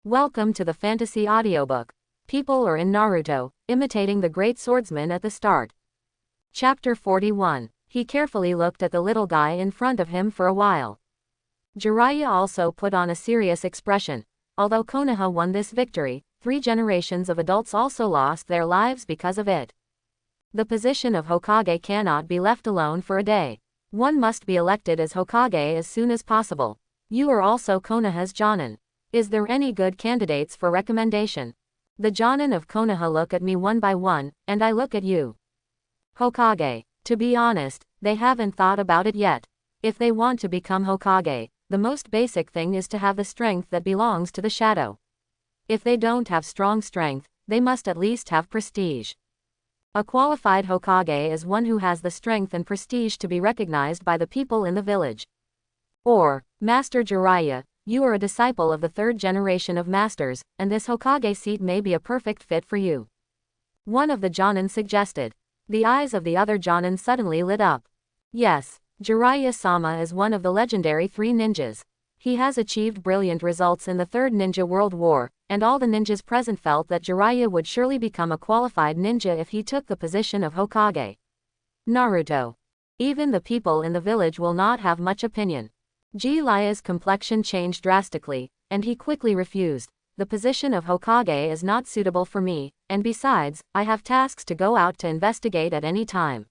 Welcome to the fantasy audiobook. People are in Naruto, imitating the Great Swordsman at the start. Chapter 41. He carefully looked at the little guy in front of him for a while. Jiraiya also put on a serious expression. Although Konoha won this victory, 3 generations of adults also lost their lives because of it. The position of Hokage cannot be left alone for a day. One must be elected as Hokage as soon as possible. You are also Konoha's Jonin. Is there any good candidates for recommendation? The Jonin of Konoha look at me one by one, and I look at you. Hokage. To be honest, they haven't thought about it yet. If they want to become Hokage, the most basic thing is to have the strength that belongs to the shadow. If they don't have strong strength, they must at least have prestige. A qualified Hokage is one who has the strength and prestige to be recognized by the people in the village. Or, Master Jiraiya, you are a disciple of the 3rd generation of masters, and this Hokage seat may be a perfect fit for you. One of the Jonin suggested. The eyes of the other Jonin suddenly lit up. Yes, Jiraiya-sama is one of the legendary 3 ninjas. He has achieved brilliant results in the 3rd Ninja World War, and all the ninjas present felt that Jiraiya would surely become a qualified ninja if he took the position of Hokage. Naruto. Even the people in the village will not have much opinion. Jiraiya's complexion changed drastically, and he quickly refused. The position of Hokage is not suitable for me, and besides, I have tasks to go out to investigate at any time.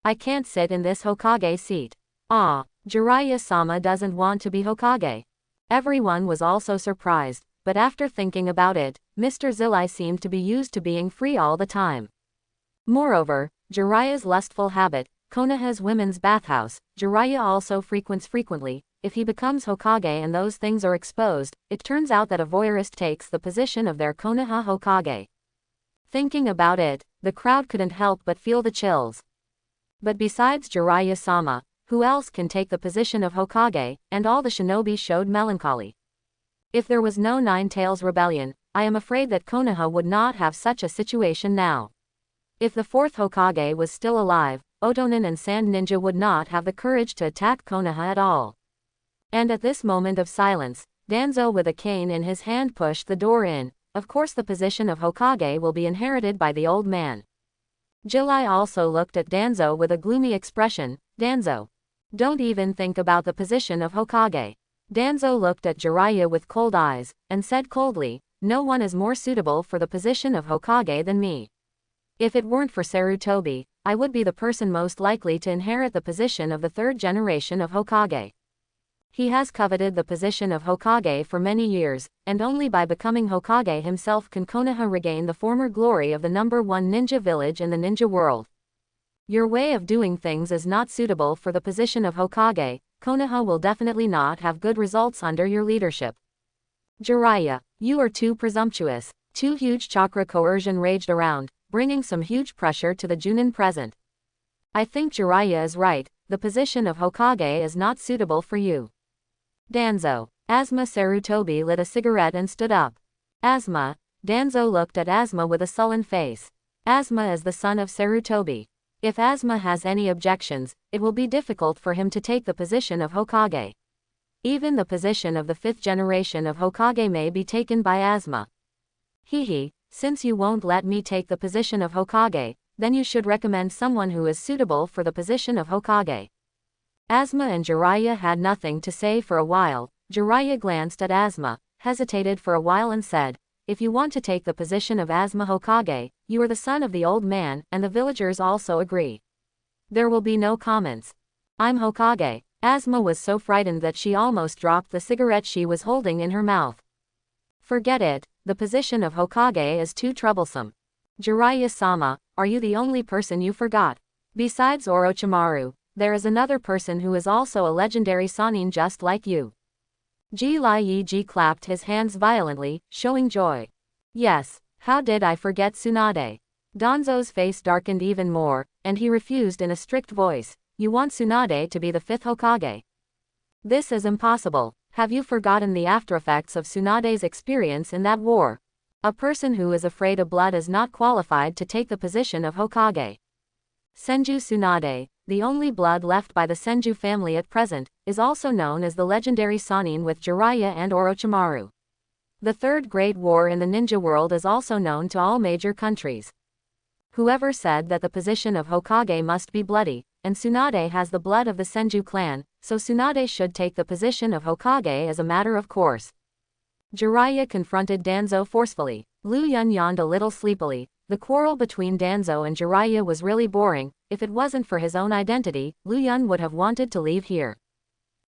I can't sit in this Hokage seat. Ah, Jiraiya-sama doesn't want to be Hokage. Everyone was also surprised, but after thinking about it, Mr. Zillai seemed to be used to being free all the time. Moreover, Jiraiya's lustful habit, Konoha's women's bathhouse, Jiraiya also frequents frequently. If he becomes Hokage and those things are exposed, it turns out that a voyeurist takes the position of their Konoha Hokage. Thinking about it, the crowd couldn't help but feel the chills. But besides Jiraiya-sama, who else can take the position of Hokage? And all the shinobi showed melancholy. If there was no Nine Tails Rebellion, I am afraid that Konoha would not have such a situation now. If the 4th Hokage was still alive, Otonin and Sand Ninja would not have the courage to attack Konoha at all. And at this moment of silence, Danzo with a cane in his hand pushed the door in. Of course the position of Hokage will be inherited by the old man. Jiraiya also looked at Danzo with a gloomy expression. Danzo. Don't even think about the position of Hokage. Danzo looked at Jiraiya with cold eyes, and said coldly, no one is more suitable for the position of Hokage than me. If it weren't for Sarutobi, I would be the person most likely to inherit the position of the 3rd generation of Hokage. He has coveted the position of Hokage for many years, and only by becoming Hokage himself can Konoha regain the former glory of the #1 ninja village in the ninja world. Your way of doing things is not suitable for the position of Hokage. Konoha will definitely not have good results under your leadership. Jiraiya, you are too presumptuous. 2 huge chakra coercion raged around, bringing some huge pressure to the Junin present. I think Jiraiya is right, the position of Hokage is not suitable for you. Danzo. Asma Sarutobi lit a cigarette and stood up. Asma. Danzo looked at Asma with a sullen face. Asma is the son of Sarutobi. If Asma has any objections, it will be difficult for him to take the position of Hokage. Even the position of the 5th generation of Hokage may be taken by Asma. Hehe, since you won't let me take the position of Hokage, then you should recommend someone who is suitable for the position of Hokage. Asma and Jiraiya had nothing to say for a while. Jiraiya glanced at Asma, hesitated for a while and said, if you want to take the position of Asma Hokage, you are the son of the old man, and the villagers also agree. There will be no comments. I'm Hokage. Asma was so frightened that she almost dropped the cigarette she was holding in her mouth. Forget it, the position of Hokage is too troublesome. Jiraiya-sama, are you the only person you forgot? Besides Orochimaru, there is another person who is also a legendary Sannin just like you. Jiraiya clapped his hands violently, showing joy. Yes, how did I forget Tsunade? Danzo's face darkened even more, and he refused in a strict voice. You want Tsunade to be the 5th Hokage? This is impossible. Have you forgotten the aftereffects of Tsunade's experience in that war? A person who is afraid of blood is not qualified to take the position of Hokage. Senju Tsunade, the only blood left by the Senju family at present, is also known as the legendary Sannin with Jiraiya and Orochimaru. The Third Great War in the ninja world is also known to all major countries. Whoever said that the position of Hokage must be bloody, and Tsunade has the blood of the Senju clan, so Tsunade should take the position of Hokage as a matter of course. Jiraiya confronted Danzo forcefully. Lu Yun yawned a little sleepily. The quarrel between Danzo and Jiraiya was really boring. If it wasn't for his own identity, Lu Yun would have wanted to leave here.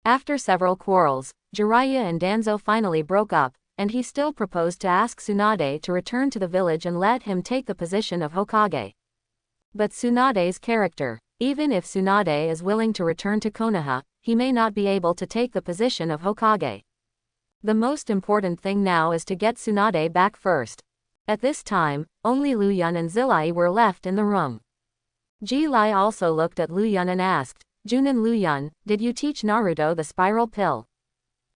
After several quarrels, Jiraiya and Danzo finally broke up, and he still proposed to ask Tsunade to return to the village and let him take the position of Hokage. But Tsunade's character. Even if Tsunade is willing to return to Konoha, he may not be able to take the position of Hokage. The most important thing now is to get Tsunade back first. At this time, only Lu Yun and Zilai were left in the room. Ji Lai also looked at Lu Yun and asked, Junin Lu Yun, did you teach Naruto the spiral pill?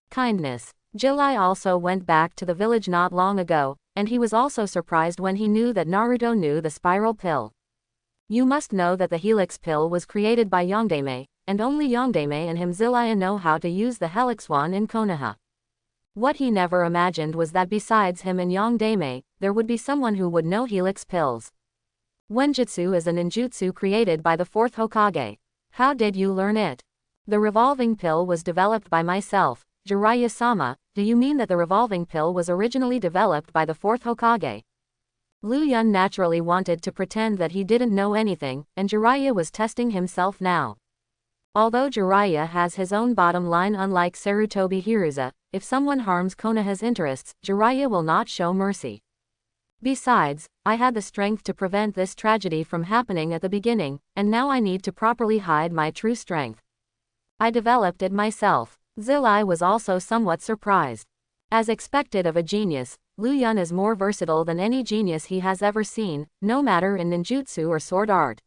Kindness. Jilai also went back to the village not long ago, and he was also surprised when he knew that Naruto knew the spiral pill. You must know that the helix pill was created by Yongdaime, and only Yongdaime and him Zilai know how to use the helix wand in Konoha. What he never imagined was that besides him and Yongdaime, there would be someone who would know helix pills. Wenjutsu is a ninjutsu created by the fourth Hokage. How did you learn it? The revolving pill was developed by myself. Jiraiya-sama, do you mean that the revolving pill was originally developed by the fourth Hokage? Lu Yun naturally wanted to pretend that he didn't know anything, and Jiraiya was testing himself now. Although Jiraiya has his own bottom line unlike Sarutobi Hiruza, if someone harms Konoha's interests, Jiraiya will not show mercy. Besides, I had the strength to prevent this tragedy from happening at the beginning, and now I need to properly hide my true strength. I developed it myself. Zilai was also somewhat surprised. As expected of a genius, Lu Yun is more versatile than any genius he has ever seen, no matter in ninjutsu or sword art.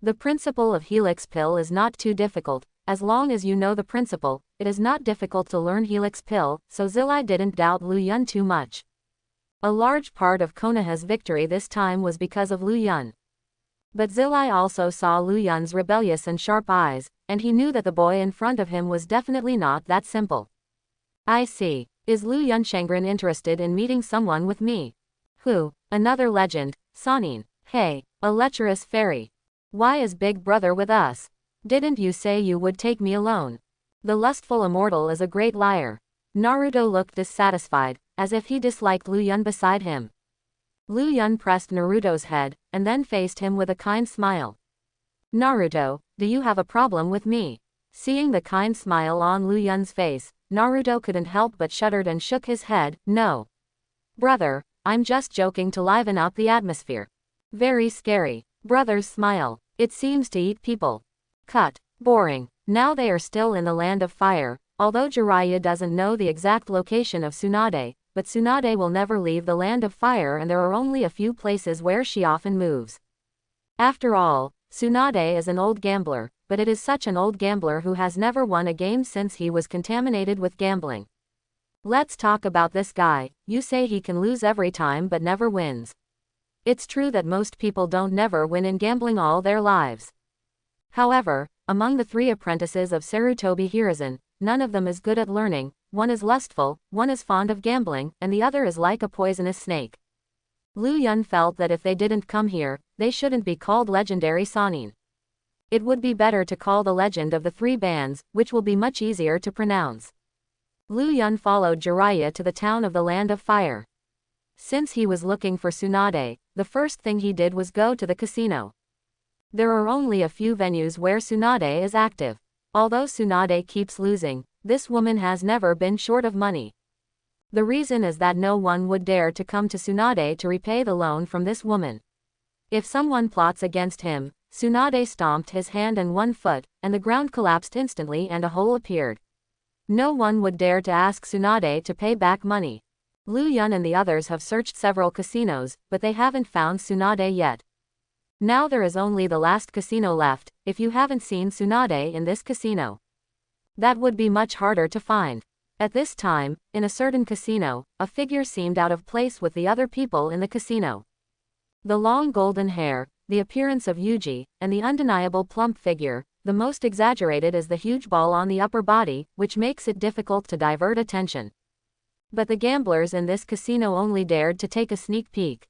The principle of helix pill is not too difficult. As long as you know the principle, it is not difficult to learn helix pill, so Zilai didn't doubt Lu Yun too much. A large part of Konoha's victory this time was because of Lu Yun. But Zilai also saw Lu Yun's rebellious and sharp eyes, and he knew that the boy in front of him was definitely not that simple. I see. Is Lu Yun Shengren interested in meeting someone with me? Who? Another legend, Sanin. Hey, a lecherous fairy. Why is Big Brother with us? Didn't you say you would take me alone? The lustful immortal is a great liar. Naruto looked dissatisfied, as if he disliked Lu Yun beside him. Lu Yun pressed Naruto's head, and then faced him with a kind smile. Naruto, do you have a problem with me? Seeing the kind smile on Lu Yun's face, Naruto couldn't help but shuddered and shook his head. No. Brother, I'm just joking to liven up the atmosphere. Very scary. Brothers smile. It seems to eat people. Cut. Boring. Now they are still in the land of fire, although Jiraiya doesn't know the exact location of Tsunade, but Tsunade will never leave the land of fire and there are only a few places where she often moves. After all, Tsunade is an old gambler, but it is such an old gambler who has never won a game since he was contaminated with gambling. Let's talk about this guy. You say he can lose every time but never wins. It's true that most people don't never win in gambling all their lives. However, among the three apprentices of Sarutobi Hiruzen, none of them is good at learning. One is lustful, one is fond of gambling, and the other is like a poisonous snake. Lu Yun felt that if they didn't come here, they shouldn't be called legendary Sanin. It would be better to call the legend of the three bands, which will be much easier to pronounce. Lu Yun followed Jiraiya to the town of the Land of Fire. Since he was looking for Tsunade, the first thing he did was go to the casino. There are only a few venues where Tsunade is active. Although Tsunade keeps losing, this woman has never been short of money. The reason is that no one would dare to come to Tsunade to repay the loan from this woman. If someone plots against him, Tsunade stomped his hand and 1 foot, and the ground collapsed instantly and a hole appeared. No one would dare to ask Tsunade to pay back money. Lu Yun and the others have searched several casinos, but they haven't found Tsunade yet. Now there is only the last casino left. If you haven't seen Tsunade in this casino, that would be much harder to find. At this time, in a certain casino, a figure seemed out of place with the other people in the casino. The long golden hair, the appearance of Yuji, and the undeniable plump figure. The most exaggerated is the huge ball on the upper body, which makes it difficult to divert attention. But the gamblers in this casino only dared to take a sneak peek.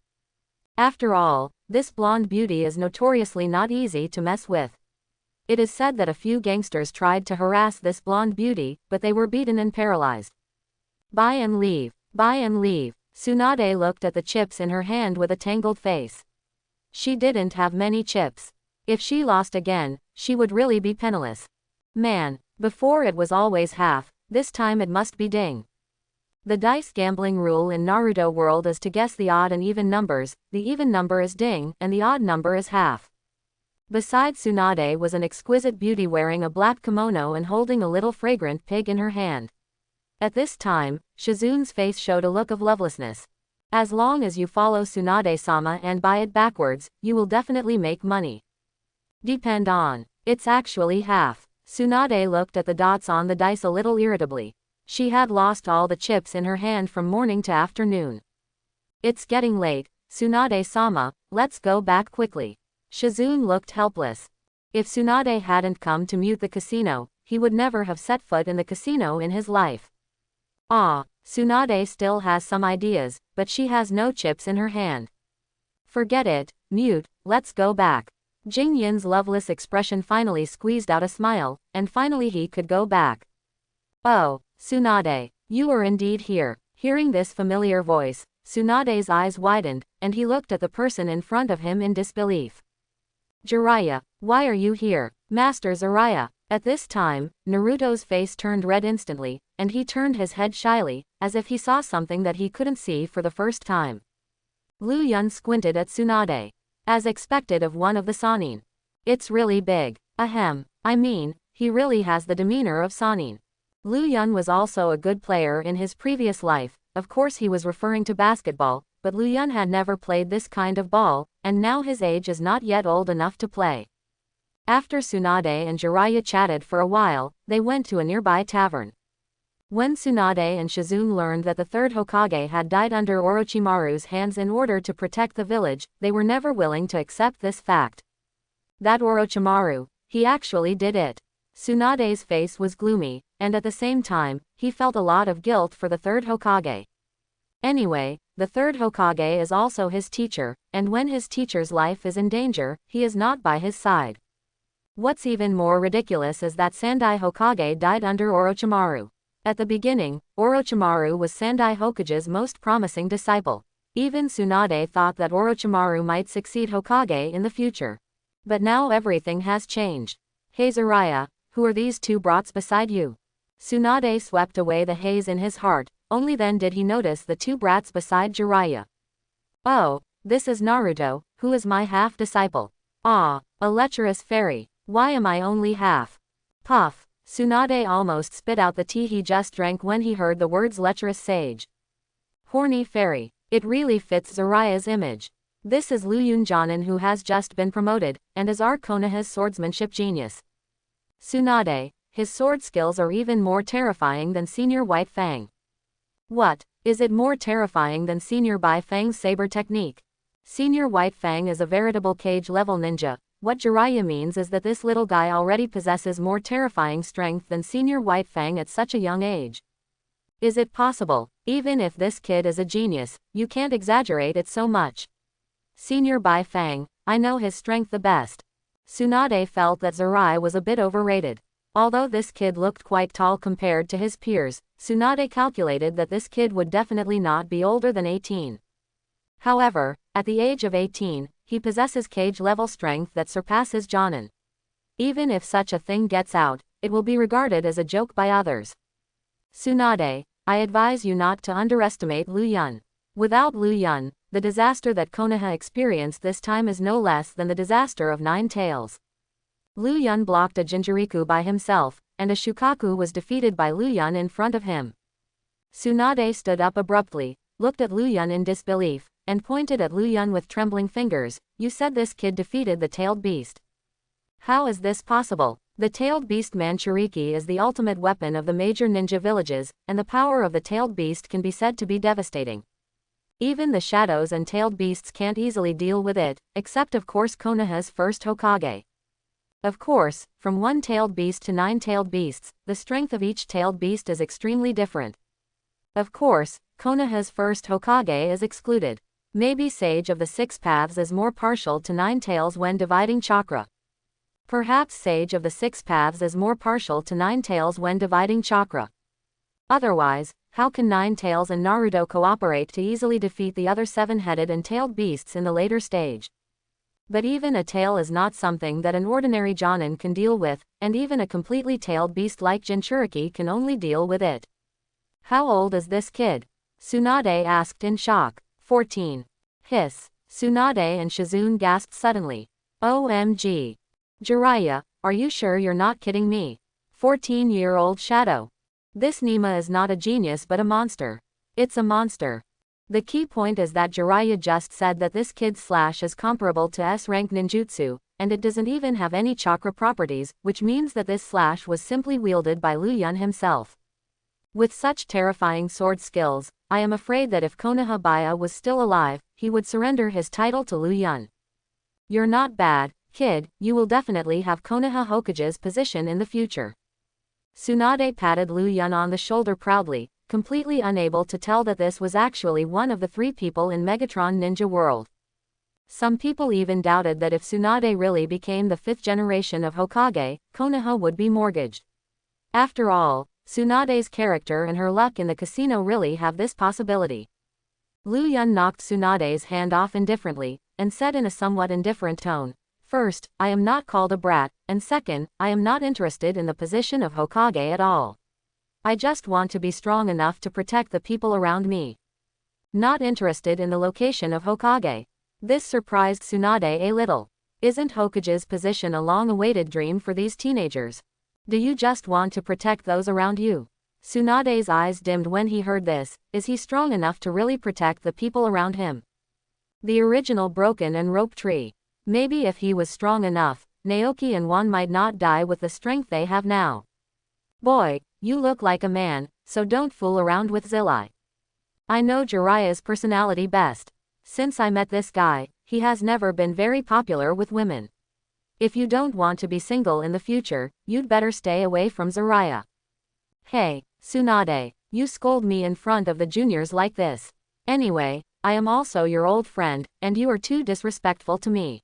After all, this blonde beauty is notoriously not easy to mess with. It is said that a few gangsters tried to harass this blonde beauty, but they were beaten and paralyzed. Buy and leave. Buy and leave. Tsunade looked at the chips in her hand with a tangled face. She didn't have many chips. If she lost again, she would really be penniless. Man, before it was always half, this time it must be ding. The dice gambling rule in Naruto world is to guess the odd and even numbers, the even number is ding, and the odd number is half. Beside Tsunade was an exquisite beauty wearing a black kimono and holding a little fragrant pig in her hand. At this time, Shizune's face showed a look of lovelessness. As long as you follow Tsunade-sama and buy it backwards, you will definitely make money. Depend on. It's actually half. Tsunade looked at the dots on the dice a little irritably. She had lost all the chips in her hand from morning to afternoon. It's getting late, Tsunade-sama, let's go back quickly. Shizune looked helpless. If Tsunade hadn't come to mute the casino, he would never have set foot in the casino in his life. Tsunade still has some ideas, but she has no chips in her hand. Forget it, mute, let's go back. Jing Yin's loveless expression finally squeezed out a smile, and finally he could go back. Oh, Tsunade, you are indeed here. Hearing this familiar voice, Tsunade's eyes widened, and he looked at the person in front of him in disbelief. Jiraiya, why are you here? Master Jiraiya. At this time, Naruto's face turned red instantly, and he turned his head shyly, as if he saw something that he couldn't see for the first time. Lu Yun squinted at Tsunade. As expected of one of the Sannin. It's really big. Ahem. I mean, he really has the demeanor of Sannin. Lu Yun was also a good player in his previous life, of course he was referring to basketball, but Lu Yun had never played this kind of ball, and now his age is not yet old enough to play. After Tsunade and Jiraiya chatted for a while, they went to a nearby tavern. When Tsunade and Shizune learned that the third Hokage had died under Orochimaru's hands in order to protect the village, they were never willing to accept this fact. That Orochimaru, he actually did it. Tsunade's face was gloomy, and at the same time, he felt a lot of guilt for the third Hokage. Anyway, the third Hokage is also his teacher, and when his teacher's life is in danger, he is not by his side. What's even more ridiculous is that Sandai Hokage died under Orochimaru. At the beginning, Orochimaru was Sandai Hokage's most promising disciple. Even Tsunade thought that Orochimaru might succeed Hokage in the future. But now everything has changed. Hey Jiraiya, who are these two brats beside you? Tsunade swept away the haze in his heart, only then did he notice the two brats beside Jiraiya. Oh, this is Naruto, who is my half-disciple. Ah, a lecherous fairy. Why am I only half? Puff. Tsunade almost spit out the tea he just drank when he heard the words lecherous sage. Horny fairy. It really fits Jiraiya's image. This is Lu Yunjanin who has just been promoted, and is our Konoha's swordsmanship genius. Tsunade, his sword skills are even more terrifying than Senior White Fang. What, is it more terrifying than Senior Bai Fang's saber technique? Senior White Fang is a veritable cage-level ninja. What Jiraiya means is that this little guy already possesses more terrifying strength than Senior White Fang at such a young age. Is it possible? Even if this kid is a genius, you can't exaggerate it so much. Senior Bai Fang, I know his strength the best. Tsunade felt that Jiraiya was a bit overrated. Although this kid looked quite tall compared to his peers, Tsunade calculated that this kid would definitely not be older than 18. However, at the age of 18, he possesses cage-level strength that surpasses Jonin. Even if such a thing gets out, it will be regarded as a joke by others. Tsunade, I advise you not to underestimate Lu Yun. Without Lu Yun, the disaster that Konoha experienced this time is no less than the disaster of Nine Tails. Lu Yun blocked a Jinchuriku by himself, and a Shukaku was defeated by Lu Yun in front of him. Tsunade stood up abruptly, looked at Lu Yun in disbelief, and pointed at Lu Yun with trembling fingers. You said this kid defeated the tailed beast. How is this possible? The tailed beast Manchuriki is the ultimate weapon of the major ninja villages, and the power of the tailed beast can be said to be devastating. Even the shadows and tailed beasts can't easily deal with it, except of course Konoha's first Hokage. Of course, from one tailed beast to 9 tailed beasts, the strength of each tailed beast is extremely different. Of course, Konoha's first Hokage is excluded. Maybe Sage of the Six Paths is more partial to Nine Tails when dividing chakra. Perhaps Sage of the Six Paths is more partial to Nine Tails when dividing chakra. Otherwise, how can Nine Tails and Naruto cooperate to easily defeat the other seven-headed and tailed beasts in the later stage? But even a tail is not something that an ordinary Jonin can deal with, and even a completely tailed beast like Jinchuriki can only deal with it. How old is this kid? Tsunade asked in shock. 14. Hiss. Tsunade and Shizune gasped suddenly. OMG. Jiraiya, are you sure you're not kidding me? 14-year-old Shadow. This Nima is not a genius but a monster. It's a monster. The key point is that Jiraiya just said that this kid's slash is comparable to S-rank ninjutsu, and it doesn't even have any chakra properties, which means that this slash was simply wielded by Lu Yun himself. With such terrifying sword skills, I am afraid that if Konoha Baya was still alive, he would surrender his title to Lu Yun. You're not bad, kid, you will definitely have Konoha Hokage's position in the future. Tsunade patted Lu Yun on the shoulder proudly, completely unable to tell that this was actually one of the three people in Megatron Ninja World. Some people even doubted that if Tsunade really became the fifth generation of Hokage, Konoha would be mortgaged. After all, Tsunade's character and her luck in the casino really have this possibility. Lu Yun knocked Tsunade's hand off indifferently, and said in a somewhat indifferent tone, "First, I am not called a brat, and second, I am not interested in the position of Hokage at all. I just want to be strong enough to protect the people around me. Not interested in the location of Hokage." This surprised Tsunade a little. Isn't Hokage's position a long-awaited dream for these teenagers? Do you just want to protect those around you? Tsunade's eyes dimmed when he heard this. Is he strong enough to really protect the people around him? The original broken and rope tree. Maybe if he was strong enough, Naoki and Wan might not die with the strength they have now. Boy, you look like a man, so don't fool around with Zillai. I know Jiraiya's personality best. Since I met this guy, he has never been very popular with women. If you don't want to be single in the future, you'd better stay away from Jiraiya. Hey, Tsunade, you scold me in front of the juniors like this. Anyway, I am also your old friend, and you are too disrespectful to me.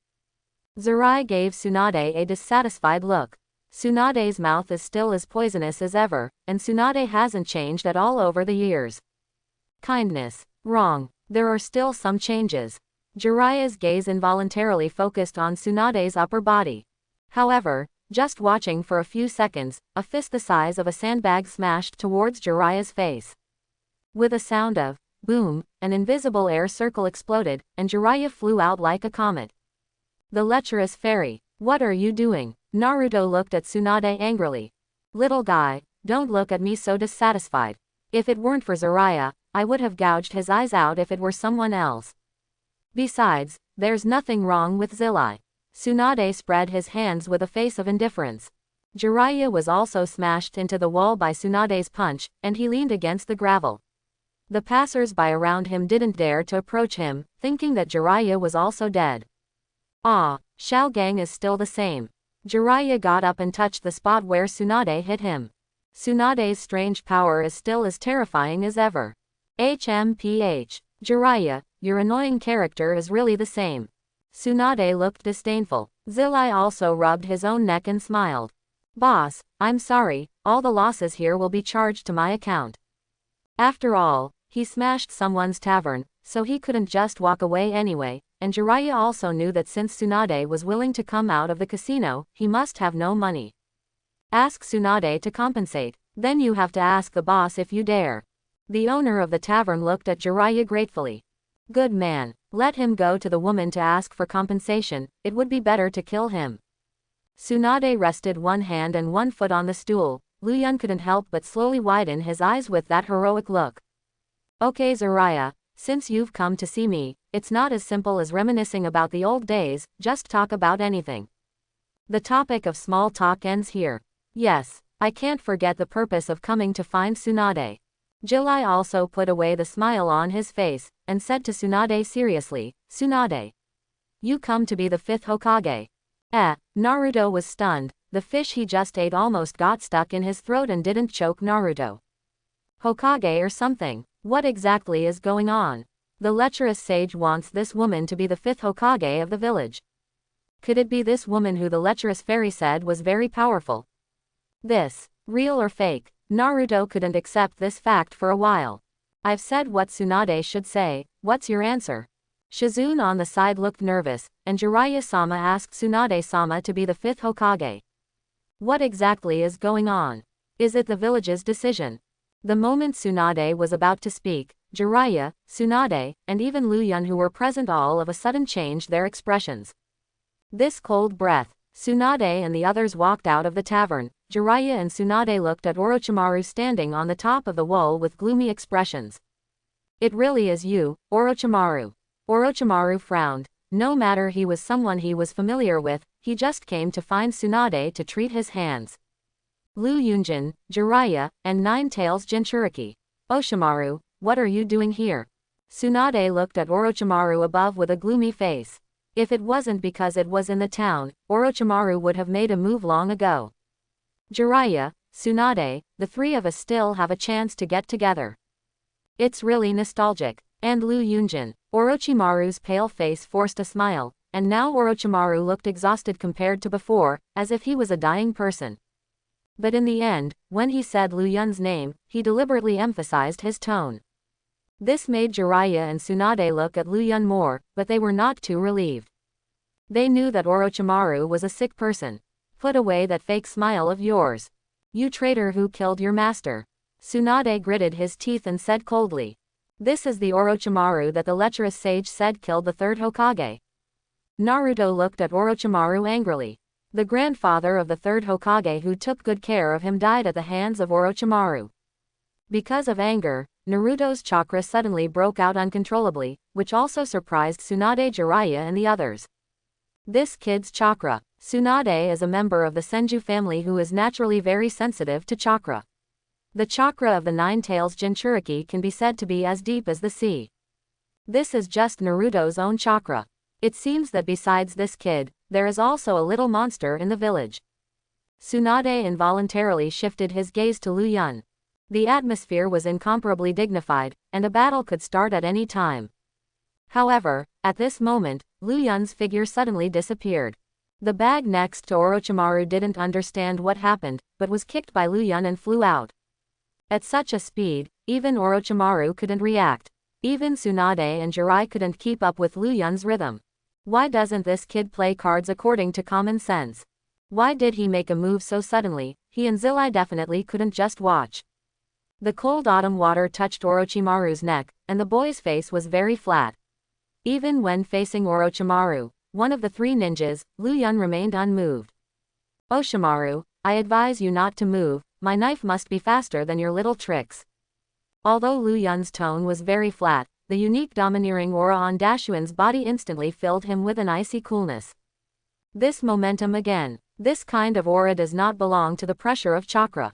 Jiraiya gave Tsunade a dissatisfied look. Tsunade's mouth is still as poisonous as ever, and Tsunade hasn't changed at all over the years. Kindness. Wrong. There are still some changes. Jiraiya's gaze involuntarily focused on Tsunade's upper body. However, just watching for a few seconds, a fist the size of a sandbag smashed towards Jiraiya's face. With a sound of boom, an invisible air circle exploded, and Jiraiya flew out like a comet. The lecherous fairy. What are you doing? Naruto looked at Tsunade angrily. Little guy, don't look at me so dissatisfied. If it weren't for Jiraiya, I would have gouged his eyes out if it were someone else. Besides, there's nothing wrong with Zillai. Tsunade spread his hands with a face of indifference. Jiraiya was also smashed into the wall by Tsunade's punch, and he leaned against the gravel. The passers-by around him didn't dare to approach him, thinking that Jiraiya was also dead. Ah, Shaogang is still the same. Jiraiya got up and touched the spot where Tsunade hit him. Tsunade's strange power is still as terrifying as ever. HMPH. Jiraiya, your annoying character is really the same. Tsunade looked disdainful. Zillai also rubbed his own neck and smiled. Boss, I'm sorry, all the losses here will be charged to my account. After all, he smashed someone's tavern, so he couldn't just walk away anyway, and Jiraiya also knew that since Tsunade was willing to come out of the casino, he must have no money. Ask Tsunade to compensate, then you have to ask the boss if you dare. The owner of the tavern looked at Jiraiya gratefully. Good man, let him go to the woman to ask for compensation, it would be better to kill him. Tsunade rested one hand and one foot on the stool. Lu Yun couldn't help but slowly widen his eyes with that heroic look. Okay Jiraiya, since you've come to see me, it's not as simple as reminiscing about the old days, just talk about anything. The topic of small talk ends here. Yes, I can't forget the purpose of coming to find Tsunade. Jillai also put away the smile on his face, and said to Tsunade seriously, Tsunade. You come to be the fifth Hokage. Naruto was stunned, the fish he just ate almost got stuck in his throat and didn't choke Naruto. Hokage or something. What exactly is going on? The lecherous sage wants this woman to be the 5th Hokage of the village. Could it be this woman who the lecherous fairy said was very powerful? This, real or fake? Naruto couldn't accept this fact for a while. I've said what Tsunade should say, what's your answer? Shizune on the side looked nervous, and Jiraiya-sama asked Tsunade-sama to be the 5th Hokage. What exactly is going on? Is it the village's decision? The moment Tsunade was about to speak, Jiraiya, Tsunade, and even Luyan who were present all of a sudden changed their expressions. This cold breath. Tsunade and the others walked out of the tavern. Jiraiya and Tsunade looked at Orochimaru standing on the top of the wall with gloomy expressions. It really is you, Orochimaru. Orochimaru frowned. No matter he was someone he was familiar with, he just came to find Tsunade to treat his hands. Lu Yunjin, Jiraiya, and Nine-Tails Jinchuriki. Oshimaru, what are you doing here? Tsunade looked at Orochimaru above with a gloomy face. If it wasn't because it was in the town, Orochimaru would have made a move long ago. Jiraiya, Tsunade, the three of us still have a chance to get together. It's really nostalgic. And Lu Yunjin. Orochimaru's pale face forced a smile, and now Orochimaru looked exhausted compared to before, as if he was a dying person. But in the end, when he said Lu Yun's name, he deliberately emphasized his tone. This made Jiraiya and Tsunade look at Lu Yun more, but they were not too relieved. They knew that Orochimaru was a sick person. Put away that fake smile of yours. You traitor who killed your master. Tsunade gritted his teeth and said coldly. This is the Orochimaru that the lecherous sage said killed the 3rd Hokage. Naruto looked at Orochimaru angrily. The grandfather of the 3rd Hokage who took good care of him died at the hands of Orochimaru. Because of anger, Naruto's chakra suddenly broke out uncontrollably, which also surprised Tsunade, Jiraiya and the others. This kid's chakra. Tsunade is a member of the Senju family who is naturally very sensitive to chakra. The chakra of the Nine-Tails Jinchuriki can be said to be as deep as the sea. This is just Naruto's own chakra. It seems that besides this kid, there is also a little monster in the village. Tsunade involuntarily shifted his gaze to Lu Yun. The atmosphere was incomparably dignified, and a battle could start at any time. However, at this moment, Lu Yun's figure suddenly disappeared. The bag next to Orochimaru didn't understand what happened, but was kicked by Lu Yun and flew out. At such a speed, even Orochimaru couldn't react. Even Tsunade and Jiraiya couldn't keep up with Lu Yun's rhythm. Why doesn't this kid play cards according to common sense? Why did he make a move so suddenly? He and Zilai definitely couldn't just watch. The cold autumn water touched Orochimaru's neck, and the boy's face was very flat. Even when facing Orochimaru, one of the 3 ninjas, Lu Yun remained unmoved. Oshimaru, I advise you not to move. My knife must be faster than your little tricks. Although Lu Yun's tone was very flat, the unique domineering aura on Dashuin's body instantly filled him with an icy coolness. This momentum again. This kind of aura does not belong to the pressure of chakra.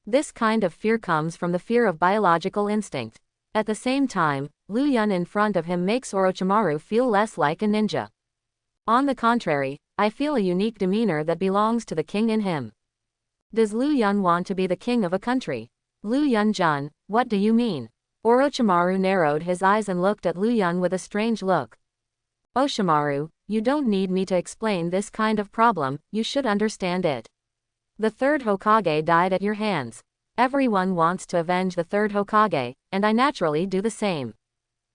This kind of fear comes from the fear of biological instinct. At the same time, Lu Yun in front of him makes Orochimaru feel less like a ninja. On the contrary, I feel a unique demeanor that belongs to the king in him. Does Lu Yun want to be the king of a country? Lu Yun-jun, what do you mean? Orochimaru narrowed his eyes and looked at Lu Yun with a strange look. Oshimaru, you don't need me to explain this kind of problem, you should understand it. The 3rd Hokage died at your hands. Everyone wants to avenge the 3rd Hokage, and I naturally do the same.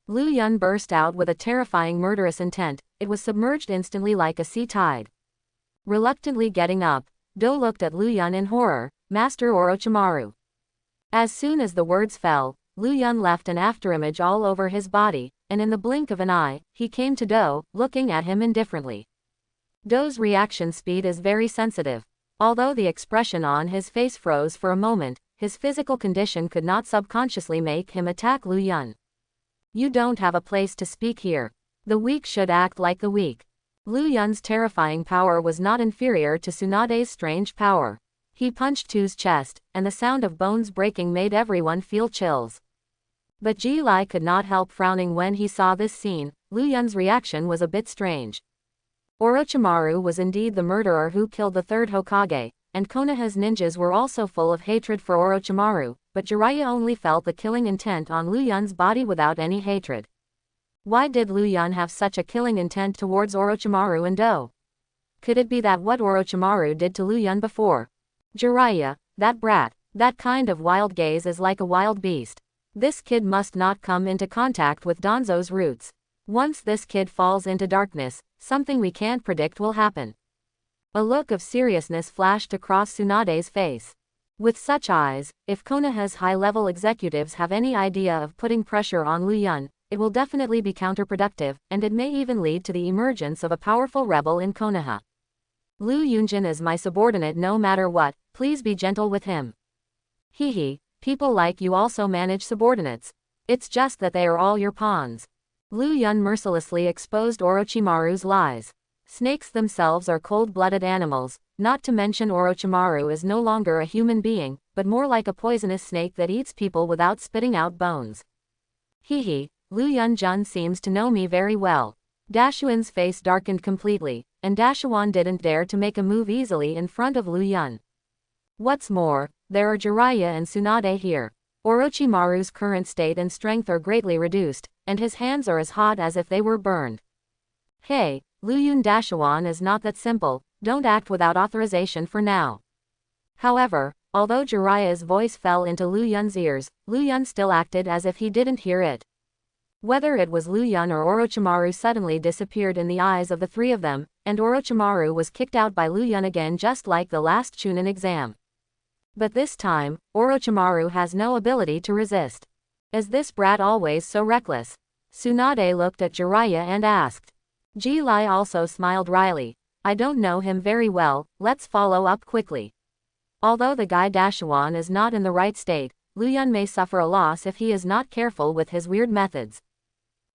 Lu Yun burst out with a terrifying murderous intent. It was submerged instantly like a sea tide. Reluctantly getting up, Do looked at Lu Yun in horror. Master Orochimaru. As soon as the words fell, Lu Yun left an afterimage all over his body, and in the blink of an eye, he came to Do, looking at him indifferently. Do's reaction speed is very sensitive. Although the expression on his face froze for a moment, his physical condition could not subconsciously make him attack Lu Yun. You don't have a place to speak here. The weak should act like the weak. Lu Yun's terrifying power was not inferior to Tsunade's strange power. He punched Tu's chest, and the sound of bones breaking made everyone feel chills. But Ji Lai could not help frowning when he saw this scene. Lu Yun's reaction was a bit strange. Orochimaru was indeed the murderer who killed the 3rd Hokage, and Konoha's ninjas were also full of hatred for Orochimaru, but Jiraiya only felt the killing intent on Lu Yun's body without any hatred. Why did Lu Yun have such a killing intent towards Orochimaru and Do? Could it be that what Orochimaru did to Lu Yun before? Jiraiya, that brat, that kind of wild gaze is like a wild beast. This kid must not come into contact with Danzo's roots. Once this kid falls into darkness, something we can't predict will happen. A look of seriousness flashed across Tsunade's face. With such eyes, if Konoha's high-level executives have any idea of putting pressure on Lu Yun, it will definitely be counterproductive, and it may even lead to the emergence of a powerful rebel in Konoha. Lu Yunjin is my subordinate no matter what, please be gentle with him. Hehe, people like you also manage subordinates. It's just that they are all your pawns. Lu Yun mercilessly exposed Orochimaru's lies. Snakes themselves are cold-blooded animals, not to mention Orochimaru is no longer a human being, but more like a poisonous snake that eats people without spitting out bones. Hehe, Lu Yun-jun seems to know me very well. Dashuan's face darkened completely, and Dashuan didn't dare to make a move easily in front of Lu Yun. What's more, there are Jiraiya and Tsunade here. Orochimaru's current state and strength are greatly reduced, and his hands are as hot as if they were burned. Hey, Lu Yun, Dashuan is not that simple, don't act without authorization for now. However, although Jiraiya's voice fell into Lu Yun's ears, Lu Yun still acted as if he didn't hear it. Whether it was Lu Yun or Orochimaru suddenly disappeared in the eyes of the three of them, and Orochimaru was kicked out by Lu Yun again just like the last Chunin exam. But this time, Orochimaru has no ability to resist. Is this brat always so reckless? Tsunade looked at Jiraiya and asked. Ji Lai also smiled wryly. I don't know him very well, let's follow up quickly. Although the guy Dashuan is not in the right state, Lu Yun may suffer a loss if he is not careful with his weird methods.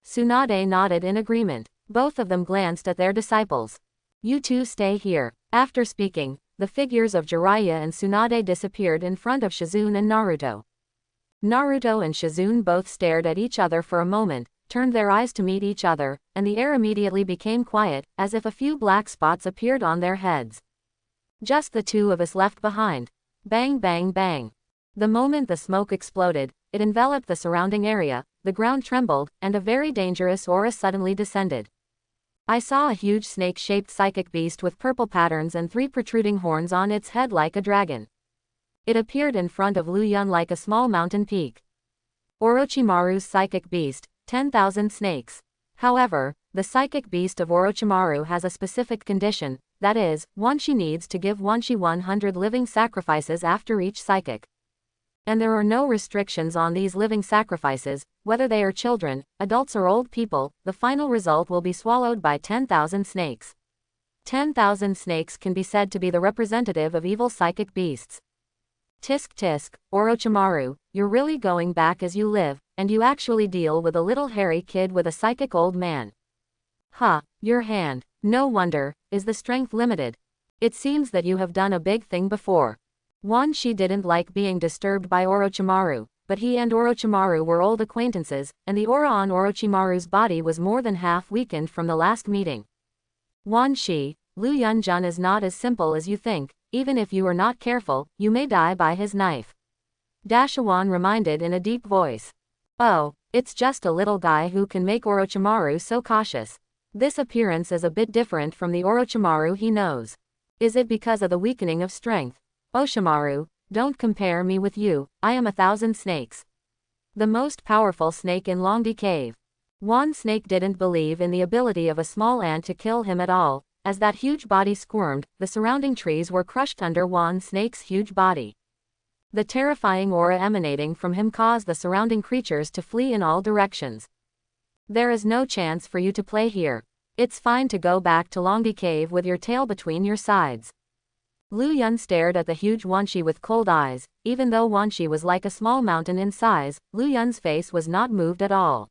Tsunade nodded in agreement. Both of them glanced at their disciples. You two stay here. After speaking, the figures of Jiraiya and Tsunade disappeared in front of Shizune and Naruto. Naruto and Shizune both stared at each other for a moment, turned their eyes to meet each other, and the air immediately became quiet, as if a few black spots appeared on their heads. Just the two of us left behind. Bang bang bang. The moment the smoke exploded, it enveloped the surrounding area, the ground trembled, and a very dangerous aura suddenly descended. I saw a huge snake-shaped psychic beast with purple patterns and 3 protruding horns on its head like a dragon. It appeared in front of Lu Yun like a small mountain peak. Orochimaru's psychic beast, 10,000 snakes. However, the psychic beast of Orochimaru has a specific condition, that is, Wanshi needs to give Wanshi 100 living sacrifices after each psychic. And there are no restrictions on these living sacrifices, whether they are children, adults or old people, the final result will be swallowed by 10,000 snakes. 10,000 snakes can be said to be the representative of evil psychic beasts. Tisk tisk, Orochimaru, you're really going back as you live, and you actually deal with a little hairy kid with a psychic old man. Huh, your hand, no wonder, is the strength limited. It seems that you have done a big thing before. Wanshi didn't like being disturbed by Orochimaru, but he and Orochimaru were old acquaintances, and the aura on Orochimaru's body was more than half weakened from the last meeting. Wanshi, Lu Yun-jun is not as simple as you think, even if you are not careful, you may die by his knife. Dashuan reminded in a deep voice. Oh, it's just a little guy who can make Orochimaru so cautious. This appearance is a bit different from the Orochimaru he knows. Is it because of the weakening of strength? Oshimaru, don't compare me with you, I am 1,000 snakes. The most powerful snake in Longdi Cave. One snake didn't believe in the ability of a small ant to kill him at all. As that huge body squirmed, the surrounding trees were crushed under one snake's huge body. The terrifying aura emanating from him caused the surrounding creatures to flee in all directions. There is no chance for you to play here. It's fine to go back to Longdi Cave with your tail between your sides. Lu Yun stared at the huge Wanshi with cold eyes. Even though Wanshi was like a small mountain in size, Lu Yun's face was not moved at all.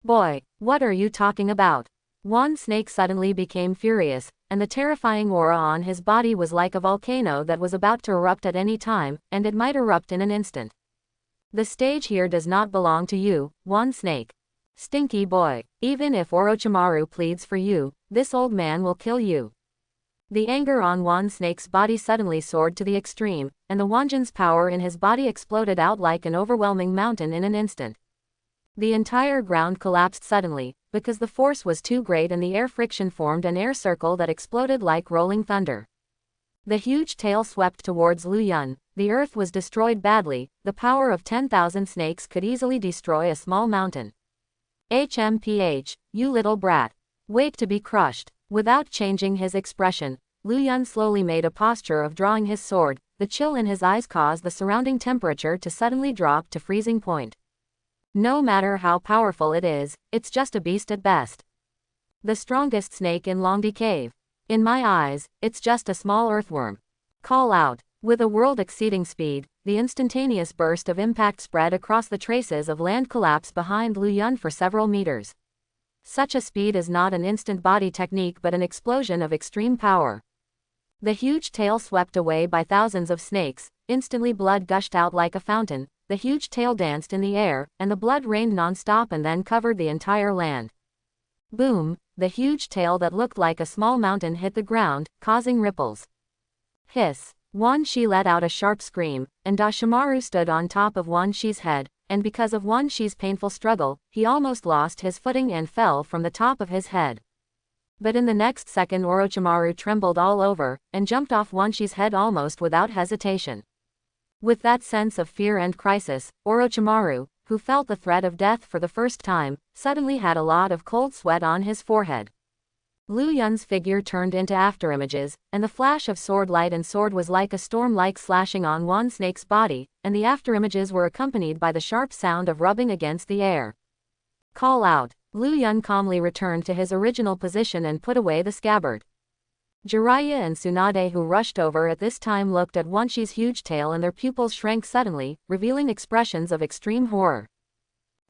Boy, what are you talking about? One snake suddenly became furious, and the terrifying aura on his body was like a volcano that was about to erupt at any time, and it might erupt in an instant. The stage here does not belong to you, one snake. Stinky boy, even if Orochimaru pleads for you, this old man will kill you. The anger on Wan Snake's body suddenly soared to the extreme, and the Wanjin's power in his body exploded out like an overwhelming mountain in an instant. The entire ground collapsed suddenly, because the force was too great and the air friction formed an air circle that exploded like rolling thunder. The huge tail swept towards Lu Yun. The earth was destroyed badly. The power of 10,000 snakes could easily destroy a small mountain. HMPH, you little brat. Wait to be crushed. Without changing his expression, Lu Yun slowly made a posture of drawing his sword. The chill in his eyes caused the surrounding temperature to suddenly drop to freezing point. No matter how powerful it is, it's just a beast at best. The strongest snake in Longdi Cave. In my eyes, it's just a small earthworm. Call out. With a world-exceeding speed, the instantaneous burst of impact spread across the traces of land collapse behind Lu Yun for several meters. Such a speed is not an instant body technique but an explosion of extreme power. The huge tail swept away by thousands of snakes. Instantly blood gushed out like a fountain. The huge tail danced in the air, and the blood rained non-stop and then covered the entire land. Boom! The huge tail that looked like a small mountain hit the ground, causing ripples. Hiss! Wan Shi let out a sharp scream, and Dashimaru stood on top of Wan Shi's head, and because of Wan Shi's painful struggle, he almost lost his footing and fell from the top of his head. But in the next second Orochimaru trembled all over, and jumped off Wan Shi's head almost without hesitation. With that sense of fear and crisis, Orochimaru, who felt the threat of death for the first time, suddenly had a lot of cold sweat on his forehead. Lu Yun's figure turned into afterimages, and the flash of sword light and sword was like a storm-like slashing on Wan Snake's body, and the afterimages were accompanied by the sharp sound of rubbing against the air. Call out. Lu Yun calmly returned to his original position and put away the scabbard. Jiraiya and Tsunade, who rushed over at this time, looked at Wan Shi's huge tail and their pupils shrank suddenly, revealing expressions of extreme horror.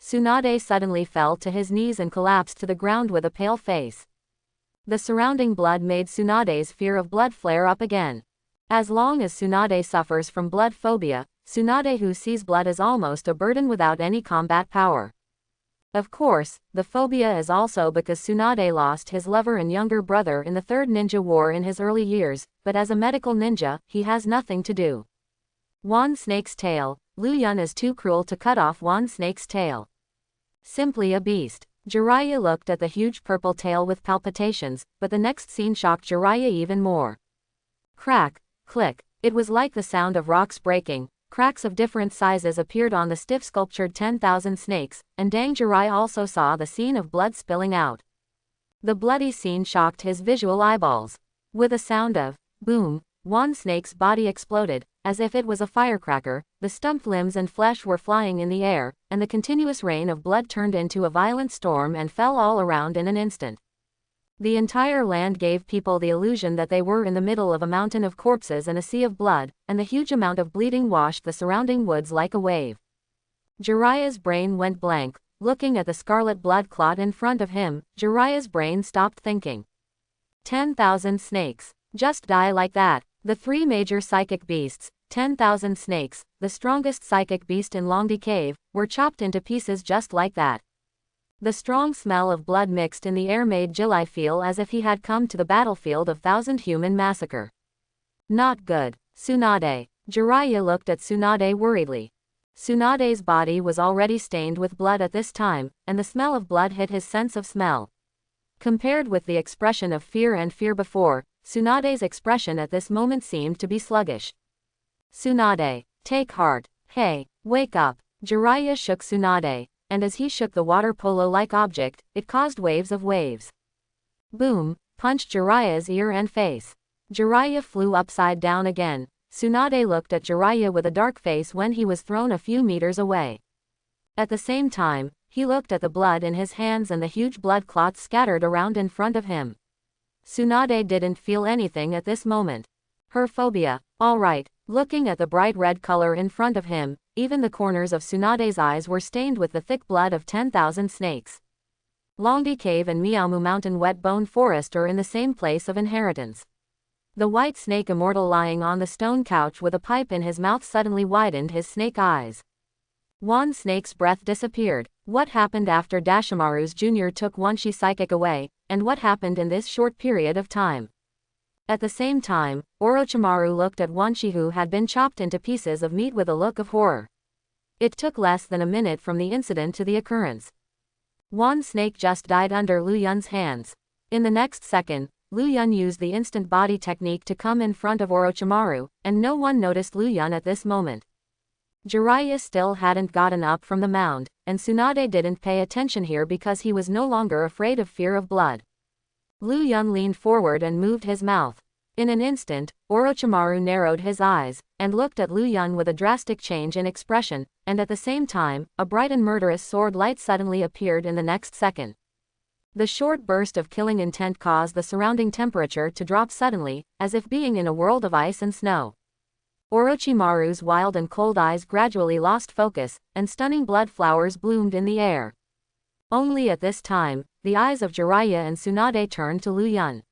Tsunade suddenly fell to his knees and collapsed to the ground with a pale face. The surrounding blood made Tsunade's fear of blood flare up again. As long as Tsunade suffers from blood phobia, Tsunade who sees blood is almost a burden without any combat power. Of course, the phobia is also because Tsunade lost his lover and younger brother in the Third Ninja War in his early years, but as a medical ninja, he has nothing to do. Wan Snake's tail. Lu Yun is too cruel to cut off Wan Snake's tail. Simply a beast. Jiraiya looked at the huge purple tail with palpitations, but the next scene shocked Jiraiya even more. Crack, click. It was like the sound of rocks breaking. Cracks of different sizes appeared on the stiff sculptured 10,000 snakes, and Dang Jiraiya also saw the scene of blood spilling out. The bloody scene shocked his visual eyeballs. With a sound of boom, Wan Snake's body exploded, as if it was a firecracker. The stumped limbs and flesh were flying in the air, and the continuous rain of blood turned into a violent storm and fell all around in an instant. The entire land gave people the illusion that they were in the middle of a mountain of corpses and a sea of blood, and the huge amount of bleeding washed the surrounding woods like a wave. Jiraiya's brain went blank. Looking at the scarlet blood clot in front of him, Jiraiya's brain stopped thinking. 10,000 snakes. Just die like that. The three major psychic beasts, 10,000 snakes, the strongest psychic beast in Longdi Cave, were chopped into pieces just like that. The strong smell of blood mixed in the air made Jilai feel as if he had come to the battlefield of thousand human massacre. Not good. Tsunade. Jiraiya looked at Tsunade worriedly. Tsunade's body was already stained with blood at this time, and the smell of blood hit his sense of smell. Compared with the expression of fear and fear before, Tsunade's expression at this moment seemed to be sluggish. Tsunade, take heart. Hey, wake up. Jiraiya shook Tsunade, and as he shook the water polo-like object, it caused waves of waves. Boom, punched Jiraiya's ear and face. Jiraiya flew upside down again. Tsunade looked at Jiraiya with a dark face when he was thrown a few meters away. At the same time, he looked at the blood in his hands and the huge blood clots scattered around in front of him. Tsunade didn't feel anything at this moment. Her phobia, all right. Looking at the bright red color in front of him, even the corners of Tsunade's eyes were stained with the thick blood of 10,000 snakes. Longdi Cave and Miaomu Mountain Wet Bone Forest are in the same place of inheritance. The white snake immortal lying on the stone couch with a pipe in his mouth suddenly widened his snake eyes. Wan Snake's breath disappeared. What happened after Dashimaru's Jr. took Wan Shi psychic away, and what happened in this short period of time? At the same time, Orochimaru looked at Wanshi, who had been chopped into pieces of meat, with a look of horror. It took less than a minute from the incident to the occurrence. One snake just died under Lu Yun's hands. In the next second, Lu Yun used the instant body technique to come in front of Orochimaru, and no one noticed Lu Yun at this moment. Jiraiya still hadn't gotten up from the mound, and Tsunade didn't pay attention here because he was no longer afraid of fear of blood. Lu Yun leaned forward and moved his mouth. In an instant, Orochimaru narrowed his eyes, and looked at Lu Yun with a drastic change in expression, and at the same time, a bright and murderous sword light suddenly appeared in the next second. The short burst of killing intent caused the surrounding temperature to drop suddenly, as if being in a world of ice and snow. Orochimaru's wild and cold eyes gradually lost focus, and stunning blood flowers bloomed in the air. Only at this time, the eyes of Jiraiya and Tsunade turned to Lu Yun.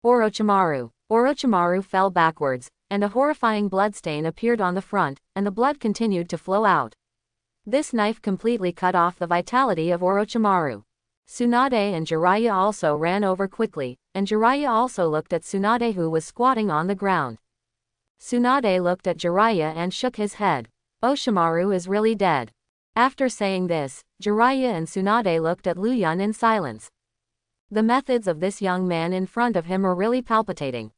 Orochimaru. Orochimaru fell backwards, and a horrifying bloodstain appeared on the front, and the blood continued to flow out. This knife completely cut off the vitality of Orochimaru. Tsunade and Jiraiya also ran over quickly, and Jiraiya also looked at Tsunade, who was squatting on the ground. Tsunade looked at Jiraiya and shook his head. Oshimaru is really dead. After saying this, Jiraiya and Tsunade looked at Lu Yun in silence. The methods of this young man in front of him were really palpitating.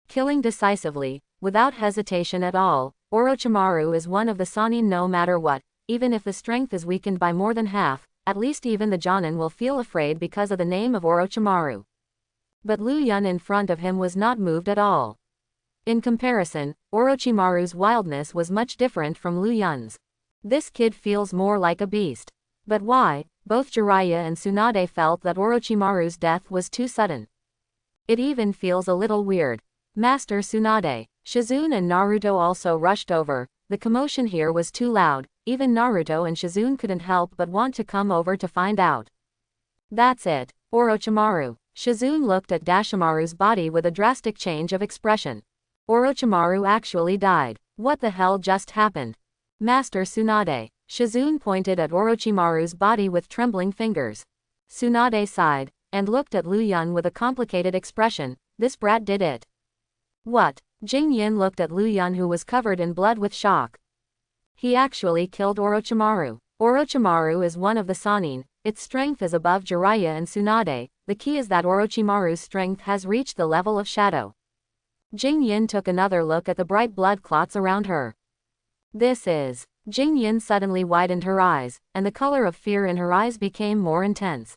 Killing decisively, without hesitation at all, Orochimaru is one of the Sannin no matter what, even if the strength is weakened by more than half, at least even the Jonin will feel afraid because of the name of Orochimaru. But Lu Yun in front of him was not moved at all. In comparison, Orochimaru's wildness was much different from Lu Yun's. This kid feels more like a beast. But why? Both Jiraiya and Tsunade felt that Orochimaru's death was too sudden. It even feels a little weird. Master Tsunade. Shizune and Naruto also rushed over. The commotion here was too loud, even Naruto and Shizune couldn't help but want to come over to find out. That's it, Orochimaru. Shizune looked at Dashimaru's body with a drastic change of expression. Orochimaru actually died. What the hell just happened? Master Tsunade. Shizune pointed at Orochimaru's body with trembling fingers. Tsunade sighed, and looked at Lu Yun with a complicated expression. This brat did it. What? Jing Yin looked at Lu Yun, who was covered in blood, with shock. He actually killed Orochimaru. Orochimaru is one of the Sannin. Its strength is above Jiraiya and Tsunade. The key is that Orochimaru's strength has reached the level of shadow. Jing Yin took another look at the bright blood clots around her. This is... Jing Yin suddenly widened her eyes, and the color of fear in her eyes became more intense.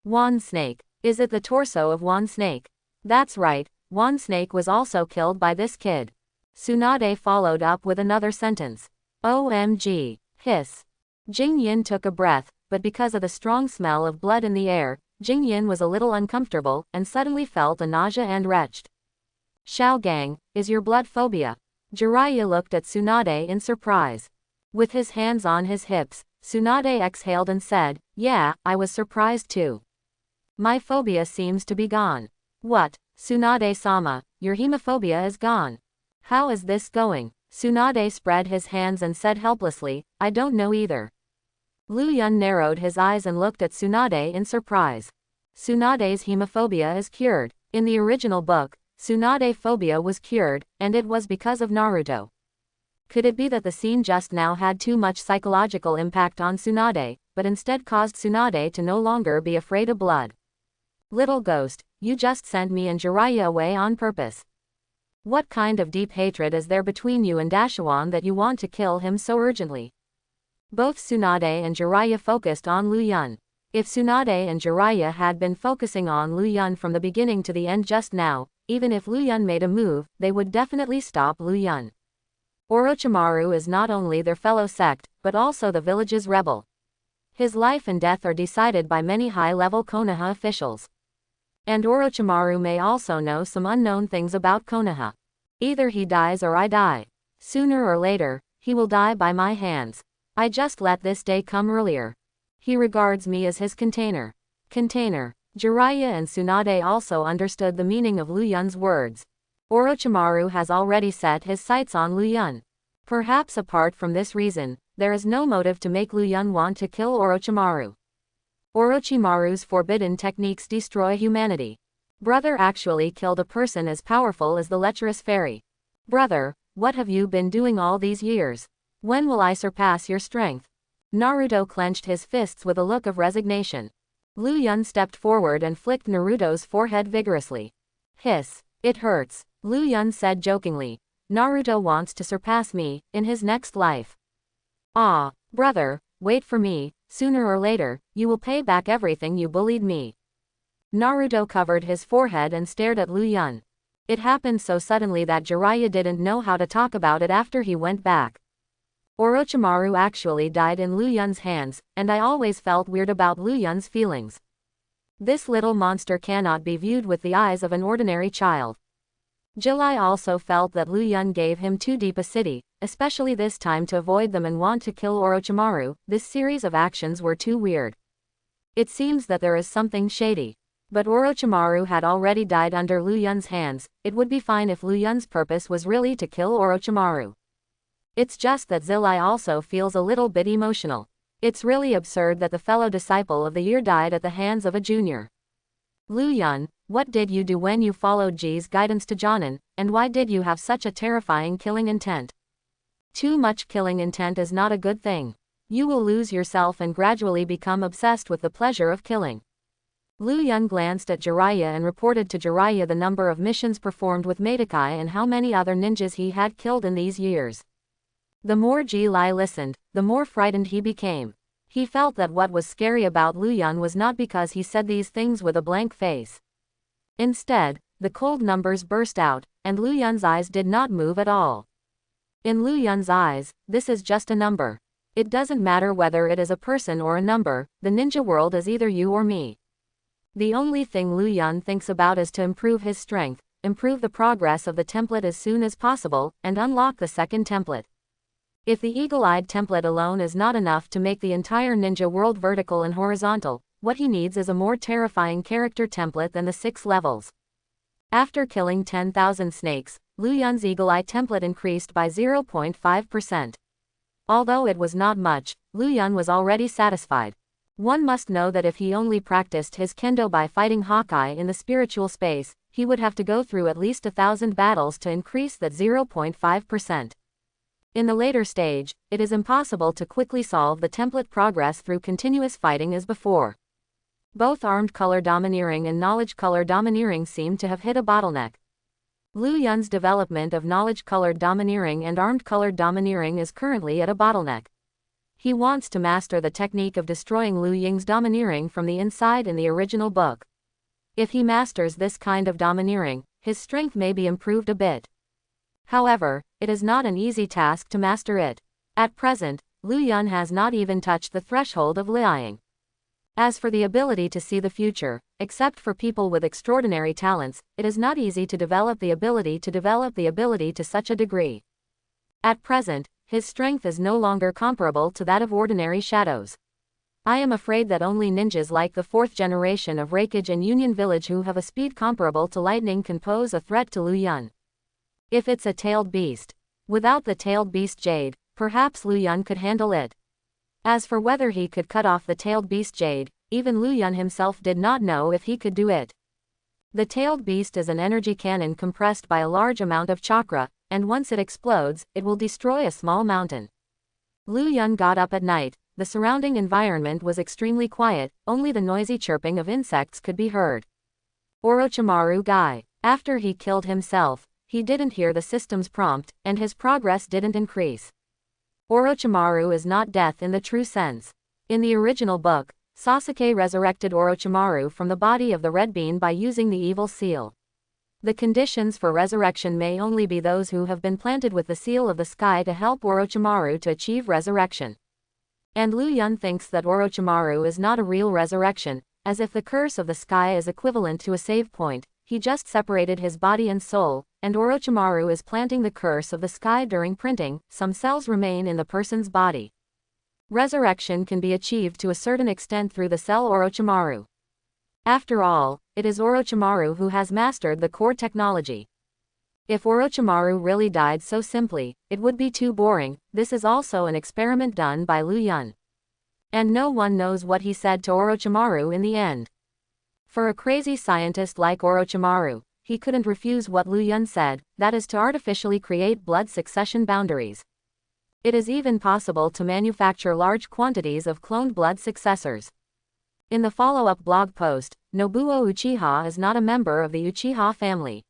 Wan Snake. Is it the torso of Wan Snake? That's right, Wan Snake was also killed by this kid. Tsunade followed up with another sentence. OMG. Hiss. Jing Yin took a breath, but because of the strong smell of blood in the air, Jing Yin was a little uncomfortable, and suddenly felt a nausea and retched. Shaogang, is your blood phobia? Jiraiya looked at Tsunade in surprise. With his hands on his hips, Tsunade exhaled and said, yeah, I was surprised too. My phobia seems to be gone. What? Tsunade-sama, your hemophobia is gone. How is this going? Tsunade spread his hands and said helplessly, I don't know either. Lu Yun narrowed his eyes and looked at Tsunade in surprise. Tsunade's hemophobia is cured. In the original book, Tsunade phobia was cured, and it was because of Naruto. Could it be that the scene just now had too much psychological impact on Tsunade, but instead caused Tsunade to no longer be afraid of blood? Little ghost, you just sent me and Jiraiya away on purpose. What kind of deep hatred is there between you and Dashawan that you want to kill him so urgently? Both Tsunade and Jiraiya focused on Lu Yun. If Tsunade and Jiraiya had been focusing on Lu Yun from the beginning to the end just now, even if Lu Yun made a move, they would definitely stop Lu Yun. Orochimaru is not only their fellow sect, but also the village's rebel. His life and death are decided by many high-level Konoha officials. And Orochimaru may also know some unknown things about Konoha. Either he dies or I die. Sooner or later, he will die by my hands. I just let this day come earlier. He regards me as his container. Container. Jiraiya and Tsunade also understood the meaning of Lu Yun's words. Orochimaru has already set his sights on Lu Yun. Perhaps apart from this reason, there is no motive to make Lu Yun want to kill Orochimaru. Orochimaru's forbidden techniques destroy humanity. Brother actually killed a person as powerful as the lecherous fairy. Brother, what have you been doing all these years? When will I surpass your strength? Naruto clenched his fists with a look of resignation. Lu Yun stepped forward and flicked Naruto's forehead vigorously. Hiss. It hurts, Lu Yun said jokingly. Naruto wants to surpass me in his next life. Ah, brother, wait for me, sooner or later, you will pay back everything you bullied me. Naruto covered his forehead and stared at Lu Yun. It happened so suddenly that Jiraiya didn't know how to talk about it after he went back. Orochimaru actually died in Lu Yun's hands, and I always felt weird about Lu Yun's feelings. This little monster cannot be viewed with the eyes of an ordinary child. Jiraiya also felt that Lu Yun gave him too deep a city, especially this time to avoid them and want to kill Orochimaru. This series of actions were too weird. It seems that there is something shady. But Orochimaru had already died under Lu Yun's hands. It would be fine if Lu Yun's purpose was really to kill Orochimaru. It's just that Zillai also feels a little bit emotional. It's really absurd that the fellow disciple of the year died at the hands of a junior. Lu Yun, what did you do when you followed Ji's guidance to Jonin, and why did you have such a terrifying killing intent? Too much killing intent is not a good thing. You will lose yourself and gradually become obsessed with the pleasure of killing. Lu Yun glanced at Jiraiya and reported to Jiraiya the number of missions performed with Madokai and how many other ninjas he had killed in these years. The more Ji-Lai listened, the more frightened he became. He felt that what was scary about Lu Yun was not because he said these things with a blank face. Instead, the cold numbers burst out, and Lu Yun's eyes did not move at all. In Lu Yun's eyes, this is just a number. It doesn't matter whether it is a person or a number, the ninja world is either you or me. The only thing Lu Yun thinks about is to improve his strength, improve the progress of the template as soon as possible, and unlock the second template. If the eagle-eyed template alone is not enough to make the entire ninja world vertical and horizontal, what he needs is a more terrifying character template than the 6 levels. After killing 10,000 snakes, Lu Yun's eagle-eye template increased by 0.5%. Although it was not much, Lu Yun was already satisfied. One must know that if he only practiced his kendo by fighting Hawkeye in the spiritual space, he would have to go through at least 1,000 battles to increase that 0.5%. In the later stage, it is impossible to quickly solve the template progress through continuous fighting as before. Both armed color domineering and knowledge color domineering seem to have hit a bottleneck. Lu Yun's development of knowledge colored domineering and armed colored domineering is currently at a bottleneck. He wants to master the technique of destroying Liu Ying's domineering from the inside in the original book. If he masters this kind of domineering, his strength may be improved a bit. However, it is not an easy task to master it. At present, Lu Yun has not even touched the threshold of Liang. As for the ability to see the future, except for people with extraordinary talents, it is not easy to develop the ability to such a degree. At present, his strength is no longer comparable to that of ordinary shadows. I am afraid that only ninjas like the 4th generation of Raikage and Union Village who have a speed comparable to lightning can pose a threat to Lu Yun. If it's a tailed beast. Without the tailed beast Jade, perhaps Lu Yun could handle it. As for whether he could cut off the tailed beast Jade, even Lu Yun himself did not know if he could do it. The tailed beast is an energy cannon compressed by a large amount of chakra, and once it explodes, it will destroy a small mountain. Lu Yun got up at night. The surrounding environment was extremely quiet, only the noisy chirping of insects could be heard. Orochimaru Guy. After he killed himself, he didn't hear the system's prompt, and his progress didn't increase. Orochimaru is not death in the true sense. In the original book, Sasuke resurrected Orochimaru from the body of the Red Bean by using the evil seal. The conditions for resurrection may only be those who have been planted with the seal of the sky to help Orochimaru to achieve resurrection. And Lu Yun thinks that Orochimaru is not a real resurrection, as if the curse of the sky is equivalent to a save point. He just separated his body and soul, and Orochimaru is planting the curse of the sky during printing. Some cells remain in the person's body. Resurrection can be achieved to a certain extent through the cell Orochimaru. After all, it is Orochimaru who has mastered the core technology. If Orochimaru really died so simply, it would be too boring. This is also an experiment done by Lu Yun. And no one knows what he said to Orochimaru in the end. For a crazy scientist like Orochimaru, he couldn't refuse what Lu Yun said, that is to artificially create blood succession boundaries. It is even possible to manufacture large quantities of cloned blood successors. In the follow-up blog post, Nobuo Uchiha is not a member of the Uchiha family.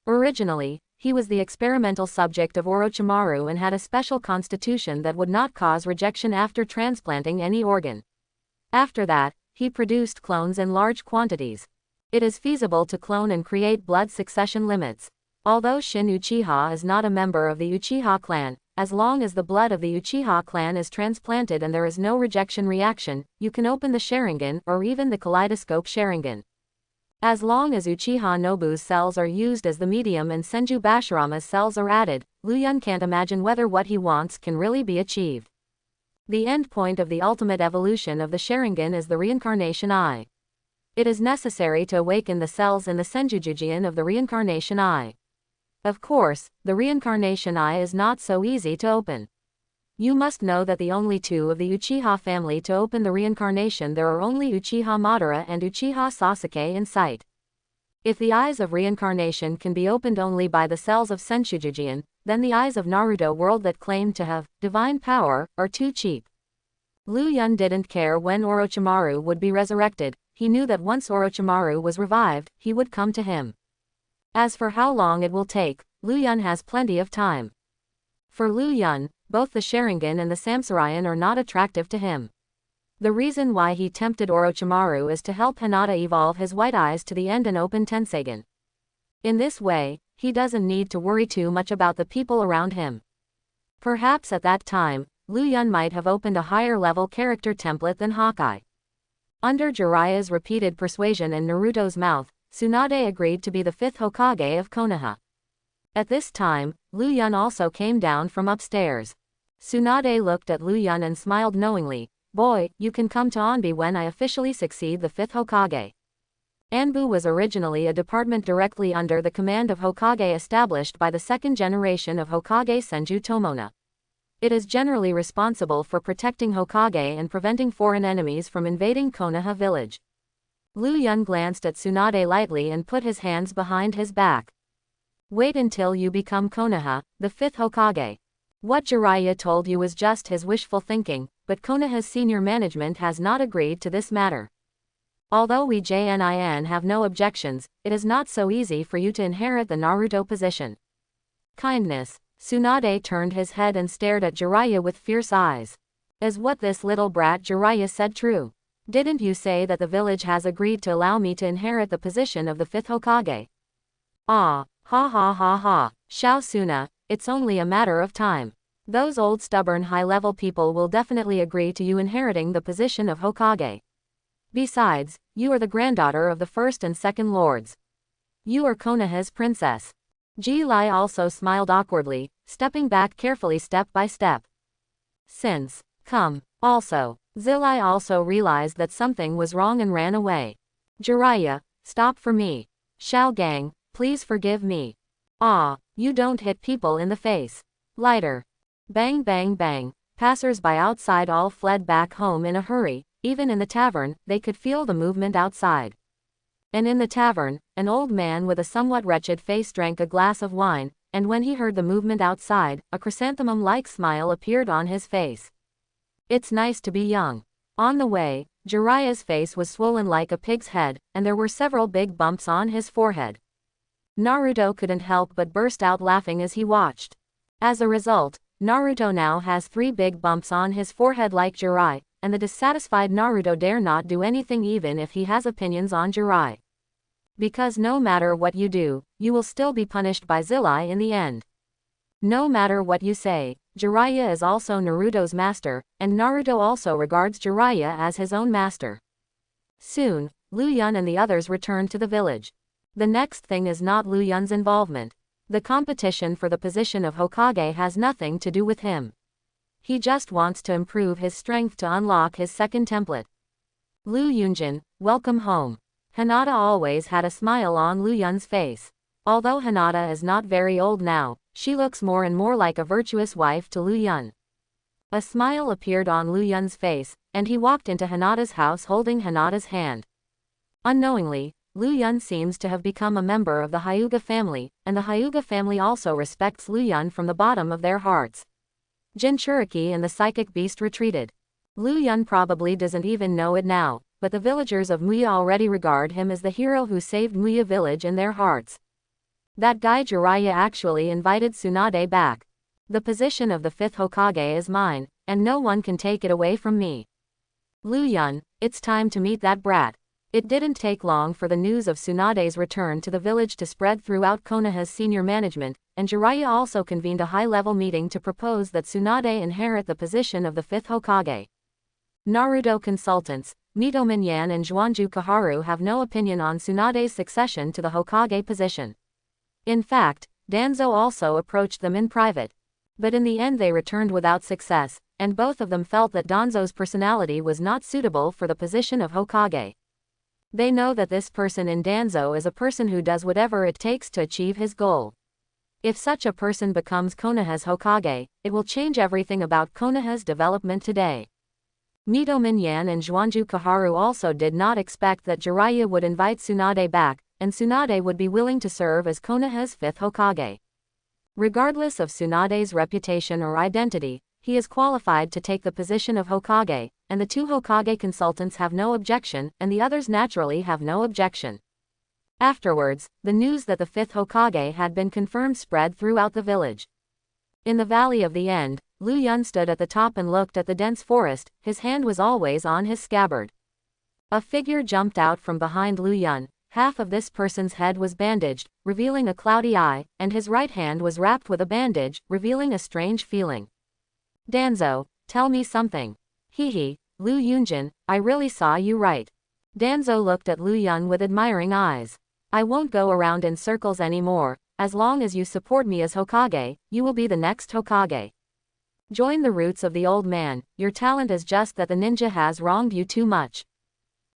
Originally, he was the experimental subject of Orochimaru and had a special constitution that would not cause rejection after transplanting any organ. After that, he produced clones in large quantities. It is feasible to clone and create blood succession limits. Although Shin Uchiha is not a member of the Uchiha clan, as long as the blood of the Uchiha clan is transplanted and there is no rejection reaction, you can open the Sharingan or even the Kaleidoscope Sharingan. As long as Uchiha Nobu's cells are used as the medium and Senju Bashirama's cells are added, Lu Yun can't imagine whether what he wants can really be achieved. The end point of the ultimate evolution of the Sharingan is the reincarnation eye. It is necessary to awaken the cells in the Senjujigen of the reincarnation eye. Of course, the reincarnation eye is not so easy to open. You must know that the only two of the Uchiha family to open the reincarnation there are only Uchiha Madara and Uchiha Sasuke in sight. If the eyes of reincarnation can be opened only by the cells of Senjujigen, then the eyes of Naruto world that claim to have divine power are too cheap. Lu Yun didn't care when Orochimaru would be resurrected, he knew that once Orochimaru was revived, he would come to him. As for how long it will take, Lu Yun has plenty of time. For Lu Yun, both the Sharingan and the Samsarayan are not attractive to him. The reason why he tempted Orochimaru is to help Hinata evolve his white eyes to the end and open Tensegan. In this way, he doesn't need to worry too much about the people around him. Perhaps at that time, Lu Yun might have opened a higher level character template than Hawkeye. Under Jiraiya's repeated persuasion and Naruto's mouth, Tsunade agreed to be the 5th Hokage of Konoha. At this time, Lu Yun also came down from upstairs. Tsunade looked at Lu Yun and smiled knowingly. "Boy, you can come to Anbu when I officially succeed the 5th Hokage." Anbu was originally a department directly under the command of Hokage established by the second generation of Hokage Senju Tomona. It is generally responsible for protecting Hokage and preventing foreign enemies from invading Konoha village. Lu Yun glanced at Tsunade lightly and put his hands behind his back. "Wait until you become Konoha, the 5th Hokage. What Jiraiya told you was just his wishful thinking, but Konoha's senior management has not agreed to this matter. Although we JNIN have no objections, it is not so easy for you to inherit the Naruto position." Kindness. Tsunade turned his head and stared at Jiraiya with fierce eyes. "Is what this little brat Jiraiya said true? Didn't you say that the village has agreed to allow me to inherit the position of the 5th Hokage?" "Ah, ha ha ha ha, Shao Suna, it's only a matter of time. Those old stubborn high-level people will definitely agree to you inheriting the position of Hokage. Besides, you are the granddaughter of the 1st and 2nd lords. You are Konoha's princess." Ji Lai also smiled awkwardly, stepping back carefully step by step. Come. Also, Zilai also realized that something was wrong and ran away. "Jiraiya, stop for me. Shao Gang, please forgive me. Ah, you don't hit people in the face. Lighter." Bang bang bang, passers-by outside all fled back home in a hurry. Even in the tavern, they could feel the movement outside. And in the tavern, an old man with a somewhat wretched face drank a glass of wine, and when he heard the movement outside, a chrysanthemum-like smile appeared on his face. "It's nice to be young." On the way, Jiraiya's face was swollen like a pig's head, and there were several big bumps on his forehead. Naruto couldn't help but burst out laughing as he watched. As a result, Naruto now has 3 big bumps on his forehead like Jiraiya, and the dissatisfied Naruto dare not do anything even if he has opinions on Jiraiya. Because no matter what you do, you will still be punished by Zilai in the end. No matter what you say, Jiraiya is also Naruto's master, and Naruto also regards Jiraiya as his own master. Soon, Lu Yun and the others returned to the village. The next thing is not Lu Yun's involvement. The competition for the position of Hokage has nothing to do with him. He just wants to improve his strength to unlock his second template. "Lu Yunjin, welcome home." Hinata always had a smile on Lu Yun's face. Although Hinata is not very old now, she looks more and more like a virtuous wife to Lu Yun. A smile appeared on Lu Yun's face, and he walked into Hinata's house holding Hinata's hand. Unknowingly, Lu Yun seems to have become a member of the Hyuga family, and the Hyuga family also respects Lu Yun from the bottom of their hearts. Jinchuriki and the psychic beast retreated. Lu Yun probably doesn't even know it now, but the villagers of Muya already regard him as the hero who saved Muya village in their hearts. That guy Jiraiya actually invited Tsunade back. The position of the 5th Hokage is mine, and no one can take it away from me. Lu Yun, it's time to meet that brat. It didn't take long for the news of Tsunade's return to the village to spread throughout Konoha's senior management, and Jiraiya also convened a high-level meeting to propose that Tsunade inherit the position of the 5th Hokage. Naruto consultants, Mito Minyan and Zhuanju Kaharu have no opinion on Tsunade's succession to the Hokage position. In fact, Danzo also approached them in private. But in the end they returned without success, and both of them felt that Danzo's personality was not suitable for the position of Hokage. They know that this person in Danzo is a person who does whatever it takes to achieve his goal. If such a person becomes Konoha's Hokage, it will change everything about Konoha's development today. Mito Minyan and Zhuanju Kaharu also did not expect that Jiraiya would invite Tsunade back, and Tsunade would be willing to serve as Konoha's 5th Hokage. Regardless of Tsunade's reputation or identity, he is qualified to take the position of Hokage, and the 2 Hokage consultants have no objection, and the others naturally have no objection. Afterwards, the news that the 5th Hokage had been confirmed spread throughout the village. In the Valley of the End, Lu Yun stood at the top and looked at the dense forest, his hand was always on his scabbard. A figure jumped out from behind Lu Yun. Half of this person's head was bandaged, revealing a cloudy eye, and his right hand was wrapped with a bandage, revealing a strange feeling. Danzo, tell me something. Hehe, Lu Yunjin, I really saw you right. Danzo looked at Lu Yun with admiring eyes. I won't go around in circles anymore. As long as you support me as Hokage, you will be the next Hokage. Join the roots of the old man. Your talent is just that the ninja has wronged you too much.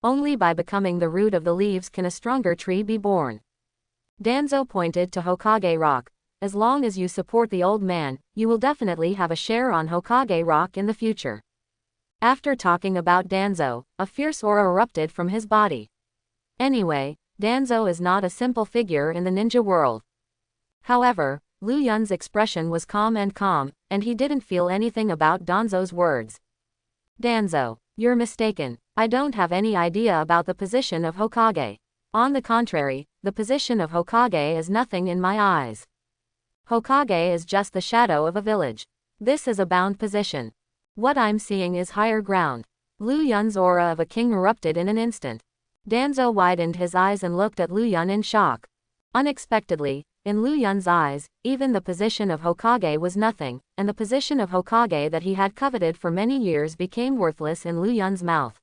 Only by becoming the root of the leaves can a stronger tree be born. Danzo pointed to Hokage Rock. As long as you support the old man, you will definitely have a share on Hokage Rock in the future. After talking about Danzo, a fierce aura erupted from his body. Anyway, Danzo is not a simple figure in the ninja world. However, Lu Yun's expression was calm, and he didn't feel anything about Danzo's words. Danzo, you're mistaken. I don't have any idea about the position of Hokage. On the contrary, the position of Hokage is nothing in my eyes. Hokage is just the shadow of a village. This is a bound position. What I'm seeing is higher ground. Lu Yun's aura of a king erupted in an instant. Danzo widened his eyes and looked at Lu Yun in shock. Unexpectedly, in Lu Yun's eyes, even the position of Hokage was nothing, and the position of Hokage that he had coveted for many years became worthless in Lu Yun's mouth.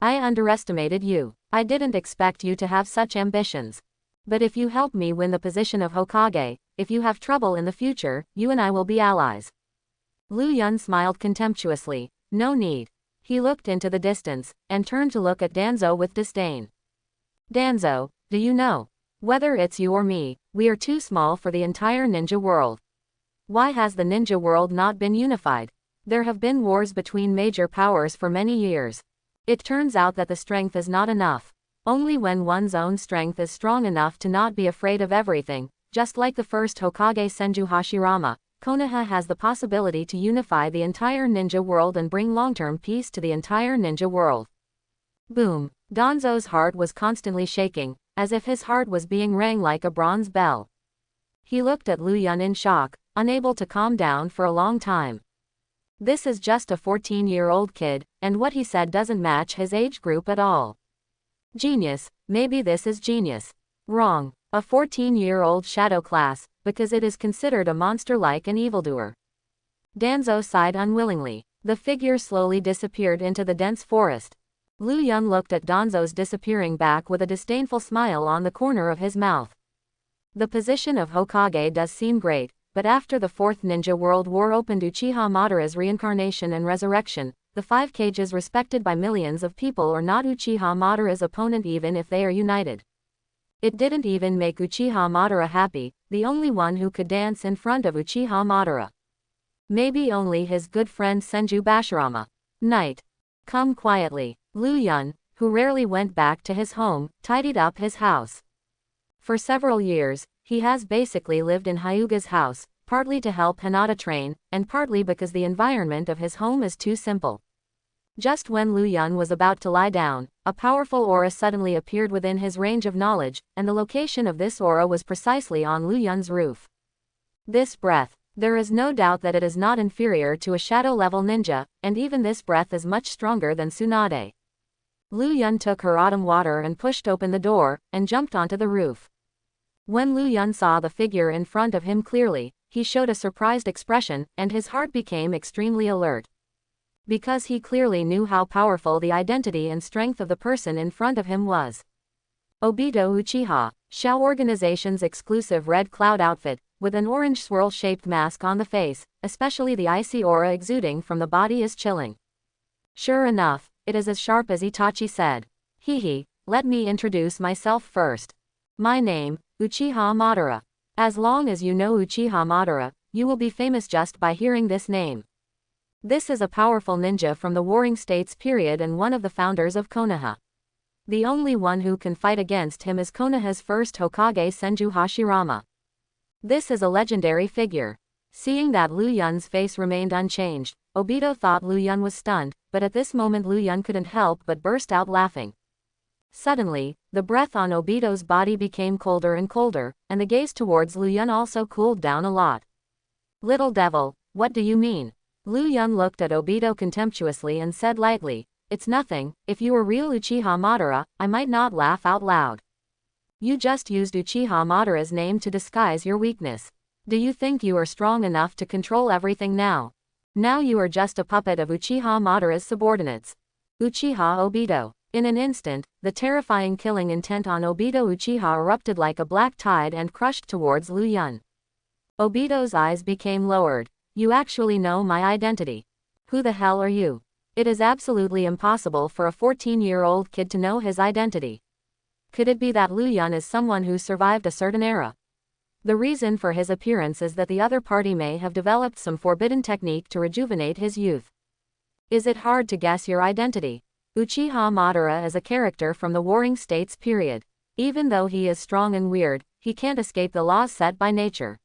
I underestimated you. I didn't expect you to have such ambitions. But if you help me win the position of Hokage, if you have trouble in the future, you and I will be allies. Lu Yun smiled contemptuously. No need. He looked into the distance, and turned to look at Danzo with disdain. Danzo, do you know? Whether it's you or me, we are too small for the entire ninja world. Why has the ninja world not been unified? There have been wars between major powers for many years. It turns out that the strength is not enough. Only when one's own strength is strong enough to not be afraid of everything, just like the first Hokage Senju Hashirama, Konoha has the possibility to unify the entire ninja world and bring long-term peace to the entire ninja world. Boom. Danzo's heart was constantly shaking, as if his heart was being rang like a bronze bell. He looked at Lu Yun in shock, unable to calm down for a long time. This is just a 14-year-old kid, and what he said doesn't match his age group at all. Genius, maybe this is genius. Wrong. A 14-year-old shadow class, because it is considered a monster like an evildoer. Danzo sighed unwillingly. The figure slowly disappeared into the dense forest. Lu Yun looked at Danzo's disappearing back with a disdainful smile on the corner of his mouth. The position of Hokage does seem great, but after the Fourth Ninja World War opened Uchiha Madara's reincarnation and resurrection, the 5 cages respected by millions of people are not Uchiha Madara's opponent even if they are united. It didn't even make Uchiha Madara happy, the only one who could dance in front of Uchiha Madara. Maybe only his good friend Senju Bashirama. Night. Come quietly. Lu Yun, who rarely went back to his home, tidied up his house. For several years, he has basically lived in Hyuga's house, partly to help Hinata train, and partly because the environment of his home is too simple. Just when Lu Yun was about to lie down, a powerful aura suddenly appeared within his range of knowledge, and the location of this aura was precisely on Lu Yun's roof. This breath. There is no doubt that it is not inferior to a shadow-level ninja, and even this breath is much stronger than Tsunade. Lu Yun took her autumn water and pushed open the door, and jumped onto the roof. When Lu Yun saw the figure in front of him clearly, he showed a surprised expression, and his heart became extremely alert. Because he clearly knew how powerful the identity and strength of the person in front of him was. Obito Uchiha, Shao Organization's exclusive red cloud outfit, with an orange swirl-shaped mask on the face, especially the icy aura exuding from the body is chilling. Sure enough, it is as sharp as Itachi said. Hehe, let me introduce myself first. My name, Uchiha Madara. As long as you know Uchiha Madara, you will be famous just by hearing this name. This is a powerful ninja from the Warring States period and one of the founders of Konoha. The only one who can fight against him is Konoha's first Hokage Senju Hashirama. This is a legendary figure. Seeing that Lu Yun's face remained unchanged, Obito thought Lu Yun was stunned, but at this moment Lu Yun couldn't help but burst out laughing. Suddenly, the breath on Obito's body became colder and colder, and the gaze towards Lu Yun also cooled down a lot. Little devil, what do you mean? Lu Yun looked at Obito contemptuously and said lightly, "It's nothing, if you were real Uchiha Madara, I might not laugh out loud. You just used Uchiha Madara's name to disguise your weakness. Do you think you are strong enough to control everything now? Now you are just a puppet of Uchiha Madara's subordinates. Uchiha Obito." In an instant, the terrifying killing intent on Obito Uchiha erupted like a black tide and crushed towards Lu Yun. Obito's eyes became lowered. "You actually know my identity. Who the hell are you?" It is absolutely impossible for a 14-year-old kid to know his identity. Could it be that Lu Yun is someone who survived a certain era? The reason for his appearance is that the other party may have developed some forbidden technique to rejuvenate his youth. Is it hard to guess your identity? Uchiha Madara is a character from the Warring States period. Even though he is strong and weird, he can't escape the laws set by nature.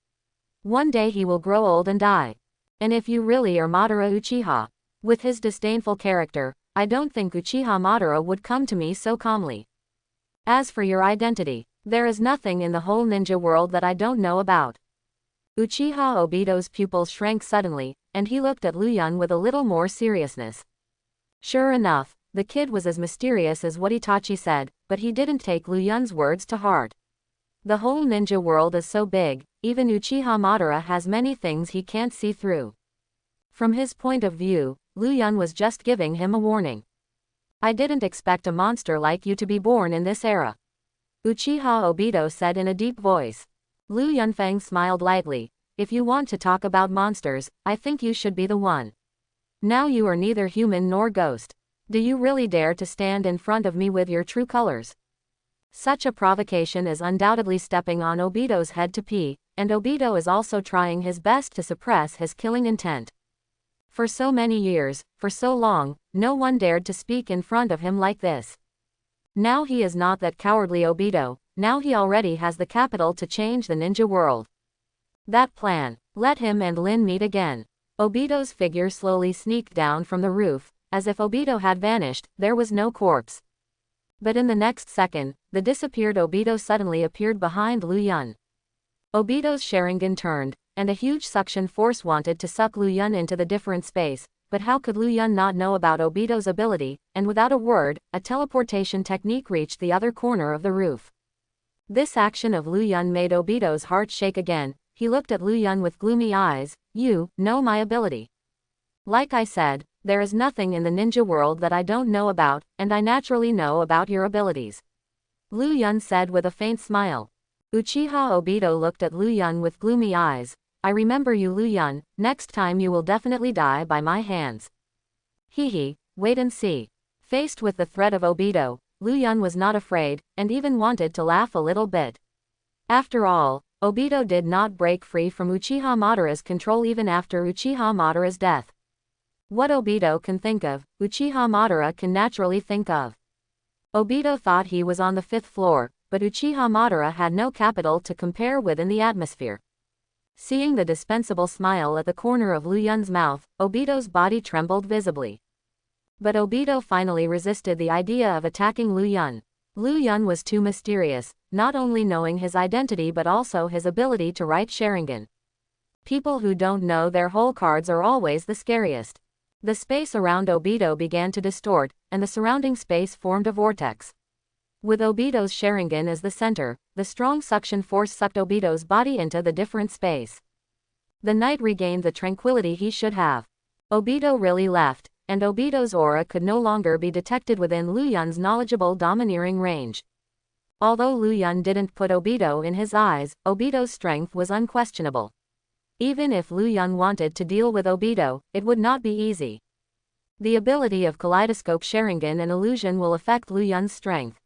One day he will grow old and die. And if you really are Madara Uchiha, with his disdainful character, I don't think Uchiha Madara would come to me so calmly. As for your identity, there is nothing in the whole ninja world that I don't know about. Uchiha Obito's pupils shrank suddenly, and he looked at Lu Yun with a little more seriousness. Sure enough, the kid was as mysterious as what Itachi said, but he didn't take Lu Yun's words to heart. The whole ninja world is so big, even Uchiha Madara has many things he can't see through. From his point of view, Lu Yun was just giving him a warning. I didn't expect a monster like you to be born in this era. Uchiha Obito said in a deep voice. Lu Yunfeng smiled lightly. If you want to talk about monsters, I think you should be the one. Now you are neither human nor ghost. Do you really dare to stand in front of me with your true colors? Such a provocation is undoubtedly stepping on Obito's head to pee, and Obito is also trying his best to suppress his killing intent. For so many years, for so long, no one dared to speak in front of him like this. Now he is not that cowardly Obito, now he already has the capital to change the ninja world. That plan, let him and Lin meet again. Obito's figure slowly sneaked down from the roof, as if Obito had vanished, there was no corpse. But in the next second, the disappeared Obito suddenly appeared behind Lu Yun. Obito's Sharingan turned, and a huge suction force wanted to suck Lu Yun into the different space, but how could Lu Yun not know about Obito's ability, and without a word, a teleportation technique reached the other corner of the roof. This action of Lu Yun made Obito's heart shake again. He looked at Lu Yun with gloomy eyes. You know my ability. Like I said, there is nothing in the ninja world that I don't know about, and I naturally know about your abilities. Lu Yun said with a faint smile. Uchiha Obito looked at Lu Yun with gloomy eyes. I remember you, Lu Yun, next time you will definitely die by my hands. Hehe, wait and see. Faced with the threat of Obito, Lu Yun was not afraid, and even wanted to laugh a little bit. After all, Obito did not break free from Uchiha Madara's control even after Uchiha Madara's death. What Obito can think of, Uchiha Madara can naturally think of. Obito thought he was on the 5th floor, but Uchiha Madara had no capital to compare with in the atmosphere. Seeing the dispensable smile at the corner of Lu Yun's mouth, Obito's body trembled visibly. But Obito finally resisted the idea of attacking Lu Yun. Lu Yun was too mysterious, not only knowing his identity but also his ability to write Sharingan. People who don't know their whole cards are always the scariest. The space around Obito began to distort, and the surrounding space formed a vortex. With Obito's Sharingan as the center, the strong suction force sucked Obito's body into the different space. The knight regained the tranquility he should have. Obito really left, and Obito's aura could no longer be detected within Lu Yun's knowledgeable domineering range. Although Lu Yun didn't put Obito in his eyes, Obito's strength was unquestionable. Even if Lu Yun wanted to deal with Obito, it would not be easy. The ability of Kaleidoscope Sharingan and illusion will affect Lu Yun's strength.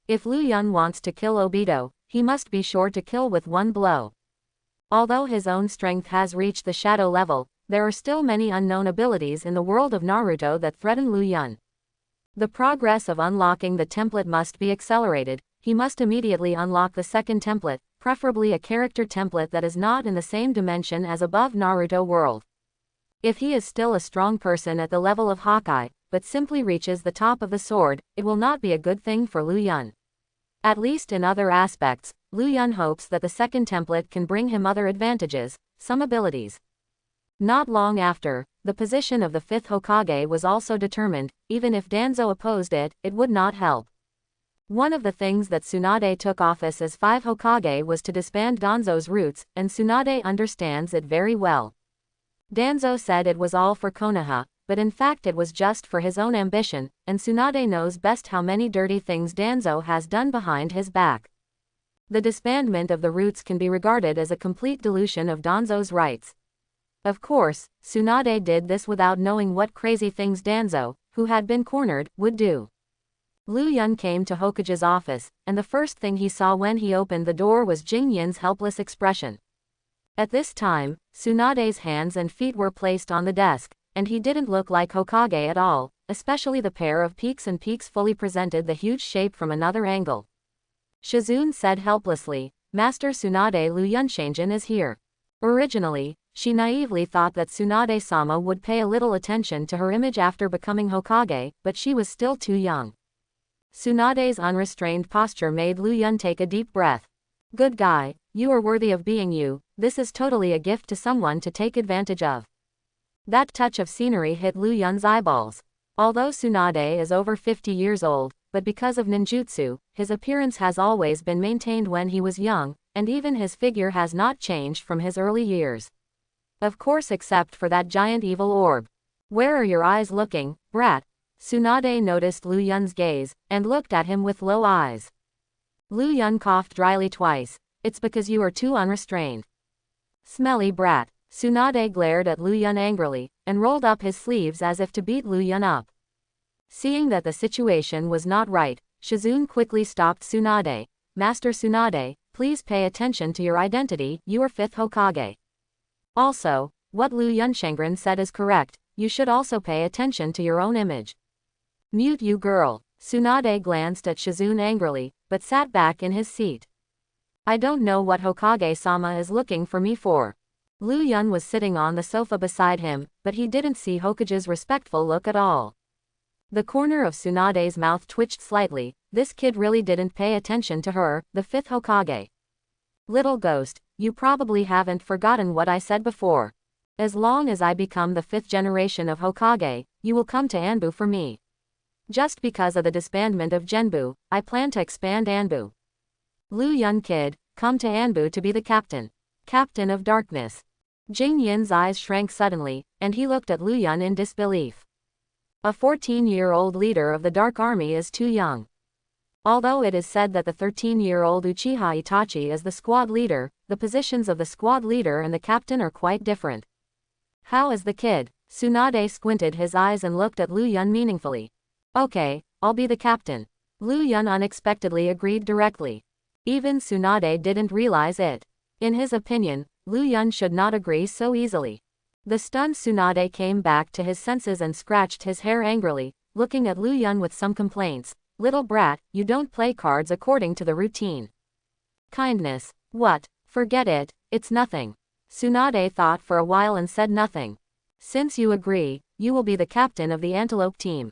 If Lu Yun wants to kill Obito, he must be sure to kill with one blow. Although his own strength has reached the shadow level, there are still many unknown abilities in the world of Naruto that threaten Lu Yun. The progress of unlocking the template must be accelerated. He must immediately unlock the second template, preferably a character template that is not in the same dimension as above Naruto world. If he is still a strong person at the level of Hawkeye, but simply reaches the top of the sword, it will not be a good thing for Lu Yun. At least in other aspects, Lu Yun hopes that the second template can bring him other advantages, some abilities. Not long after, the position of the 5th Hokage was also determined. Even if Danzo opposed it, it would not help. One of the things that Tsunade took office as 5 Hokage was to disband Danzo's roots, and Tsunade understands it very well. Danzo said it was all for Konoha, but in fact it was just for his own ambition, and Tsunade knows best how many dirty things Danzo has done behind his back. The disbandment of the roots can be regarded as a complete dilution of Danzo's rights. Of course, Tsunade did this without knowing what crazy things Danzo, who had been cornered, would do. Lu Yun came to Hokage's office, and the first thing he saw when he opened the door was Jing Yin's helpless expression. At this time, Tsunade's hands and feet were placed on the desk, and he didn't look like Hokage at all, especially the pair of peaks and peaks fully presented the huge shape from another angle. Shizune said helplessly, "Master Tsunade, Lu Yun Sharingan is here." Originally, she naively thought that Tsunade-sama would pay a little attention to her image after becoming Hokage, but she was still too young. Tsunade's unrestrained posture made Lu Yun take a deep breath. "Good guy, you are worthy of being you. This is totally a gift to someone to take advantage of." That touch of scenery hit Lu Yun's eyeballs. Although Tsunade is over 50 years old, but because of ninjutsu, his appearance has always been maintained when he was young, and even his figure has not changed from his early years. Of course, except for that giant evil orb. "Where are your eyes looking, brat?" Tsunade noticed Lu Yun's gaze, and looked at him with low eyes. Lu Yun coughed dryly twice. "It's because you are too unrestrained." "Smelly brat." Tsunade glared at Lu Yun angrily, and rolled up his sleeves as if to beat Lu Yun up. Seeing that the situation was not right, Shizune quickly stopped Tsunade. "Master Tsunade, please pay attention to your identity, you are 5th Hokage. Also, what Lu Yun Sharingan said is correct, you should also pay attention to your own image." "Mute you girl." Tsunade glanced at Shizune angrily, but sat back in his seat. "I don't know what Hokage-sama is looking for me for." Lu Yun was sitting on the sofa beside him, but he didn't see Hokage's respectful look at all. The corner of Tsunade's mouth twitched slightly. This kid really didn't pay attention to her, the 5th Hokage. "Little ghost, you probably haven't forgotten what I said before. As long as I become the 5th generation of Hokage, you will come to Anbu for me. Just because of the disbandment of Genbu, I plan to expand Anbu. Lu Yun kid, come to Anbu to be the captain. Captain of Darkness." Jing Yin's eyes shrank suddenly, and he looked at Lu Yun in disbelief. A 14-year-old leader of the Dark Army is too young. Although it is said that the 13-year-old Uchiha Itachi is the squad leader, the positions of the squad leader and the captain are quite different. "How is the kid?" Tsunade squinted his eyes and looked at Lu Yun meaningfully. "Okay, I'll be the captain." Lu Yun unexpectedly agreed directly. Even Tsunade didn't realize it. In his opinion, Lu Yun should not agree so easily. The stunned Tsunade came back to his senses and scratched his hair angrily, looking at Lu Yun with some complaints. Little brat, you don't play cards according to the routine. Kindness. What? Forget it, it's nothing. Tsunade thought for a while and said nothing. Since you agree, you will be the captain of the antelope team.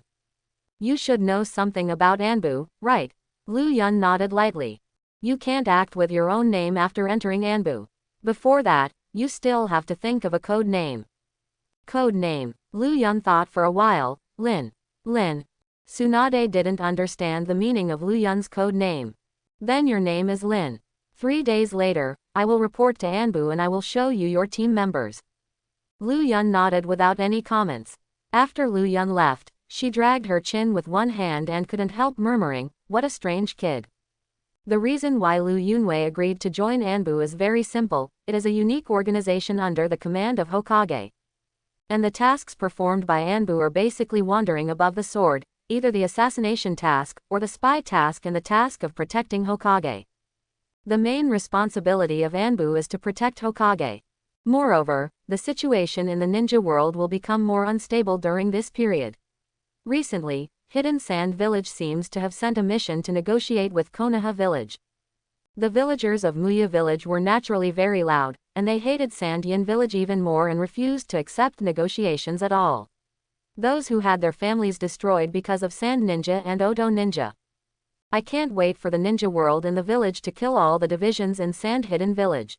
You should know something about Anbu, right? Lu Yun nodded lightly. You can't act with your own name after entering Anbu. Before that, you still have to think of a code name. Code name. Lu Yun thought for a while. Lin. Lin. Tsunade didn't understand the meaning of Lu Yun's code name. Then your name is Lin. 3 days later, I will report to Anbu and I will show you your team members. Lu Yun nodded without any comments. After Lu Yun left, she dragged her chin with one hand and couldn't help murmuring, what a strange kid. The reason why Lu Yunwei agreed to join Anbu is very simple, it is a unique organization under the command of Hokage. And the tasks performed by Anbu are basically wandering above the sword, either the assassination task, or the spy task and the task of protecting Hokage. The main responsibility of Anbu is to protect Hokage. Moreover, the situation in the ninja world will become more unstable during this period. Recently, Hidden Sand Village seems to have sent a mission to negotiate with Konoha Village. The villagers of Muya Village were naturally very loud, and they hated Sand Yin Village even more and refused to accept negotiations at all. Those who had their families destroyed because of Sand Ninja and Oto Ninja. I can't wait for the ninja world in the village to kill all the divisions in Sand Hidden Village.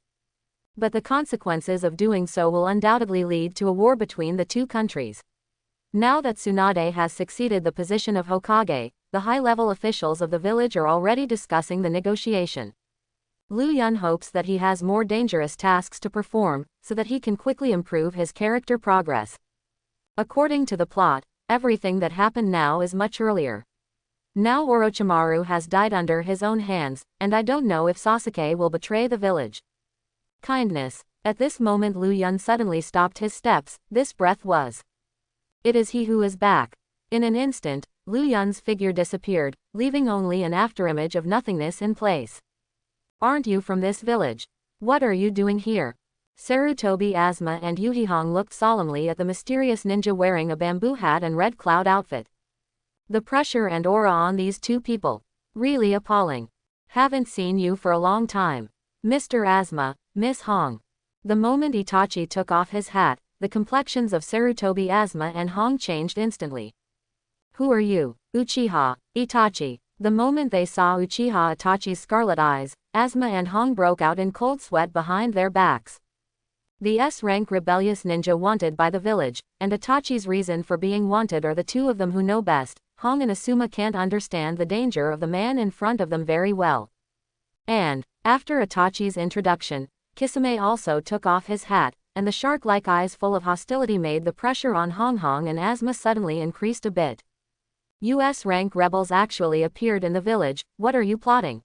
But the consequences of doing so will undoubtedly lead to a war between the two countries. Now that Tsunade has succeeded the position of Hokage, the high-level officials of the village are already discussing the negotiation. Lu Yun hopes that he has more dangerous tasks to perform, so that he can quickly improve his character progress. According to the plot, everything that happened now is much earlier. Now Orochimaru has died under his own hands, and I don't know if Sasuke will betray the village. Kindness. At this moment Lu Yun suddenly stopped his steps, this breath was. It is he who is back. In an instant, Lu Yun's figure disappeared, leaving only an afterimage of nothingness in place. Aren't you from this village? What are you doing here? Sarutobi Asma and Yuhihong looked solemnly at the mysterious ninja wearing a bamboo hat and red cloud outfit. The pressure and aura on these two people. Really appalling. Haven't seen you for a long time. Mr. Asma, Miss Hong. The moment Itachi took off his hat, the complexions of Sarutobi Asma and Hong changed instantly. Who are you? Uchiha, Itachi. The moment they saw Uchiha Itachi's scarlet eyes, Asma and Hong broke out in cold sweat behind their backs. The S-rank rebellious ninja wanted by the village, and Itachi's reason for being wanted are the two of them who know best. Hong and Asuma can't understand the danger of the man in front of them very well. And, after Itachi's introduction, Kisame also took off his hat, and the shark-like eyes full of hostility made the pressure on Hong and Asma suddenly increased a bit. US rank rebels actually appeared in the village, what are you plotting?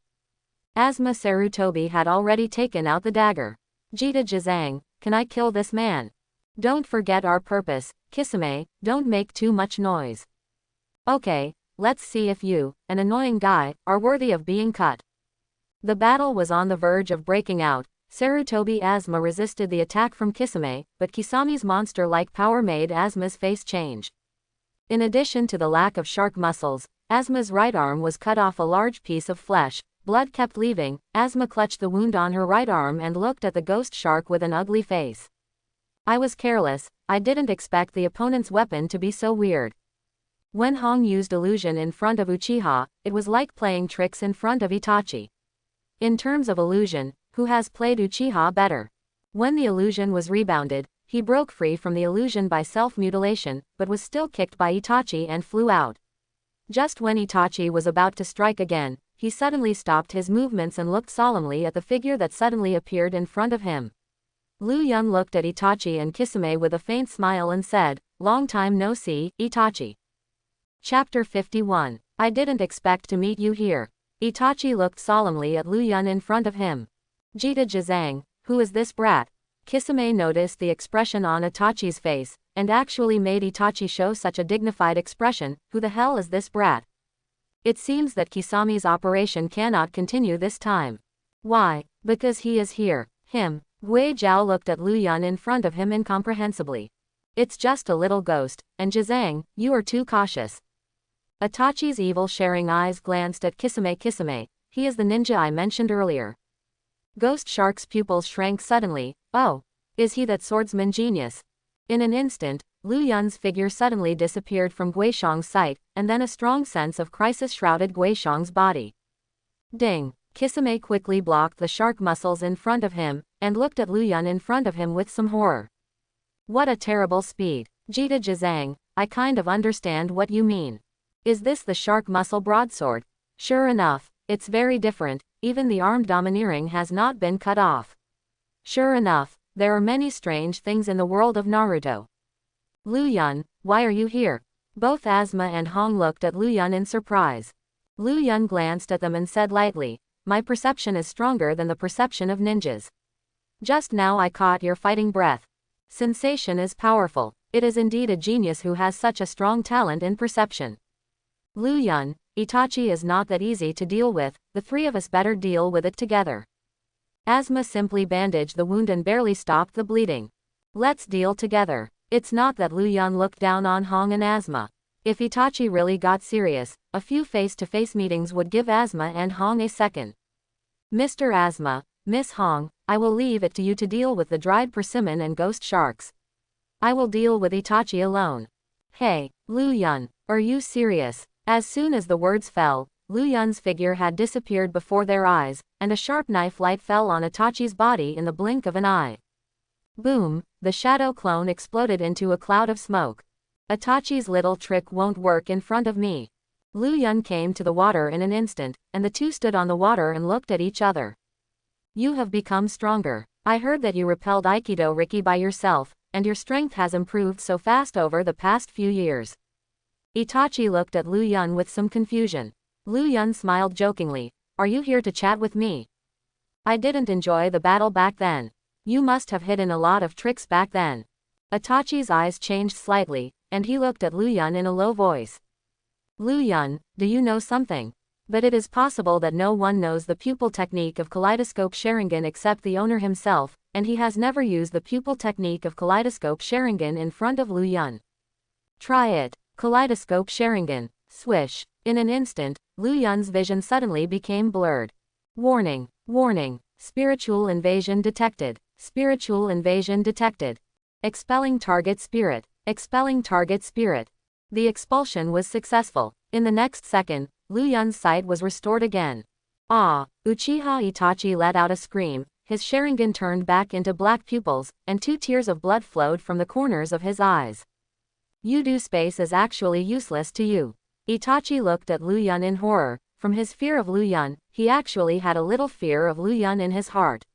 Asma Sarutobi had already taken out the dagger. Jita Jizang, can I kill this man? Don't forget our purpose, Kisame, don't make too much noise. Okay, let's see if you, an annoying guy, are worthy of being cut. The battle was on the verge of breaking out. Sarutobi Asma resisted the attack from Kisame, but Kisame's monster-like power made Asma's face change. In addition to the lack of shark muscles, Asma's right arm was cut off a large piece of flesh. Blood kept leaving. Asma clutched the wound on her right arm and looked at the ghost shark with an ugly face. I was careless, I didn't expect the opponent's weapon to be so weird. When Hong used illusion in front of Uchiha, it was like playing tricks in front of Itachi. In terms of illusion, who has played Uchiha better? When the illusion was rebounded, he broke free from the illusion by self-mutilation, but was still kicked by Itachi and flew out. Just when Itachi was about to strike again, he suddenly stopped his movements and looked solemnly at the figure that suddenly appeared in front of him. Lu Yun looked at Itachi and Kisame with a faint smile and said, "Long time no see, Itachi." Chapter 51. I didn't expect to meet you here. Itachi looked solemnly at Lu Yun in front of him. Jita Jizang, who is this brat? Kisame noticed the expression on Itachi's face, and actually made Itachi show such a dignified expression. Who the hell is this brat? It seems that Kisame's operation cannot continue this time. Why? Because he is here. Him. Wei Jiao looked at Lu Yun in front of him incomprehensibly. It's just a little ghost, and Jizang, you are too cautious. Itachi's evil sharing eyes glanced at Kisame. Kisame, he is the ninja I mentioned earlier. Ghost Shark's pupils shrank suddenly. Oh, is he that swordsman genius? In an instant, Lu Yun's figure suddenly disappeared from Guishang's sight, and then a strong sense of crisis shrouded Guishang's body. Ding! Kisame quickly blocked the shark muscles in front of him, and looked at Lu Yun in front of him with some horror. What a terrible speed. Jita Jizang, I kind of understand what you mean. Is this the shark muscle broadsword? Sure enough, it's very different, even the armed domineering has not been cut off. Sure enough, there are many strange things in the world of Naruto. Lu Yun, why are you here? Both Asma and Hong looked at Lu Yun in surprise. Lu Yun glanced at them and said lightly, my perception is stronger than the perception of ninjas. Just now I caught your fighting breath. Sensation is powerful. It is indeed a genius who has such a strong talent in perception. Lu Yun, Itachi is not that easy to deal with, the three of us better deal with it together. Asma simply bandaged the wound and barely stopped the bleeding. Let's deal together. It's not that Lu Yun looked down on Hong and Asma. If Itachi really got serious, a few face-to-face meetings would give Asma and Hong a second. Mr. Asma, Miss Hong, I will leave it to you to deal with the dried persimmon and ghost sharks. I will deal with Itachi alone. Hey, Lu Yun, are you serious? As soon as the words fell, Lu Yun's figure had disappeared before their eyes, and a sharp knife light fell on Itachi's body in the blink of an eye. Boom, the shadow clone exploded into a cloud of smoke. Itachi's little trick won't work in front of me. Lu Yun came to the water in an instant, and the two stood on the water and looked at each other. You have become stronger. I heard that you repelled Aikido Riki by yourself, and your strength has improved so fast over the past few years. Itachi looked at Lu Yun with some confusion. Lu Yun smiled jokingly. Are you here to chat with me? I didn't enjoy the battle back then. You must have hidden a lot of tricks back then. Itachi's eyes changed slightly, and he looked at Lu Yun in a low voice. Lu Yun, do you know something? But it is possible that no one knows the pupil technique of Kaleidoscope Sharingan except the owner himself, and he has never used the pupil technique of Kaleidoscope Sharingan in front of Lu Yun. Try it. Kaleidoscope Sharingan. Swish. In an instant, Lu Yun's vision suddenly became blurred. Warning. Warning. Spiritual invasion detected. Spiritual invasion detected. Expelling target spirit. Expelling target spirit. The expulsion was successful. In the next second, Lu Yun's sight was restored again. Ah! Uchiha Itachi let out a scream, his Sharingan turned back into black pupils, and 2 tears of blood flowed from the corners of his eyes. Yudu space is actually useless to you. Itachi looked at Lu Yun in horror. From his fear of Lu Yun, he actually had a little fear of Lu Yun in his heart.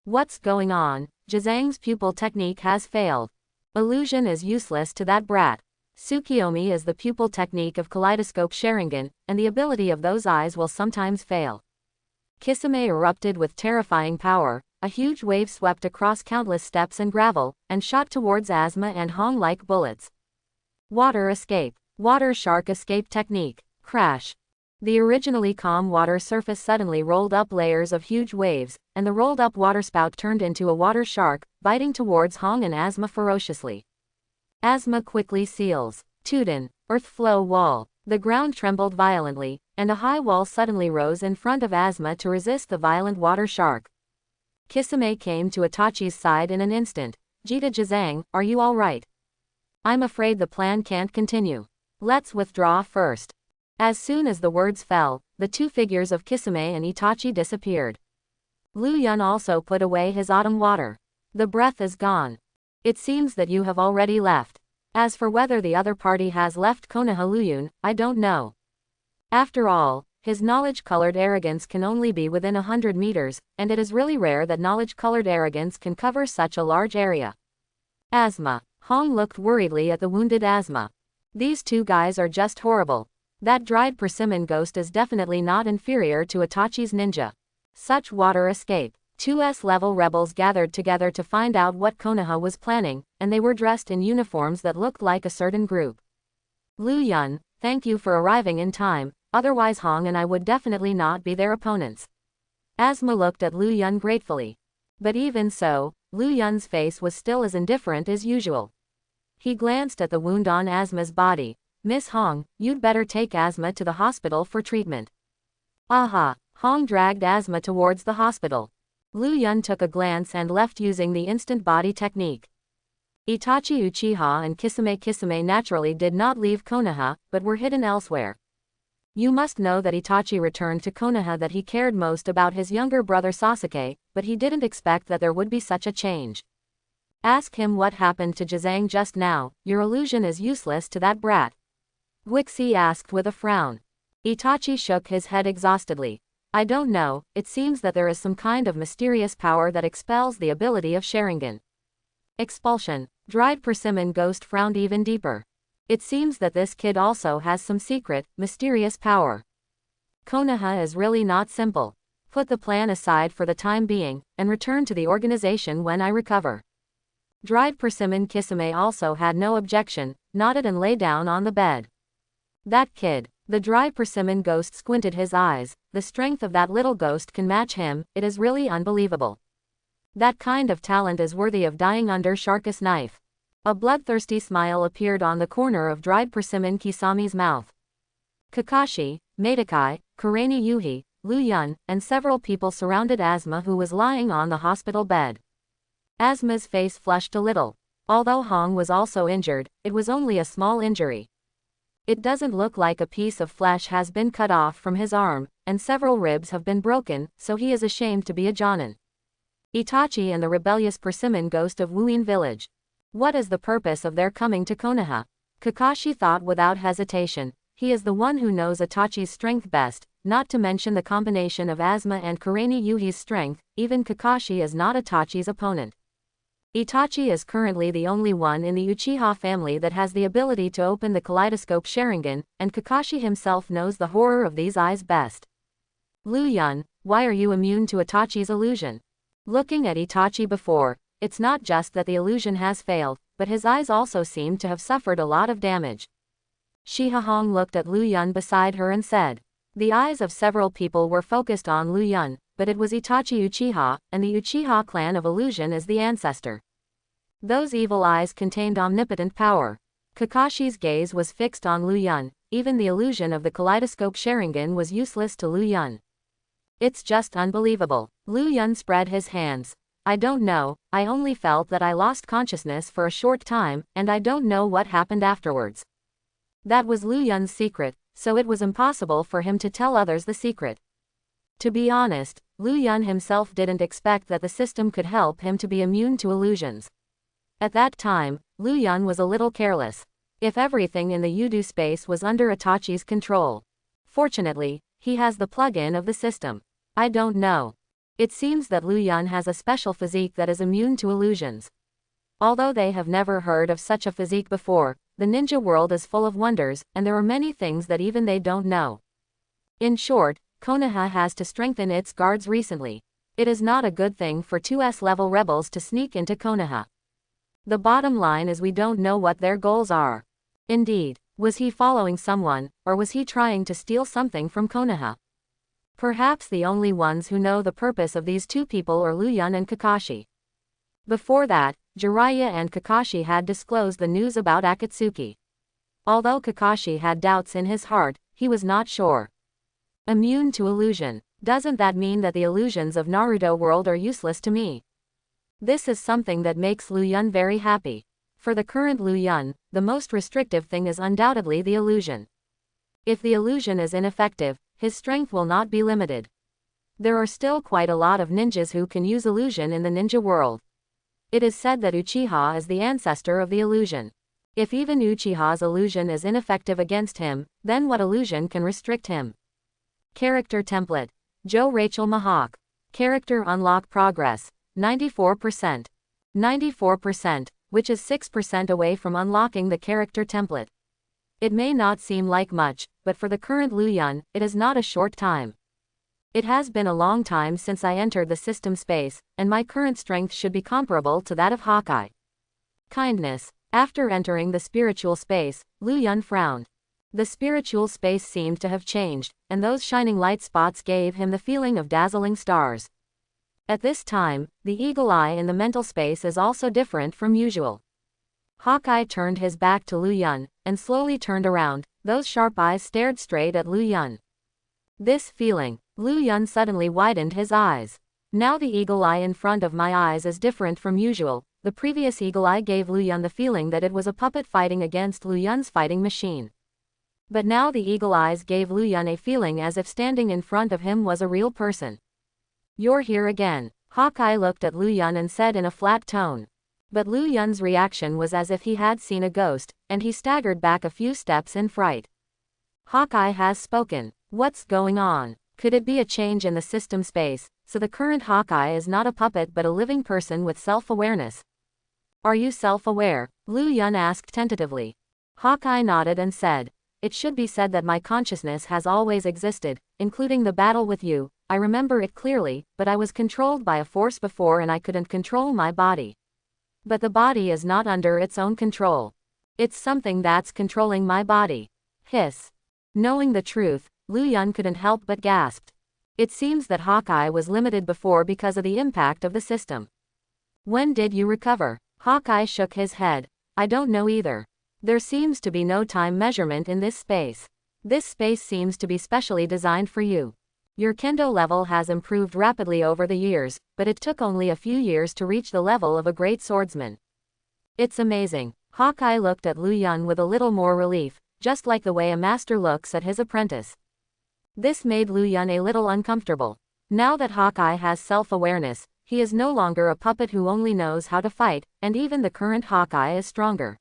What's going on? Jizang's pupil technique has failed. Illusion is useless to that brat. Tsukiyomi is the pupil technique of Kaleidoscope Sharingan, and the ability of those eyes will sometimes fail. Kisame erupted with terrifying power. A huge wave swept across countless steps and gravel, and shot towards Asma and Hong like bullets. Water escape. Water shark escape technique. Crash. The originally calm water surface suddenly rolled up layers of huge waves, and the rolled up waterspout turned into a water shark, biting towards Hong and Asma ferociously. Asma quickly seals. Tuden. Earth flow wall. The ground trembled violently, and a high wall suddenly rose in front of Asma to resist the violent water shark. Kisame came to Itachi's side in an instant. Jita Jizang, are you alright? I'm afraid the plan can't continue. Let's withdraw first. As soon as the words fell, the 2 figures of Kisame and Itachi disappeared. Lu Yun also put away his autumn water. The breath is gone. It seems that you have already left. As for whether the other party has left Konoha Lu Yun, I don't know. After all, his knowledge-colored arrogance can only be within 100 meters, and it is really rare that knowledge-colored arrogance can cover such a large area. Asma. Hong looked worriedly at the wounded Asma. These 2 guys are just horrible. That dried persimmon ghost is definitely not inferior to Itachi's ninja. Such water escape. 2S level rebels gathered together to find out what Konoha was planning, and they were dressed in uniforms that looked like a certain group. Lu Yun, thank you for arriving in time, otherwise Hong and I would definitely not be their opponents. Asma looked at Lu Yun gratefully. But even so, Lu Yun's face was still as indifferent as usual. He glanced at the wound on Asma's body. Miss Hong, you'd better take Asma to the hospital for treatment. Aha! Hong dragged Asma towards the hospital. Lu Yun took a glance and left using the instant body technique. Itachi Uchiha and Kisame naturally did not leave Konoha, but were hidden elsewhere. You must know that Itachi returned to Konoha that he cared most about his younger brother Sasuke, but he didn't expect that there would be such a change. Ask him what happened to Jizang just now, your illusion is useless to that brat. Wixie asked with a frown. Itachi shook his head exhaustedly. I don't know, it seems that there is some kind of mysterious power that expels the ability of Sharingan. Expulsion. Dried persimmon ghost frowned even deeper. It seems that this kid also has some secret, mysterious power. Konoha is really not simple. Put the plan aside for the time being, and return to the organization when I recover. Dried persimmon Kisame also had no objection, nodded and lay down on the bed. That kid. The dry persimmon ghost squinted his eyes. The strength of that little ghost can match him, it is really unbelievable. That kind of talent is worthy of dying under Sharkus' knife. A bloodthirsty smile appeared on the corner of dried persimmon Kisame's mouth. Kakashi, Madokai, Kurani Yuhi, Lu Yun, and several people surrounded Asma who was lying on the hospital bed. Asma's face flushed a little. Although Hong was also injured, it was only a small injury. It doesn't look like a piece of flesh has been cut off from his arm, and several ribs have been broken, so he is ashamed to be a Jonin. Itachi and the rebellious persimmon ghost of Wuin village. What is the purpose of their coming to Konoha? Kakashi thought without hesitation. He is the one who knows Itachi's strength best, not to mention the combination of Asma and Kurani Yuhi's strength. Even Kakashi is not Itachi's opponent. Itachi is currently the only one in the Uchiha family that has the ability to open the kaleidoscope Sharingan, and Kakashi himself knows the horror of these eyes best. Lu Yun, why are you immune to Itachi's illusion? Looking at Itachi before, it's not just that the illusion has failed, but his eyes also seem to have suffered a lot of damage. Shiha Hong looked at Lu Yun beside her and said. The eyes of several people were focused on Lu Yun, but it was Itachi Uchiha, and the Uchiha clan of illusion is the ancestor. Those evil eyes contained omnipotent power. Kakashi's gaze was fixed on Lu Yun. Even the illusion of the kaleidoscope Sharingan was useless to Lu Yun. It's just unbelievable. Lu Yun spread his hands. I don't know, I only felt that I lost consciousness for a short time, and I don't know what happened afterwards. That was Lu Yun's secret, so it was impossible for him to tell others the secret. To be honest, Lu Yun himself didn't expect that the system could help him to be immune to illusions. At that time, Lu Yun was a little careless. If everything in the Yudu space was under Itachi's control. Fortunately, he has the plug-in of the system. I don't know. It seems that Lu Yun has a special physique that is immune to illusions. Although they have never heard of such a physique before, the ninja world is full of wonders, and there are many things that even they don't know. In short, Konoha has to strengthen its guards recently. It is not a good thing for 2S level rebels to sneak into Konoha. The bottom line is we don't know what their goals are. Indeed, was he following someone, or was he trying to steal something from Konoha? Perhaps the only ones who know the purpose of these two people are Lu Yun and Kakashi. Before that, Jiraiya and Kakashi had disclosed the news about Akatsuki. Although Kakashi had doubts in his heart, he was not sure. Immune to illusion. Doesn't that mean that the illusions of Naruto world are useless to me? This is something that makes Lu Yun very happy. For the current Lu Yun, the most restrictive thing is undoubtedly the illusion. If the illusion is ineffective, his strength will not be limited. There are still quite a lot of ninjas who can use illusion in the ninja world. It is said that Uchiha is the ancestor of the illusion. If even Uchiha's illusion is ineffective against him, then what illusion can restrict him? Character template. Joe Rachel Mahawk. Character unlock progress. 94%. 94%, which is 6% away from unlocking the character template. It may not seem like much, but for the current Lu Yun, it is not a short time. It has been a long time since I entered the system space, and my current strength should be comparable to that of Hawkeye. Kindness. After entering the spiritual space, Lu Yun frowned. The spiritual space seemed to have changed, and those shining light spots gave him the feeling of dazzling stars. At this time, the eagle eye in the mental space is also different from usual. Hawkeye turned his back to Lu Yun, and slowly turned around. Those sharp eyes stared straight at Lu Yun. This feeling. Lu Yun suddenly widened his eyes. Now the eagle eye in front of my eyes is different from usual. The previous eagle eye gave Lu Yun the feeling that it was a puppet fighting against Lu Yun's fighting machine. But now the eagle eyes gave Lu Yun a feeling as if standing in front of him was a real person. You're here again. Hawkeye looked at Lu Yun and said in a flat tone. But Lu Yun's reaction was as if he had seen a ghost, and he staggered back a few steps in fright. Hawkeye has spoken. What's going on? Could it be a change in the system space, so the current Hawkeye is not a puppet but a living person with self-awareness? Are you self-aware? Lu Yun asked tentatively. Hawkeye nodded and said, it should be said that my consciousness has always existed, including the battle with you. I remember it clearly, but I was controlled by a force before and I couldn't control my body. But the body is not under its own control. It's something that's controlling my body. Hiss. Knowing the truth, Lu Yun couldn't help but gasped. It seems that Hawkeye was limited before because of the impact of the system. When did you recover? Hawkeye shook his head. I don't know either. There seems to be no time measurement in this space. This space seems to be specially designed for you. Your kendo level has improved rapidly over the years, but it took only a few years to reach the level of a great swordsman. It's amazing. Hawkeye looked at Lu Yun with a little more relief, just like the way a master looks at his apprentice. This made Lu Yun a little uncomfortable. Now that Hawkeye has self-awareness, he is no longer a puppet who only knows how to fight, and even the current Hawkeye is stronger.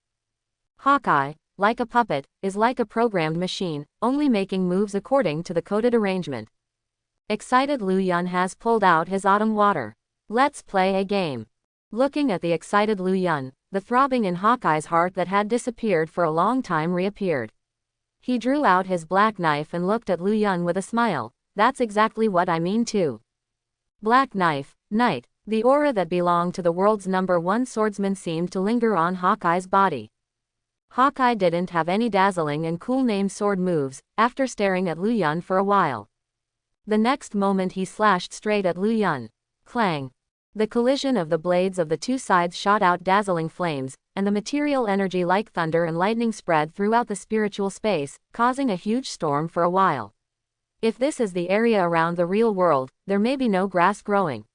Hawkeye, like a puppet, is like a programmed machine, only making moves according to the coded arrangement. Excited Lu Yun has pulled out his autumn water. Let's play a game. Looking at the excited Lu Yun, the throbbing in Hawkeye's heart that had disappeared for a long time reappeared. He drew out his black knife and looked at Lu Yun with a smile. That's exactly what I mean too. Black knife, knight. The aura that belonged to the world's #1 swordsman seemed to linger on Hawkeye's body. Hawkeye didn't have any dazzling and cool name sword moves, after staring at Lu Yun for a while. The next moment he slashed straight at Lu Yun. Clang. The collision of the blades of the two sides shot out dazzling flames, and the material energy like thunder and lightning spread throughout the spiritual space, causing a huge storm for a while. If this is the area around the real world, there may be no grass growing.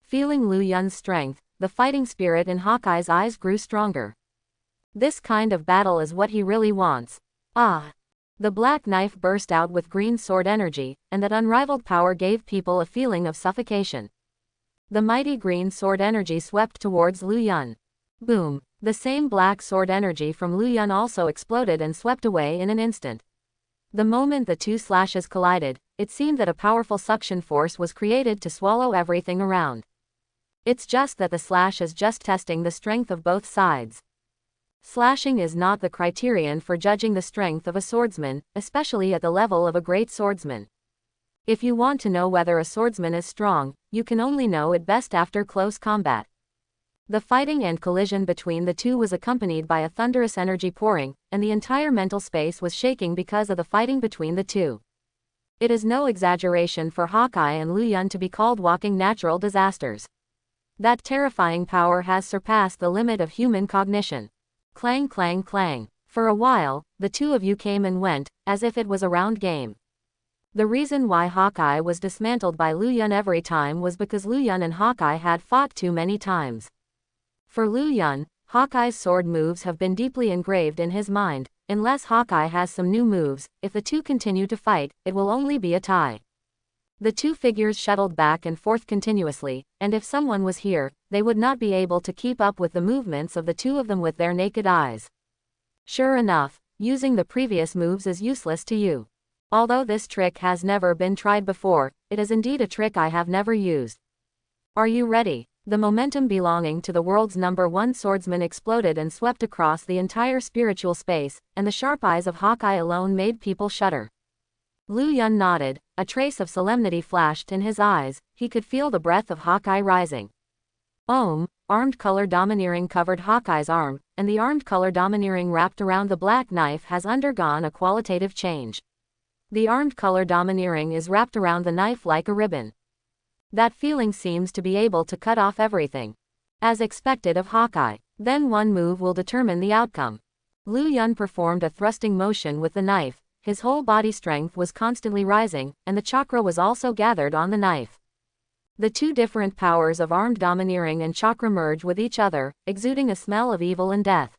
Feeling Lu Yun's strength, the fighting spirit in Hawkeye's eyes grew stronger. This kind of battle is what he really wants. Ah! The black knife burst out with green sword energy, and that unrivaled power gave people a feeling of suffocation. The mighty green sword energy swept towards Lu Yun. Boom! The same black sword energy from Lu Yun also exploded and swept away in an instant. The moment the two slashes collided, it seemed that a powerful suction force was created to swallow everything around. It's just that the slash is just testing the strength of both sides. Slashing is not the criterion for judging the strength of a swordsman, especially at the level of a great swordsman. If you want to know whether a swordsman is strong, you can only know it best after close combat. The fighting and collision between the two was accompanied by a thunderous energy pouring, and the entire mental space was shaking because of the fighting between the two. It is no exaggeration for Hawkeye and Lu Yun to be called walking natural disasters. That terrifying power has surpassed the limit of human cognition. Clang clang clang. For a while, the two of you came and went, as if it was a round game. The reason why Hawkeye was dismantled by Lu Yun every time was because Lu Yun and Hawkeye had fought too many times. For Lu Yun, Hawkeye's sword moves have been deeply engraved in his mind. Unless Hawkeye has some new moves, if the two continue to fight, it will only be a tie. The two figures shuttled back and forth continuously, and if someone was here, they would not be able to keep up with the movements of the two of them with their naked eyes. Sure enough, using the previous moves is useless to you. Although this trick has never been tried before, it is indeed a trick I have never used. Are you ready? The momentum belonging to the world's #1 swordsman exploded and swept across the entire spiritual space, and the sharp eyes of Hawkeye alone made people shudder. Lu Yun nodded, a trace of solemnity flashed in his eyes, he could feel the breath of Hawkeye rising. Armed color domineering covered Hawkeye's arm, and the armed color domineering wrapped around the black knife has undergone a qualitative change. The armed color domineering is wrapped around the knife like a ribbon. That feeling seems to be able to cut off everything. As expected of Hawkeye, Then one move will determine the outcome. Lu Yun performed a thrusting motion with the knife, his whole body strength was constantly rising, and the chakra was also gathered on the knife. The two different powers of armed domineering and chakra merge with each other, exuding a smell of evil and death.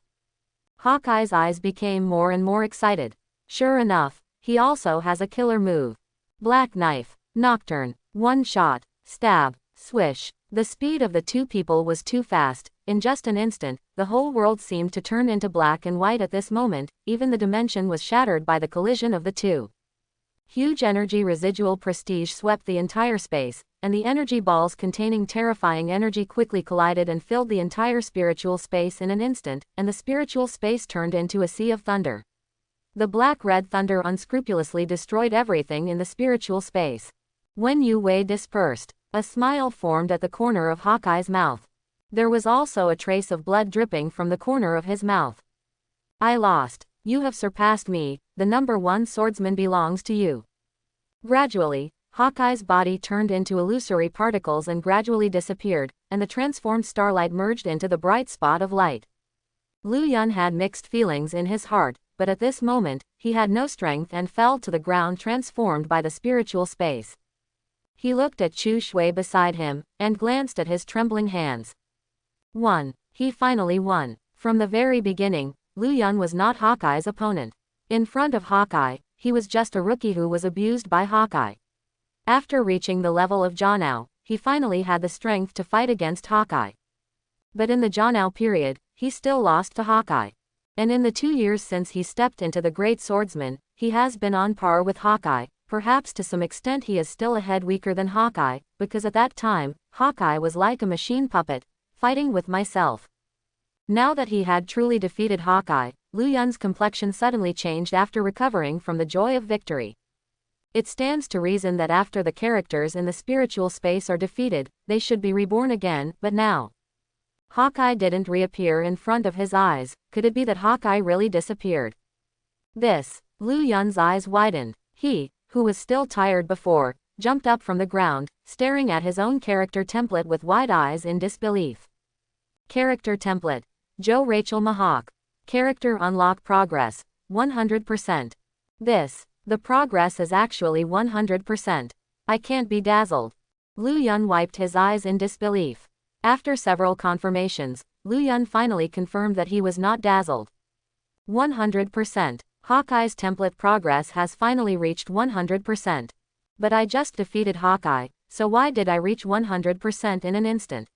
Hawkeye's eyes became more and more excited. Sure enough, he also has a killer move. Black knife, nocturne, one shot, stab, swish. The speed of the two people was too fast. In just an instant, the whole world seemed to turn into black and white at this moment, even the dimension was shattered by the collision of the two. Huge energy residual prestige swept the entire space, and the energy balls containing terrifying energy quickly collided and filled the entire spiritual space in an instant, and the spiritual space turned into a sea of thunder. The black-red thunder unscrupulously destroyed everything in the spiritual space. When Yu Wei dispersed, a smile formed at the corner of Hawkeye's mouth. There was also a trace of blood dripping from the corner of his mouth. I lost. You have surpassed me, the number one swordsman belongs to you. Gradually, Hawkeye's body turned into illusory particles and gradually disappeared, and the transformed starlight merged into the bright spot of light. Lu Yun had mixed feelings in his heart, but at this moment, he had no strength and fell to the ground transformed by the spiritual space. He looked at Chu Shui beside him, and glanced at his trembling hands. Won. He finally won. From the very beginning, Lu Yun was not Hawkeye's opponent. In front of Hawkeye, he was just a rookie who was abused by Hawkeye. After reaching the level of Jianao, he finally had the strength to fight against Hawkeye. But in the Jianao period, he still lost to Hawkeye. And in the 2 years since he stepped into the Great Swordsman, he has been on par with Hawkeye. Perhaps to some extent he is still a head weaker than Hawkeye, because at that time, Hawkeye was like a machine puppet, fighting with myself. Now that he had truly defeated Hawkeye, Lu Yun's complexion suddenly changed after recovering from the joy of victory. It stands to reason that after the characters in the spiritual space are defeated, they should be reborn again, but now Hawkeye didn't reappear in front of his eyes. Could it be that Hawkeye really disappeared? Lu Yun's eyes widened. He, who was still tired before, jumped up from the ground, staring at his own character template with wide eyes in disbelief. Character template. Joe Rachel Mahawk. Character unlock progress. 100%. The progress is actually 100%. I can't be dazzled. Lu Yun wiped his eyes in disbelief. After several confirmations, Lu Yun finally confirmed that he was not dazzled. 100%. Hawkeye's template progress has finally reached 100%. But I just defeated Hawkeye, so why did I reach 100% in an instant?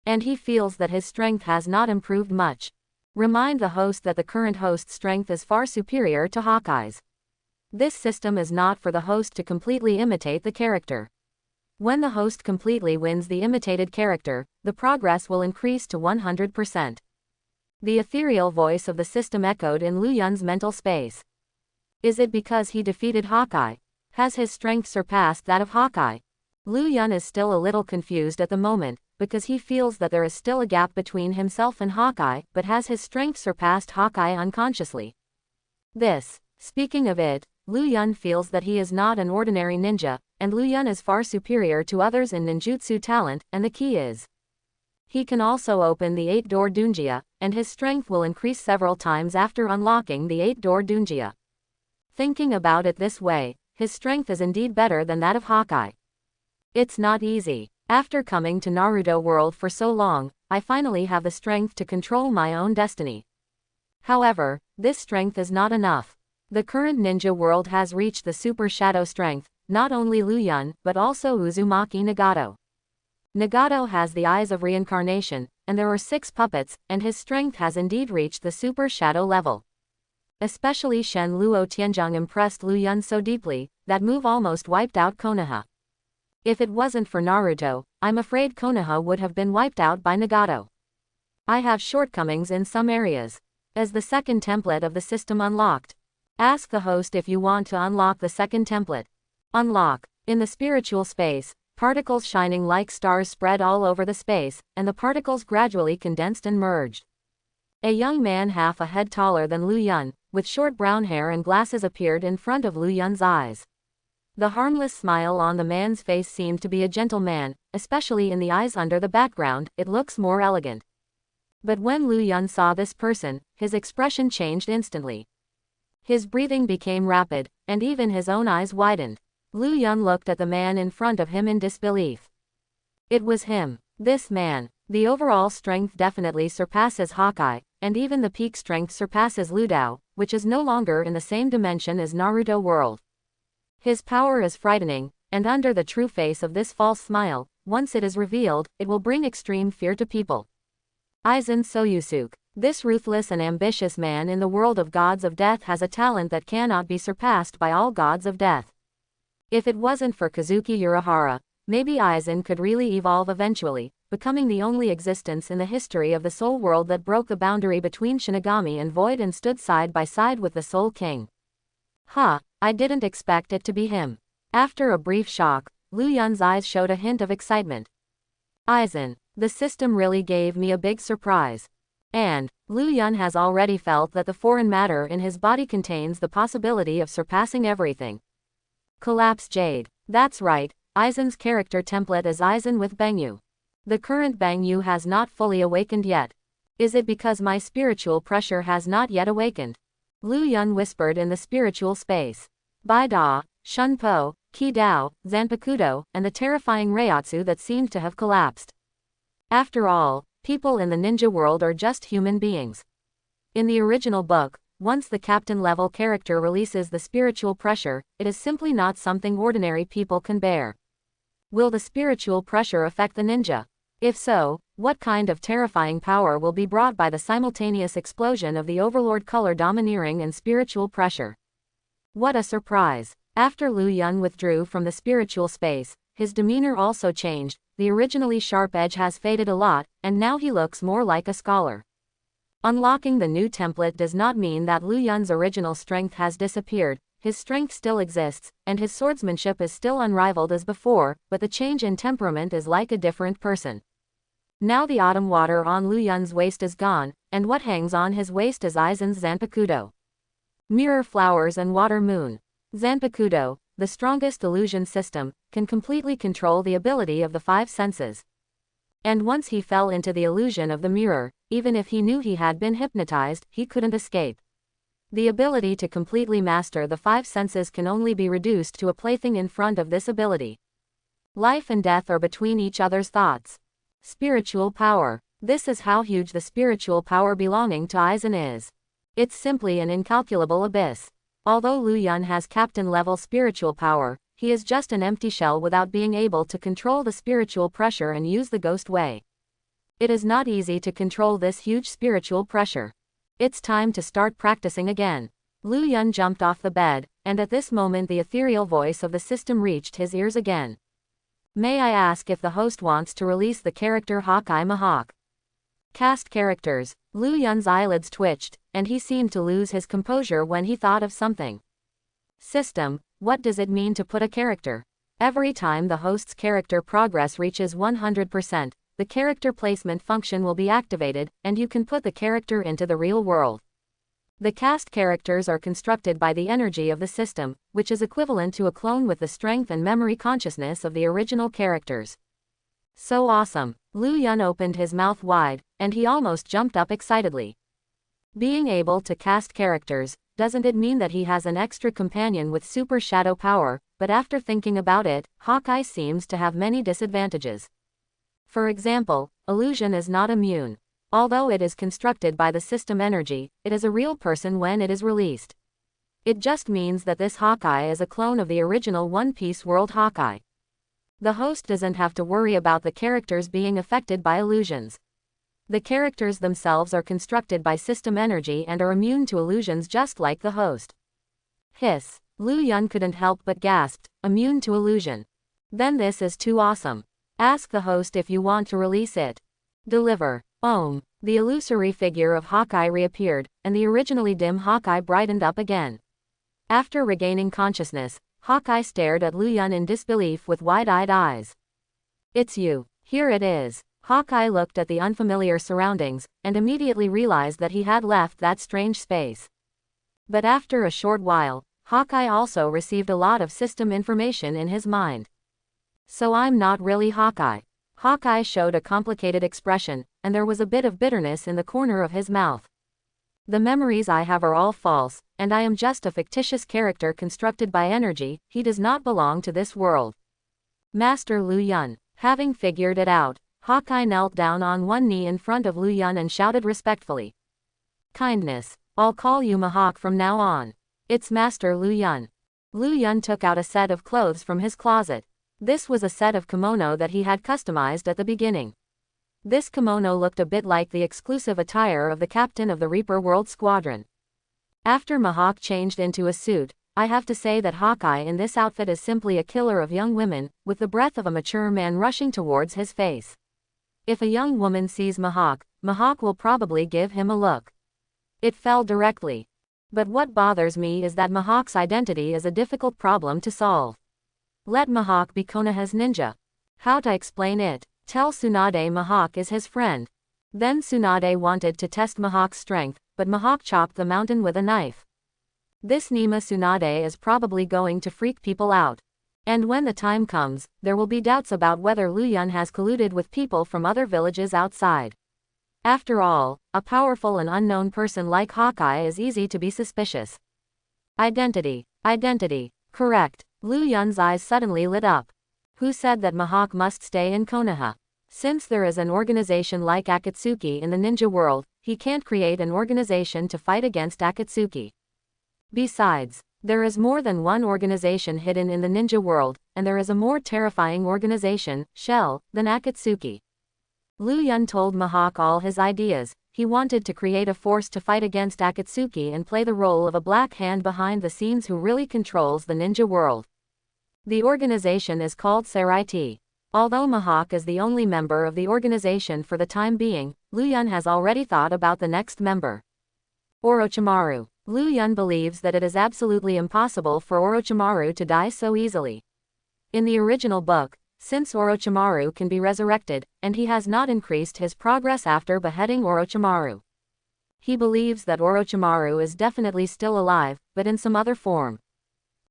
And he feels that his strength has not improved much. Remind the host that the current host's strength is far superior to Hawkeye's. This system is not for the host to completely imitate the character. When the host completely wins the imitated character, the progress will increase to 100%. The ethereal voice of the system echoed in Lu Yun's mental space. Is it because he defeated Hawkeye? Has his strength surpassed that of Hawkeye? Lu Yun is still a little confused at the moment, because he feels that there is still a gap between himself and Hawkeye, but has his strength surpassed Hawkeye unconsciously? Speaking of it, Lu Yun feels that he is not an ordinary ninja, and Lu Yun is far superior to others in ninjutsu talent, and the key is he can also open the 8-door Dunjia, and his strength will increase several times after unlocking the 8-door Dunjia. Thinking about it this way, his strength is indeed better than that of Hawkeye. It's not easy. After coming to Naruto world for so long, I finally have the strength to control my own destiny. However, this strength is not enough. The current ninja world has reached the super shadow strength, not only Lu Yun, but also Uzumaki Nagato. Nagato has the eyes of reincarnation, and there are 6 puppets, and his strength has indeed reached the super shadow level. Especially Shen Luo Tianzhong impressed Lu Yun so deeply, that move almost wiped out Konoha. If it wasn't for Naruto, I'm afraid Konoha would have been wiped out by Nagato. I have shortcomings in some areas. As the second template of the system unlocked. Ask the host if you want to unlock the second template. Unlock. In the spiritual space, particles shining like stars spread all over the space, and the particles gradually condensed and merged. A young man half a head taller than Lu Yun, with short brown hair and glasses appeared in front of Lu Yun's eyes. The harmless smile on the man's face seemed to be a gentle man, especially in the eyes under the background, it looks more elegant. But when Lu Yun saw this person, his expression changed instantly. His breathing became rapid, and even his own eyes widened. Lu Yun looked at the man in front of him in disbelief. It was him. This man. The overall strength definitely surpasses Hawkeye, and even the peak strength surpasses Lu Dao, which is no longer in the same dimension as Naruto world. His power is frightening, and under the true face of this false smile, once it is revealed, it will bring extreme fear to people. Aizen Soyusuke. This ruthless and ambitious man in the world of gods of death has a talent that cannot be surpassed by all gods of death. If it wasn't for Kazuki Urahara, maybe Aizen could really evolve eventually, becoming the only existence in the history of the Soul World that broke the boundary between Shinigami and Void and stood side by side with the Soul King. I didn't expect it to be him. After a brief shock, Lu Yun's eyes showed a hint of excitement. Aizen, the system really gave me a big surprise. And, Lu Yun has already felt that the foreign matter in his body contains the possibility of surpassing everything. Collapse Jade. That's right, Aizen's character template is Aizen with Bangyu. The current Bangyu has not fully awakened yet. Is it because my spiritual pressure has not yet awakened? Lu Yun whispered in the spiritual space. Bai Da, Shunpo, Qi Dao, Zanpakuto, and the terrifying Reiatsu that seemed to have collapsed. After all, people in the ninja world are just human beings. In the original book, once the captain-level character releases the spiritual pressure, it is simply not something ordinary people can bear. Will the spiritual pressure affect the ninja? If so, what kind of terrifying power will be brought by the simultaneous explosion of the Overlord color domineering and spiritual pressure? What a surprise! After Lu Yun withdrew from the spiritual space, his demeanor also changed. The originally sharp edge has faded a lot, and now he looks more like a scholar. Unlocking the new template does not mean that Lu Yun's original strength has disappeared. His strength still exists, and his swordsmanship is still unrivaled as before, but the change in temperament is like a different person. Now the autumn water on Lu Yun's waist is gone, and what hangs on his waist is Aizen's Zanpakuto. Mirror flowers and water moon. Zanpakuto, the strongest illusion system, can completely control the ability of the five senses. And once he fell into the illusion of the mirror, even if he knew he had been hypnotized, he couldn't escape. The ability to completely master the five senses can only be reduced to a plaything in front of this ability. Life and death are between each other's thoughts. Spiritual power. This is how huge the spiritual power belonging to Aizen is. It's simply an incalculable abyss. Although Lu Yun has captain-level spiritual power, he is just an empty shell without being able to control the spiritual pressure and use the ghost way. It is not easy to control this huge spiritual pressure. It's time to start practicing again. Lu Yun jumped off the bed, and at this moment the ethereal voice of the system reached his ears again. May I ask if the host wants to release the character Hawkeye Mahawk? Cast characters. Lu Yun's eyelids twitched, and he seemed to lose his composure when he thought of something. System, what does it mean to put a character? Every time the host's character progress reaches 100%, the character placement function will be activated, and you can put the character into the real world. The cast characters are constructed by the energy of the system, which is equivalent to a clone with the strength and memory consciousness of the original characters. So awesome! Lu Yun opened his mouth wide, and he almost jumped up excitedly. Being able to cast characters, doesn't it mean that he has an extra companion with super shadow power? But after thinking about it, Hawkeye seems to have many disadvantages. For example, illusion is not immune. Although it is constructed by the system energy, it is a real person when it is released. It just means that this Hawkeye is a clone of the original One Piece world Hawkeye. The host doesn't have to worry about the characters being affected by illusions. The characters themselves are constructed by system energy and are immune to illusions just like the host. Hiss. Lu Yun couldn't help but gasped, immune to illusion. Then this is too awesome. Ask the host if you want to release it. Deliver. The illusory figure of Hawkeye reappeared, and the originally dim Hawkeye brightened up again. After regaining consciousness, Hawkeye stared at Lu Yun in disbelief with wide-eyed eyes. It's you. Here it is. Hawkeye looked at the unfamiliar surroundings, and immediately realized that he had left that strange space. But after a short while, Hawkeye also received a lot of system information in his mind. So I'm not really Hawkeye. Hawkeye showed a complicated expression, and there was a bit of bitterness in the corner of his mouth. The memories I have are all false, and I am just a fictitious character constructed by energy. He does not belong to this world. Master Lu Yun. Having figured it out, Hawkeye knelt down on one knee in front of Lu Yun and shouted respectfully. Kindness. I'll call you Mahawk from now on. It's Master Lu Yun. Lu Yun took out a set of clothes from his closet. This was a set of kimono that he had customized at the beginning. This kimono looked a bit like the exclusive attire of the captain of the Reaper World Squadron. After Mahawk changed into a suit, I have to say that Hawkeye in this outfit is simply a killer of young women, with the breath of a mature man rushing towards his face. If a young woman sees Mahawk, Mahawk will probably give him a look. It fell directly. But what bothers me is that Mahawk's identity is a difficult problem to solve. Let Mahawk be Konoha's ninja. How to explain it? Tell Tsunade Mahawk is his friend. Then Tsunade wanted to test Mahawk's strength, but Mahawk chopped the mountain with a knife. This Nima Tsunade is probably going to freak people out. And when the time comes, there will be doubts about whether Lu Yun has colluded with people from other villages outside. After all, a powerful and unknown person like Hawkeye is easy to be suspicious. Identity. Identity. Correct. Lu Yun's eyes suddenly lit up. Who said that Mahawk must stay in Konoha? Since there is an organization like Akatsuki in the ninja world, he can't create an organization to fight against Akatsuki. Besides, there is more than one organization hidden in the ninja world, and there is a more terrifying organization, Shell, than Akatsuki. Lu Yun told Mahawk all his ideas. He wanted to create a force to fight against Akatsuki and play the role of a black hand behind the scenes who really controls the ninja world. The organization is called Seraiti. Although Mahawk is the only member of the organization for the time being, Lu Yun has already thought about the next member. Orochimaru. Lu Yun believes that it is absolutely impossible for Orochimaru to die so easily. In the original book, since Orochimaru can be resurrected, and he has not increased his progress after beheading Orochimaru. He believes that Orochimaru is definitely still alive, but in some other form.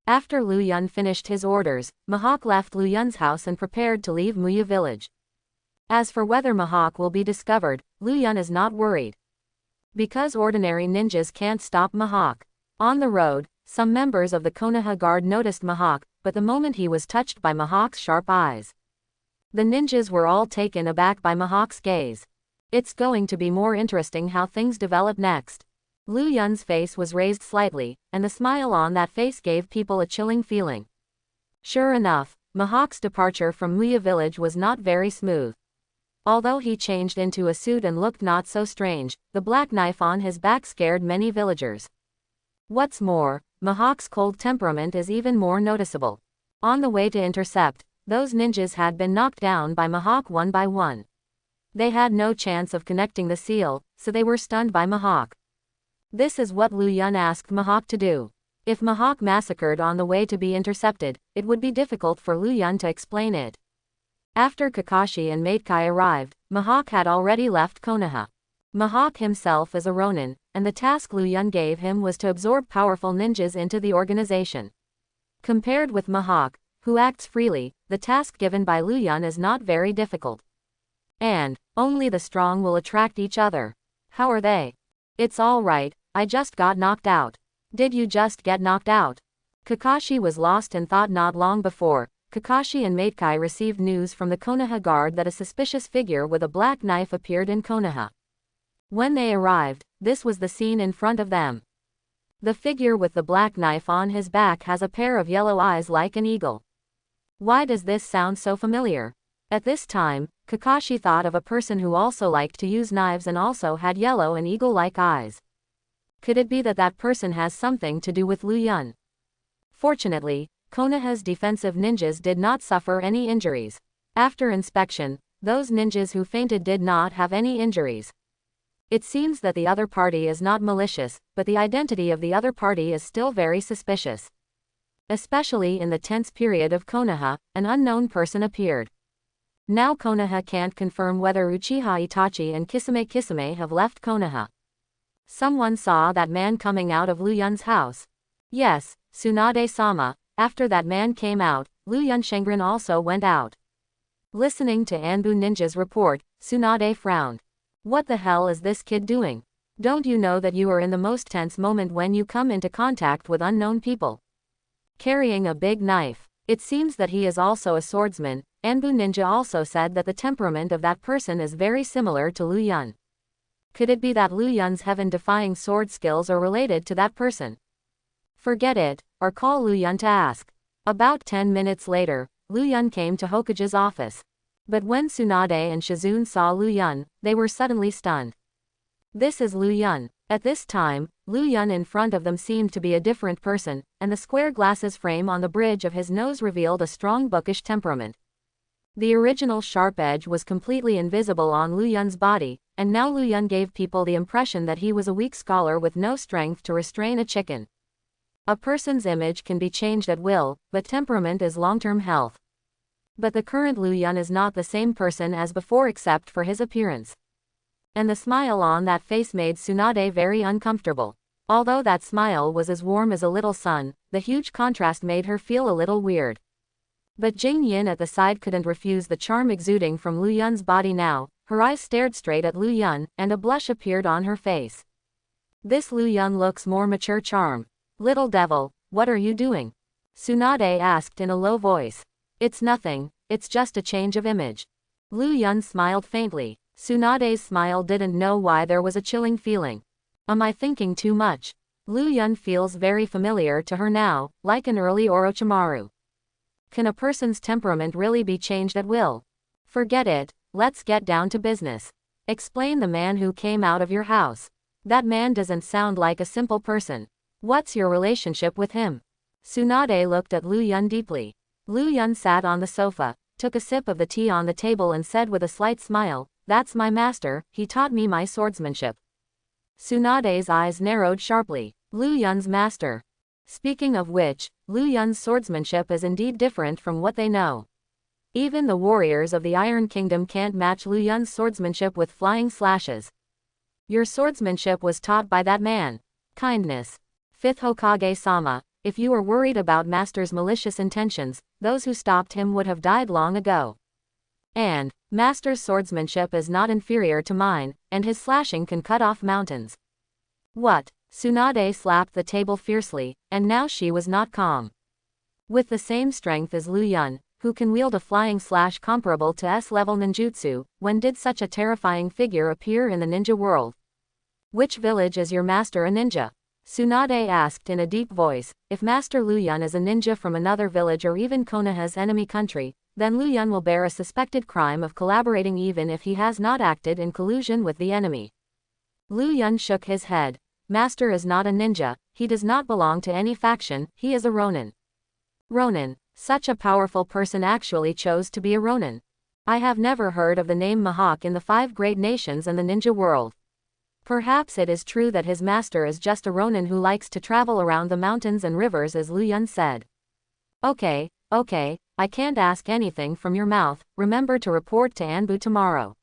After Lu Yun finished his orders, Mahawk left Lu Yun's house and prepared to leave Muya village. As for whether Mahawk will be discovered, Lu Yun is not worried. Because ordinary ninjas can't stop Mahawk. On the road, some members of the Konoha Guard noticed Mahawk, but the moment he was touched by Mahawk's sharp eyes, the ninjas were all taken aback by Mahawk's gaze. It's going to be more interesting how things develop next. Lu Yun's face was raised slightly, and the smile on that face gave people a chilling feeling. Sure enough, Mahawk's departure from Muya village was not very smooth. Although he changed into a suit and looked not so strange, the black knife on his back scared many villagers. What's more, Mahawk's cold temperament is even more noticeable. On the way to intercept, those ninjas had been knocked down by Mahawk one by one. They had no chance of connecting the seal, so they were stunned by Mahawk. This is what Lu Yun asked Mahawk to do. If Mahawk massacred on the way to be intercepted, it would be difficult for Lu Yun to explain it. After Kakashi and Maidkai arrived, Mahawk had already left Konoha. Mahawk himself is a Ronin, and the task Lu Yun gave him was to absorb powerful ninjas into the organization. Compared with Mahawk, who acts freely, the task given by Lu Yun is not very difficult. And, only the strong will attract each other. How are they? It's all right, I just got knocked out. Did you just get knocked out? Kakashi was lost in thought. Not long before, Kakashi and Maidkai received news from the Konoha Guard that a suspicious figure with a black knife appeared in Konoha. When they arrived, this was the scene in front of them. The figure with the black knife on his back has a pair of yellow eyes like an eagle. Why does this sound so familiar? At this time, Kakashi thought of a person who also liked to use knives and also had yellow and eagle-like eyes. Could it be that that person has something to do with Lu Yun? Fortunately, Konoha's defensive ninjas did not suffer any injuries. After inspection, those ninjas who fainted did not have any injuries. It seems that the other party is not malicious, but the identity of the other party is still very suspicious. Especially in the tense period of Konoha, an unknown person appeared. Now Konoha can't confirm whether Uchiha Itachi and Kisame have left Konoha. Someone saw that man coming out of Lu Yun's house. Yes, Tsunade-sama. After that man came out, Lu Yun Shengren also went out. Listening to Anbu Ninja's report, Tsunade frowned. What the hell is this kid doing? Don't you know that you are in the most tense moment when you come into contact with unknown people? Carrying a big knife. It seems that he is also a swordsman. Anbu Ninja also said that the temperament of that person is very similar to Lu Yun. Could it be that Lu Yun's heaven-defying sword skills are related to that person? Forget it, or call Lu Yun to ask. About 10 minutes later, Lu Yun came to Hokage's office. But when Tsunade and Shizune saw Lu Yun, they were suddenly stunned. This is Lu Yun. At this time, Lu Yun in front of them seemed to be a different person, and the square glasses frame on the bridge of his nose revealed a strong bookish temperament. The original sharp edge was completely invisible on Lu Yun's body, and now Lu Yun gave people the impression that he was a weak scholar with no strength to restrain a chicken. A person's image can be changed at will, but temperament is long-term health. But the current Lu Yun is not the same person as before except for his appearance. And the smile on that face made Tsunade very uncomfortable. Although that smile was as warm as a little sun, the huge contrast made her feel a little weird. But Jing Yin at the side couldn't refuse the charm exuding from Lu Yun's body now. Her eyes stared straight at Lu Yun, and a blush appeared on her face. This Lu Yun looks more mature charm. Little devil, what are you doing? Tsunade asked in a low voice. It's nothing, it's just a change of image. Lu Yun smiled faintly. Tsunade's smile didn't know why there was a chilling feeling. Am I thinking too much? Lu Yun feels very familiar to her now, like an early Orochimaru. Can a person's temperament really be changed at will? Forget it, let's get down to business. Explain the man who came out of your house. That man doesn't sound like a simple person. What's your relationship with him? Tsunade looked at Lu Yun deeply. Lu Yun sat on the sofa, took a sip of the tea on the table and said with a slight smile, "That's my master, he taught me my swordsmanship." Tsunade's eyes narrowed sharply. Lu Yun's master. Speaking of which, Lu Yun's swordsmanship is indeed different from what they know. Even the warriors of the Iron Kingdom can't match Lu Yun's swordsmanship with flying slashes. Your swordsmanship was taught by that man. Kindness. Fifth Hokage-sama, if you were worried about Master's malicious intentions, those who stopped him would have died long ago. And, Master's swordsmanship is not inferior to mine, and his slashing can cut off mountains. What? Tsunade slapped the table fiercely, and now she was not calm. With the same strength as Lu Yun, who can wield a flying slash comparable to S-level ninjutsu, when did such a terrifying figure appear in the ninja world? Which village is your master a ninja? Tsunade asked in a deep voice. If Master Lu Yun is a ninja from another village or even Konoha's enemy country, then Lu Yun will bear a suspected crime of collaborating even if he has not acted in collusion with the enemy. Lu Yun shook his head. Master is not a ninja, he does not belong to any faction, he is a Ronin. Ronin, such a powerful person actually chose to be a Ronin. I have never heard of the name Mihawk in the 5 great nations and the ninja world. Perhaps it is true that his master is just a Ronin who likes to travel around the mountains and rivers as Lu Yun said. Okay, I can't ask anything from your mouth, remember to report to Anbu tomorrow.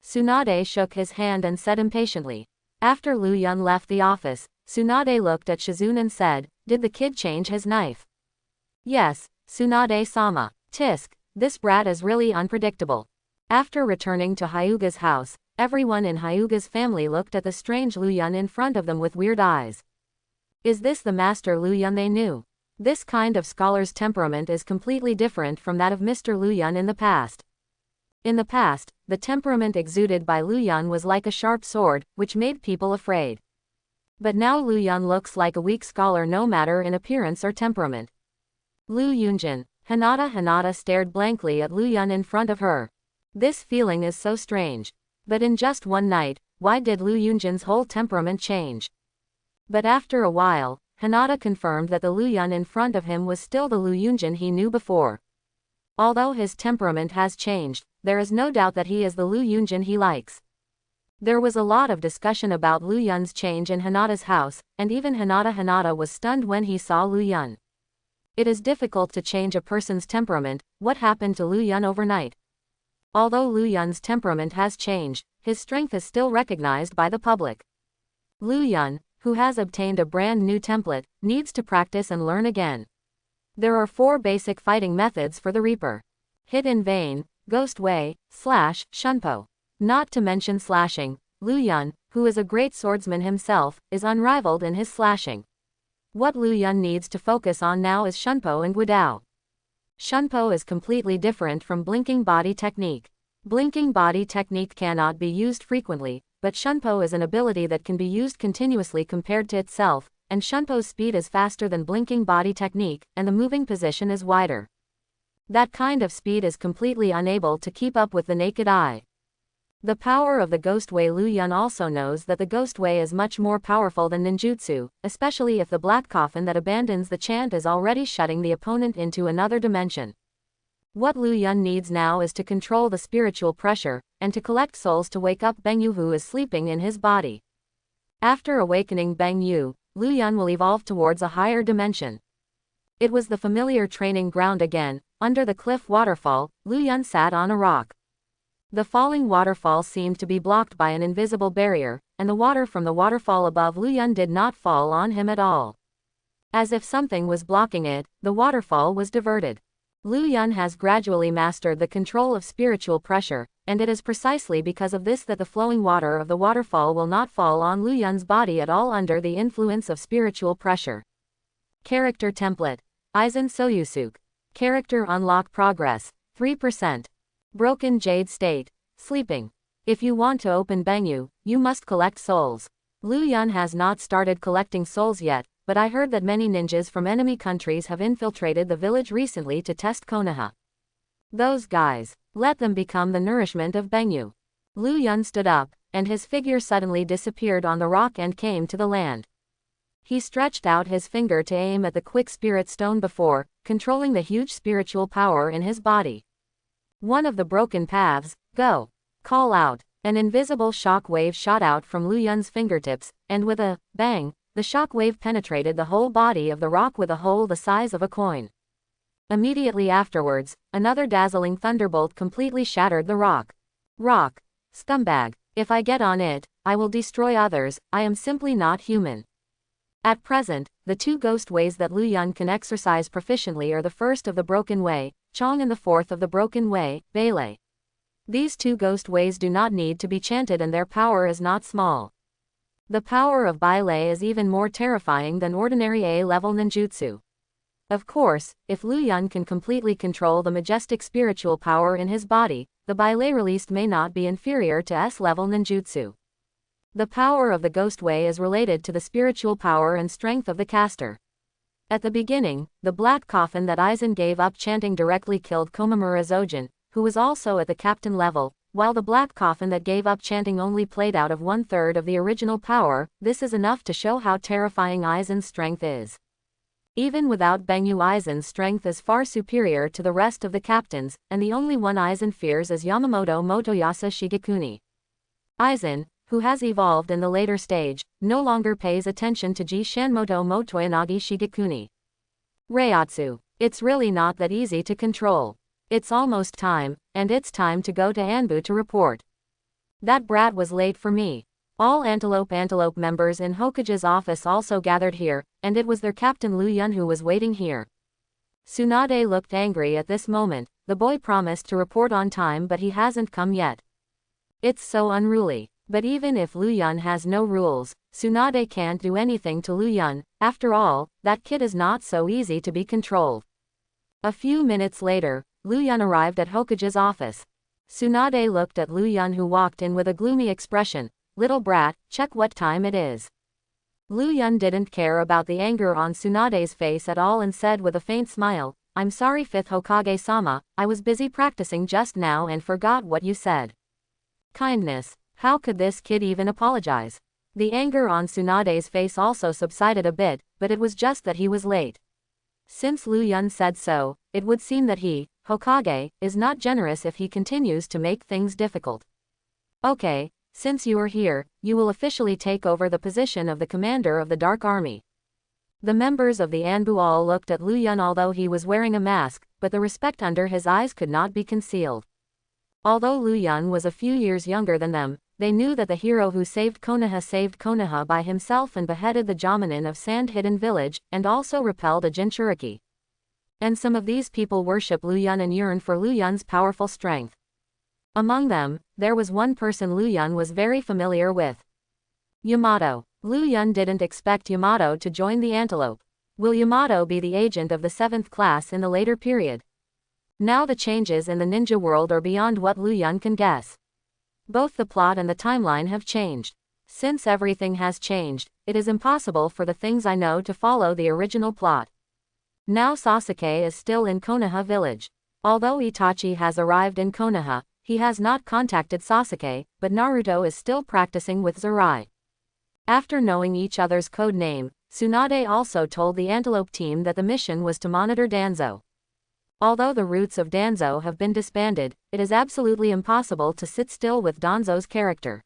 Tsunade shook his hand and said impatiently. After Lu Yun left the office, Tsunade looked at Shizune and said, did the kid change his knife? Yes, Tsunade-sama. Tisk, this brat is really unpredictable. After returning to Hyuga's house, everyone in Hyuga's family looked at the strange Lu Yun in front of them with weird eyes. Is this the master Lu Yun they knew? This kind of scholar's temperament is completely different from that of Mr. Lu Yun in the past. In the past, the temperament exuded by Lu Yun was like a sharp sword, which made people afraid. But now Lu Yun looks like a weak scholar no matter in appearance or temperament. Lu Yunjin. Hinata stared blankly at Lu Yun in front of her. This feeling is so strange. But in just one night, why did Lu Yunjin's whole temperament change? But after a while, Hinata confirmed that the Lu Yun in front of him was still the Lu Yunjin he knew before. Although his temperament has changed, there is no doubt that he is the Lu Yunjin he likes. There was a lot of discussion about Lu Yun's change in Hinata's house, and even Hinata was stunned when he saw Lu Yun. It is difficult to change a person's temperament. What happened to Lu Yun overnight? Although Lu Yun's temperament has changed, his strength is still recognized by the public. Lu Yun, who has obtained a brand new template, needs to practice and learn again. There are 4 basic fighting methods for the Reaper. Hit in vain, Ghost Wei, slash, Shunpo. Not to mention slashing, Lu Yun, who is a great swordsman himself, is unrivaled in his slashing. What Lu Yun needs to focus on now is Shunpo and Guidao. Shunpo is completely different from blinking body technique. Blinking body technique cannot be used frequently, but Shunpo is an ability that can be used continuously compared to itself, and Shunpo's speed is faster than blinking body technique, and the moving position is wider. That kind of speed is completely unable to keep up with the naked eye. The power of the Ghost Wei. Lu Yun also knows that the Ghost Wei is much more powerful than ninjutsu, especially if the black coffin that abandons the chant is already shutting the opponent into another dimension. What Lu Yun needs now is to control the spiritual pressure, and to collect souls to wake up Beng Yu who is sleeping in his body. After awakening Beng Yu, Lu Yun will evolve towards a higher dimension. It was the familiar training ground again. Under the cliff waterfall, Lu Yun sat on a rock. The falling waterfall seemed to be blocked by an invisible barrier, and the water from the waterfall above Lu Yun did not fall on him at all. As if something was blocking it, the waterfall was diverted. Lu Yun has gradually mastered the control of spiritual pressure, and it is precisely because of this that the flowing water of the waterfall will not fall on Lu Yun's body at all under the influence of spiritual pressure. Character template. Aizen Soyusuke. Character unlock progress, 3%. Broken Jade State. Sleeping. If you want to open Beng Yu, you must collect souls. Lu Yun has not started collecting souls yet, but I heard that many ninjas from enemy countries have infiltrated the village recently to test Konoha. Those guys. Let them become the nourishment of Beng Yu. Lu Yun stood up, and his figure suddenly disappeared on the rock and came to the land. He stretched out his finger to aim at the quick spirit stone before, controlling the huge spiritual power in his body. One of the broken paths, go. Call out. An invisible shock wave shot out from Lu Yun's fingertips, and with a bang, the shock wave penetrated the whole body of the rock with a hole the size of a coin. Immediately afterwards, another dazzling thunderbolt completely shattered the rock. Rock. Scumbag. If I get on it, I will destroy others. I am simply not human. At present, the two ghost ways that Lu Yun can exercise proficiently are the first of the Broken Way, Chong, and the fourth of the Broken Way, Bele. These two ghost ways do not need to be chanted and their power is not small. The power of Bele is even more terrifying than ordinary A-level ninjutsu. Of course, if Lu Yun can completely control the majestic spiritual power in his body, the Bele released may not be inferior to S-level ninjutsu. The power of the Ghost Way is related to the spiritual power and strength of the caster. At the beginning, the black coffin that Aizen gave up chanting directly killed Komamura Zojin, who was also at the captain level, while the black coffin that gave up chanting only played out of 1/3 of the original power. This is enough to show how terrifying Aizen's strength is. Even without Beng Yu, Aizen's strength is far superior to the rest of the captains, and the only one Aizen fears is Yamamoto Motoyasa Shigekuni. Aizen, who has evolved in the later stage, no longer pays attention to Ji Shanmoto Motoyanagi Shigekuni. Reiatsu. It's really not that easy to control. It's almost time, and it's time to go to Anbu to report. That brat was late for me. All Antelope members in Hokage's office also gathered here, and it was their captain Lu Yun who was waiting here. Tsunade looked angry at this moment. The boy promised to report on time but he hasn't come yet. It's so unruly. But even if Lu Yun has no rules, Tsunade can't do anything to Lu Yun. After all, that kid is not so easy to be controlled. A few minutes later, Lu Yun arrived at Hokage's office. Tsunade looked at Lu Yun who walked in with a gloomy expression. Little brat, check what time it is. Lu Yun didn't care about the anger on Tsunade's face at all and said with a faint smile, I'm sorry 5th Hokage-sama, I was busy practicing just now and forgot what you said. Kindness. How could this kid even apologize? The anger on Tsunade's face also subsided a bit, but it was just that he was late. Since Lu Yun said so, it would seem that he, Hokage, is not generous if he continues to make things difficult. Okay, since you are here, you will officially take over the position of the commander of the Dark Army. The members of the Anbu all looked at Lu Yun although he was wearing a mask, but the respect under his eyes could not be concealed. Although Lu Yun was a few years younger than them, they knew that the hero who saved Konoha by himself and beheaded the Jamanin of Sand Hidden Village, and also repelled a Jinchuriki. And some of these people worship Lu Yun and yearn for Lu Yun's powerful strength. Among them, there was one person Lu Yun was very familiar with. Yamato. Lu Yun didn't expect Yamato to join the Antelope. Will Yamato be the agent of the 7th class in the later period? Now the changes in the ninja world are beyond what Lu Yun can guess. Both the plot and the timeline have changed. Since everything has changed, it is impossible for the things I know to follow the original plot. Now Sasuke is still in Konoha village. Although Itachi has arrived in Konoha, he has not contacted Sasuke, but Naruto is still practicing with Zirai. After knowing each other's code name, Tsunade also told the Antelope team that the mission was to monitor Danzo. Although the roots of Danzo have been disbanded, it is absolutely impossible to sit still with Danzo's character.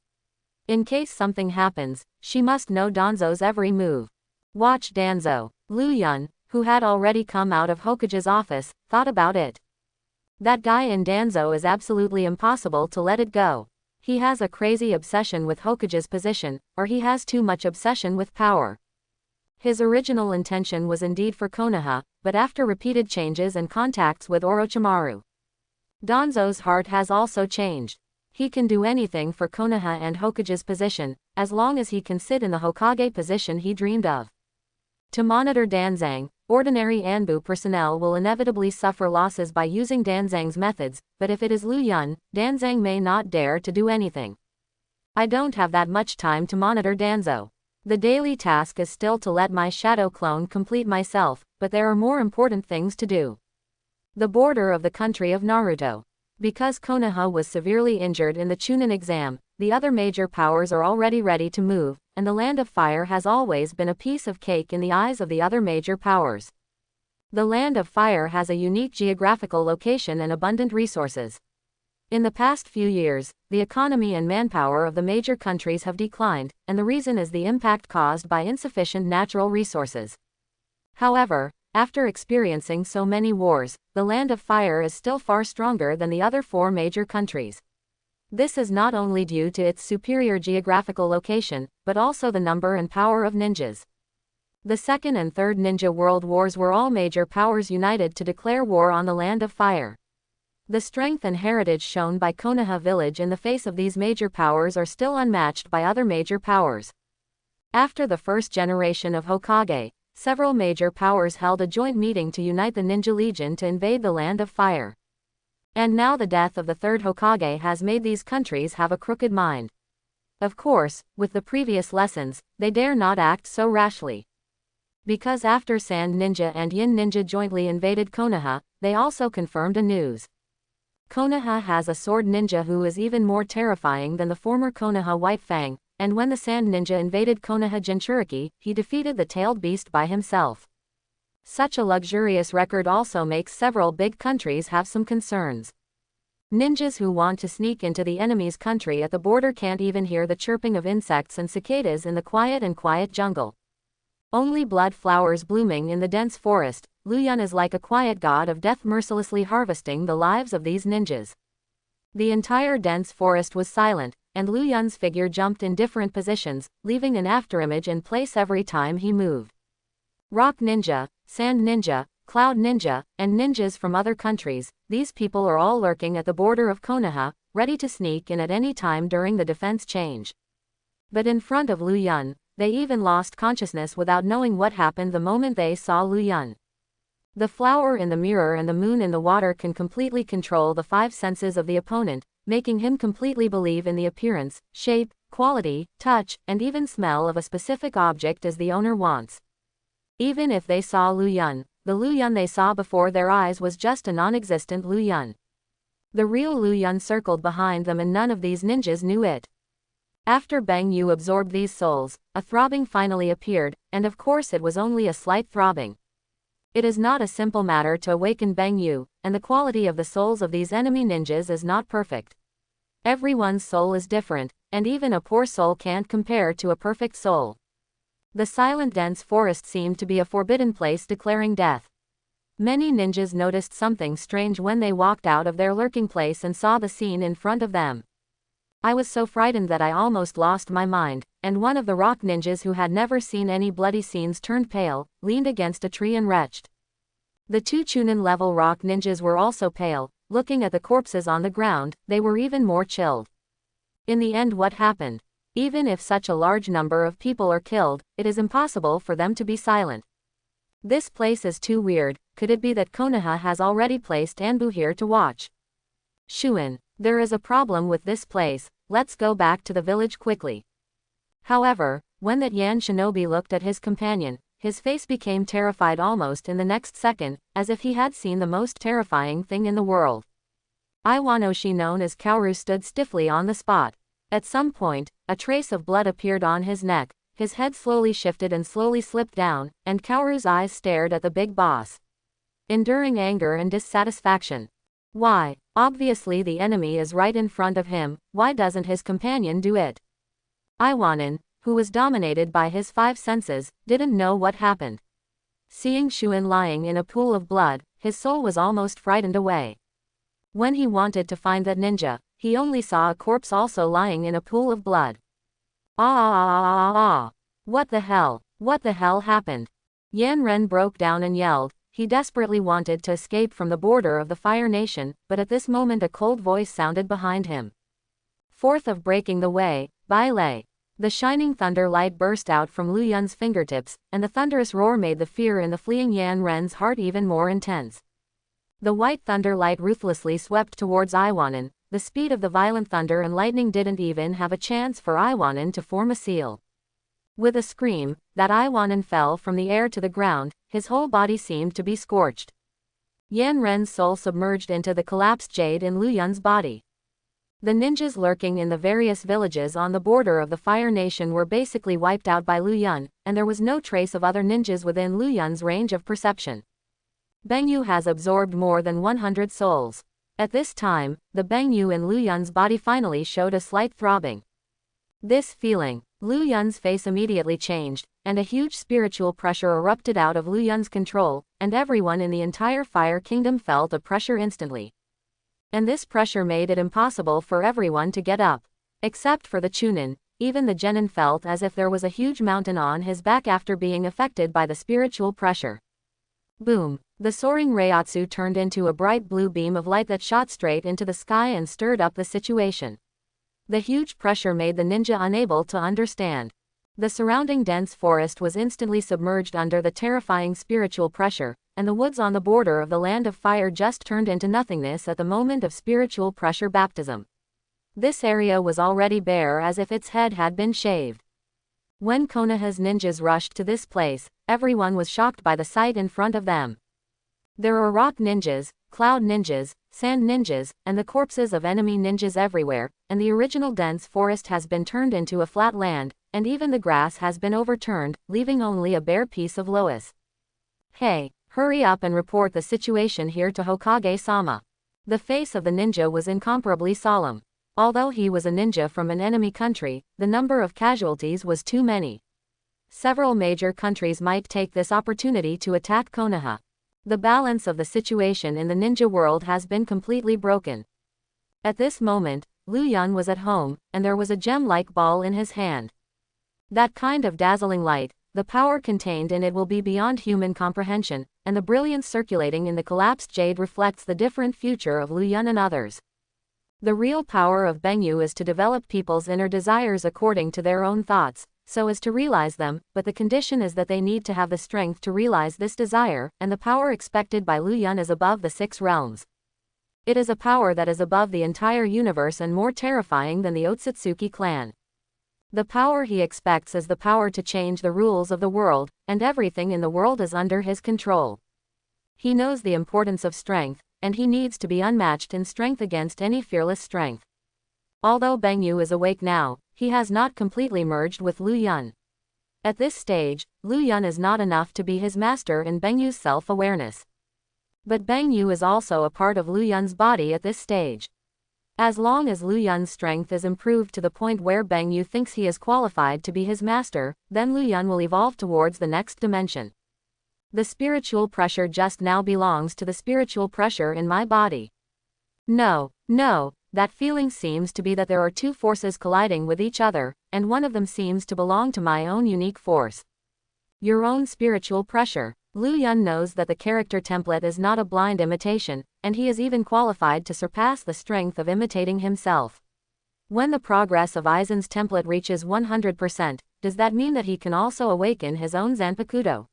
In case something happens, she must know Danzo's every move. Watch Danzo. Lu Yun, who had already come out of Hokage's office, thought about it. That guy in Danzo is absolutely impossible to let it go. He has a crazy obsession with Hokage's position, or he has too much obsession with power. His original intention was indeed for Konoha, but after repeated changes and contacts with Orochimaru, Danzo's heart has also changed. He can do anything for Konoha and Hokage's position, as long as he can sit in the Hokage position he dreamed of. To monitor Danzang, ordinary Anbu personnel will inevitably suffer losses by using Danzang's methods, but if it is Lu Yun, Danzang may not dare to do anything. I don't have that much time to monitor Danzo. The daily task is still to let my shadow clone complete myself, but there are more important things to do. The border of the country of Naruto. Because Konoha was severely injured in the Chunin exam, the other major powers are already ready to move, and the Land of Fire has always been a piece of cake in the eyes of the other major powers. The Land of Fire has a unique geographical location and abundant resources. In the past few years, the economy and manpower of the major countries have declined, and the reason is the impact caused by insufficient natural resources. However, after experiencing so many wars, the Land of Fire is still far stronger than the other 4 major countries. This is not only due to its superior geographical location, but also the number and power of ninjas. The Second and Third Ninja World Wars were all major powers united to declare war on the Land of Fire. The strength and heritage shown by Konoha village in the face of these major powers are still unmatched by other major powers. After the first generation of Hokage, several major powers held a joint meeting to unite the Ninja Legion to invade the Land of Fire. And now the death of the third Hokage has made these countries have a crooked mind. Of course, with the previous lessons, they dare not act so rashly. Because after Sand Ninja and Yin Ninja jointly invaded Konoha, they also confirmed a news. Konoha has a sword ninja who is even more terrifying than the former Konoha White Fang, and when the Sand Ninja invaded Konoha Jinchuriki, he defeated the tailed beast by himself. Such a luxurious record also makes several big countries have some concerns. Ninjas who want to sneak into the enemy's country at the border can't even hear the chirping of insects and cicadas in the quiet jungle. Only blood flowers blooming in the dense forest, Lu Yun is like a quiet god of death mercilessly harvesting the lives of these ninjas. The entire dense forest was silent, and Lu Yun's figure jumped in different positions, leaving an afterimage in place every time he moved. Rock Ninja, Sand Ninja, Cloud Ninja, and ninjas from other countries, these people are all lurking at the border of Konoha, ready to sneak in at any time during the defense change. But in front of Lu Yun, they even lost consciousness without knowing what happened the moment they saw Lu Yun. The flower in the mirror and the moon in the water can completely control the 5 senses of the opponent, making him completely believe in the appearance, shape, quality, touch, and even smell of a specific object as the owner wants. Even if they saw Lu Yun, the Lu Yun they saw before their eyes was just a non-existent Lu Yun. The real Lu Yun circled behind them and none of these ninjas knew it. After Bang Yu absorbed these souls, a throbbing finally appeared, and of course it was only a slight throbbing. It is not a simple matter to awaken Bang Yu, and the quality of the souls of these enemy ninjas is not perfect. Everyone's soul is different, and even a poor soul can't compare to a perfect soul. The silent dense forest seemed to be a forbidden place declaring death. Many ninjas noticed something strange when they walked out of their lurking place and saw the scene in front of them. I was so frightened that I almost lost my mind, and one of the rock ninjas who had never seen any bloody scenes turned pale, leaned against a tree and retched. The 2 Chunin level rock ninjas were also pale, looking at the corpses on the ground, they were even more chilled. In the end, what happened? Even if such a large number of people are killed, it is impossible for them to be silent. This place is too weird. Could it be that Konoha has already placed Anbu here to watch? Shuin, there is a problem with this place, let's go back to the village quickly. However, when that Yan shinobi looked at his companion, his face became terrified almost in the next second, as if he had seen the most terrifying thing in the world. Iwanoshi, known as Kaoru, stood stiffly on the spot. At some point, a trace of blood appeared on his neck, his head slowly shifted and slowly slipped down, and Kaoru's eyes stared at the big boss, enduring anger and dissatisfaction. Why? Obviously the enemy is right in front of him, why doesn't his companion do it? Iwanin, who was dominated by his five senses, didn't know what happened. Seeing Shuin lying in a pool of blood, his soul was almost frightened away. When he wanted to find that ninja, he only saw a corpse also lying in a pool of blood. Ah! What the hell? What the hell happened? Yan Ren broke down and yelled. He desperately wanted to escape from the border of the Fire Nation, but at this moment a cold voice sounded behind him. Fourth of breaking the way, Bai Lei. The shining thunder light burst out from Lu Yun's fingertips, and the thunderous roar made the fear in the fleeing Yan Ren's heart even more intense. The white thunder light ruthlessly swept towards Iwanin. The speed of the violent thunder and lightning didn't even have a chance for Iwanin to form a seal. With a scream, that Iwanin fell from the air to the ground, his whole body seemed to be scorched. Yan Ren's soul submerged into the collapsed jade in Lu Yun's body. The ninjas lurking in the various villages on the border of the Fire Nation were basically wiped out by Lu Yun, and there was no trace of other ninjas within Lu Yun's range of perception. Bengyu has absorbed more than 100 souls. At this time, the Bengyu in Lu Yun's body finally showed a slight throbbing. This feeling, Lu Yun's face immediately changed, and a huge spiritual pressure erupted out of Lu Yun's control, and everyone in the entire Fire Kingdom felt a pressure instantly. And this pressure made it impossible for everyone to get up. Except for the Chunin, even the Genin felt as if there was a huge mountain on his back after being affected by the spiritual pressure. Boom! The soaring Reiatsu turned into a bright blue beam of light that shot straight into the sky and stirred up the situation. The huge pressure made the ninja unable to understand. The surrounding dense forest was instantly submerged under the terrifying spiritual pressure, and the woods on the border of the land of fire just turned into nothingness at the moment of spiritual pressure baptism. This area was already bare as if its head had been shaved. When Konoha's ninjas rushed to this place, everyone was shocked by the sight in front of them. There are rock ninjas, cloud ninjas, sand ninjas, and the corpses of enemy ninjas everywhere, and the original dense forest has been turned into a flat land, and even the grass has been overturned, leaving only a bare piece of loess. Hey, hurry up and report the situation here to Hokage-sama. The face of the ninja was incomparably solemn. Although he was a ninja from an enemy country, the number of casualties was too many. Several major countries might take this opportunity to attack Konoha. The balance of the situation in the ninja world has been completely broken. At this moment, Lu Yun was at home, and there was a gem-like ball in his hand. That kind of dazzling light, the power contained in it will be beyond human comprehension, and the brilliance circulating in the collapsed jade reflects the different future of Lu Yun and others. The real power of Bengyu is to develop people's inner desires according to their own thoughts, so as to realize them, but the condition is that they need to have the strength to realize this desire, and the power expected by Lu Yun is above the 6 realms. It is a power that is above the entire universe and more terrifying than the Otsutsuki clan. The power he expects is the power to change the rules of the world, and everything in the world is under his control. He knows the importance of strength, and he needs to be unmatched in strength against any fearless strength. Although Bengyu is awake now, he has not completely merged with Lu Yun. At this stage, Lu Yun is not enough to be his master in Bengyu's self-awareness. But Bengyu is also a part of Lu Yun's body at this stage. As long as Lu Yun's strength is improved to the point where Bengyu thinks he is qualified to be his master, then Lu Yun will evolve towards the next dimension. The spiritual pressure just now belongs to the spiritual pressure in my body. No, that feeling seems to be that there are two forces colliding with each other, and one of them seems to belong to my own unique force. Your own spiritual pressure. Lu Yun knows that the character template is not a blind imitation, and he is even qualified to surpass the strength of imitating himself. When the progress of Aizen's template reaches 100%, does that mean that he can also awaken his own Zanpakuto?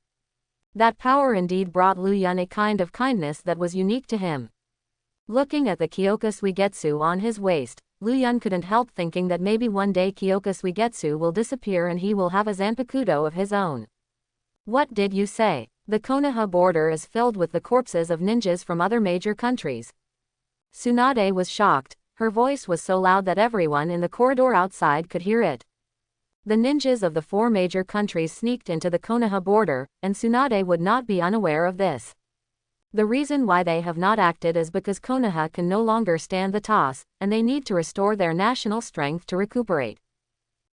That power indeed brought Lu Yun a kind of kindness that was unique to him. Looking at the Kyoka Suigetsu on his waist, Lu Yun couldn't help thinking that maybe one day Kyoka Suigetsu will disappear and he will have a Zanpakuto of his own. What did you say? The Konoha border is filled with the corpses of ninjas from other major countries. Tsunade was shocked. Her voice was so loud that everyone in the corridor outside could hear it. The ninjas of the 4 major countries sneaked into the Konoha border, and Tsunade would not be unaware of this. The reason why they have not acted is because Konoha can no longer stand the toss, and they need to restore their national strength to recuperate.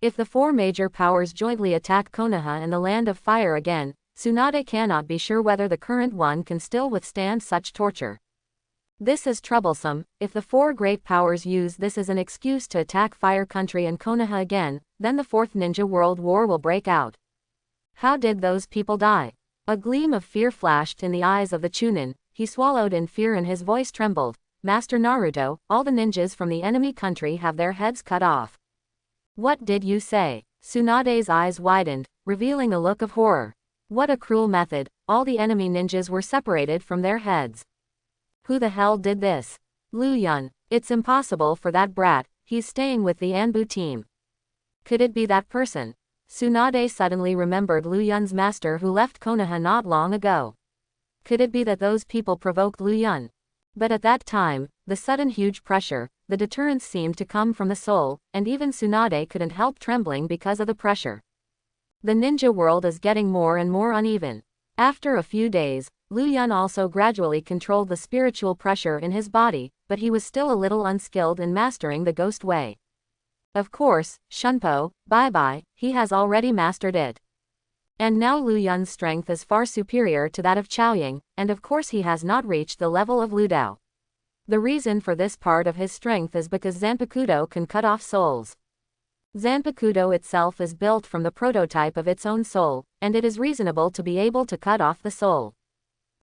If the 4 major powers jointly attack Konoha in the Land of Fire again, Tsunade cannot be sure whether the current one can still withstand such torture. This is troublesome. If the 4 great powers use this as an excuse to attack Fire Country and Konoha again, then the 4th Ninja World War will break out. How did those people die? A gleam of fear flashed in the eyes of the Chunin. He swallowed in fear and his voice trembled. Master Naruto, all the ninjas from the enemy country have their heads cut off. What did you say? Tsunade's eyes widened, revealing a look of horror. What a cruel method. All the enemy ninjas were separated from their heads. Who the hell did this? Lu Yun. It's impossible for that brat. He's staying with the Anbu team. Could it be that person? Tsunade suddenly remembered Lu Yun's master who left Konoha not long ago. Could it be that those people provoked Lu Yun? But at that time, the sudden huge pressure, the deterrence seemed to come from the soul, and even Tsunade couldn't help trembling because of the pressure. The ninja world is getting more and more uneven. After a few days, Lu Yun also gradually controlled the spiritual pressure in his body, but he was still a little unskilled in mastering the ghost way. Of course, Shunpo, bye-bye, he has already mastered it. And now Lu Yun's strength is far superior to that of Chaoying, and of course he has not reached the level of Lu Dao. The reason for this part of his strength is because Zanpakuto can cut off souls. Zanpakuto itself is built from the prototype of its own soul, and it is reasonable to be able to cut off the soul.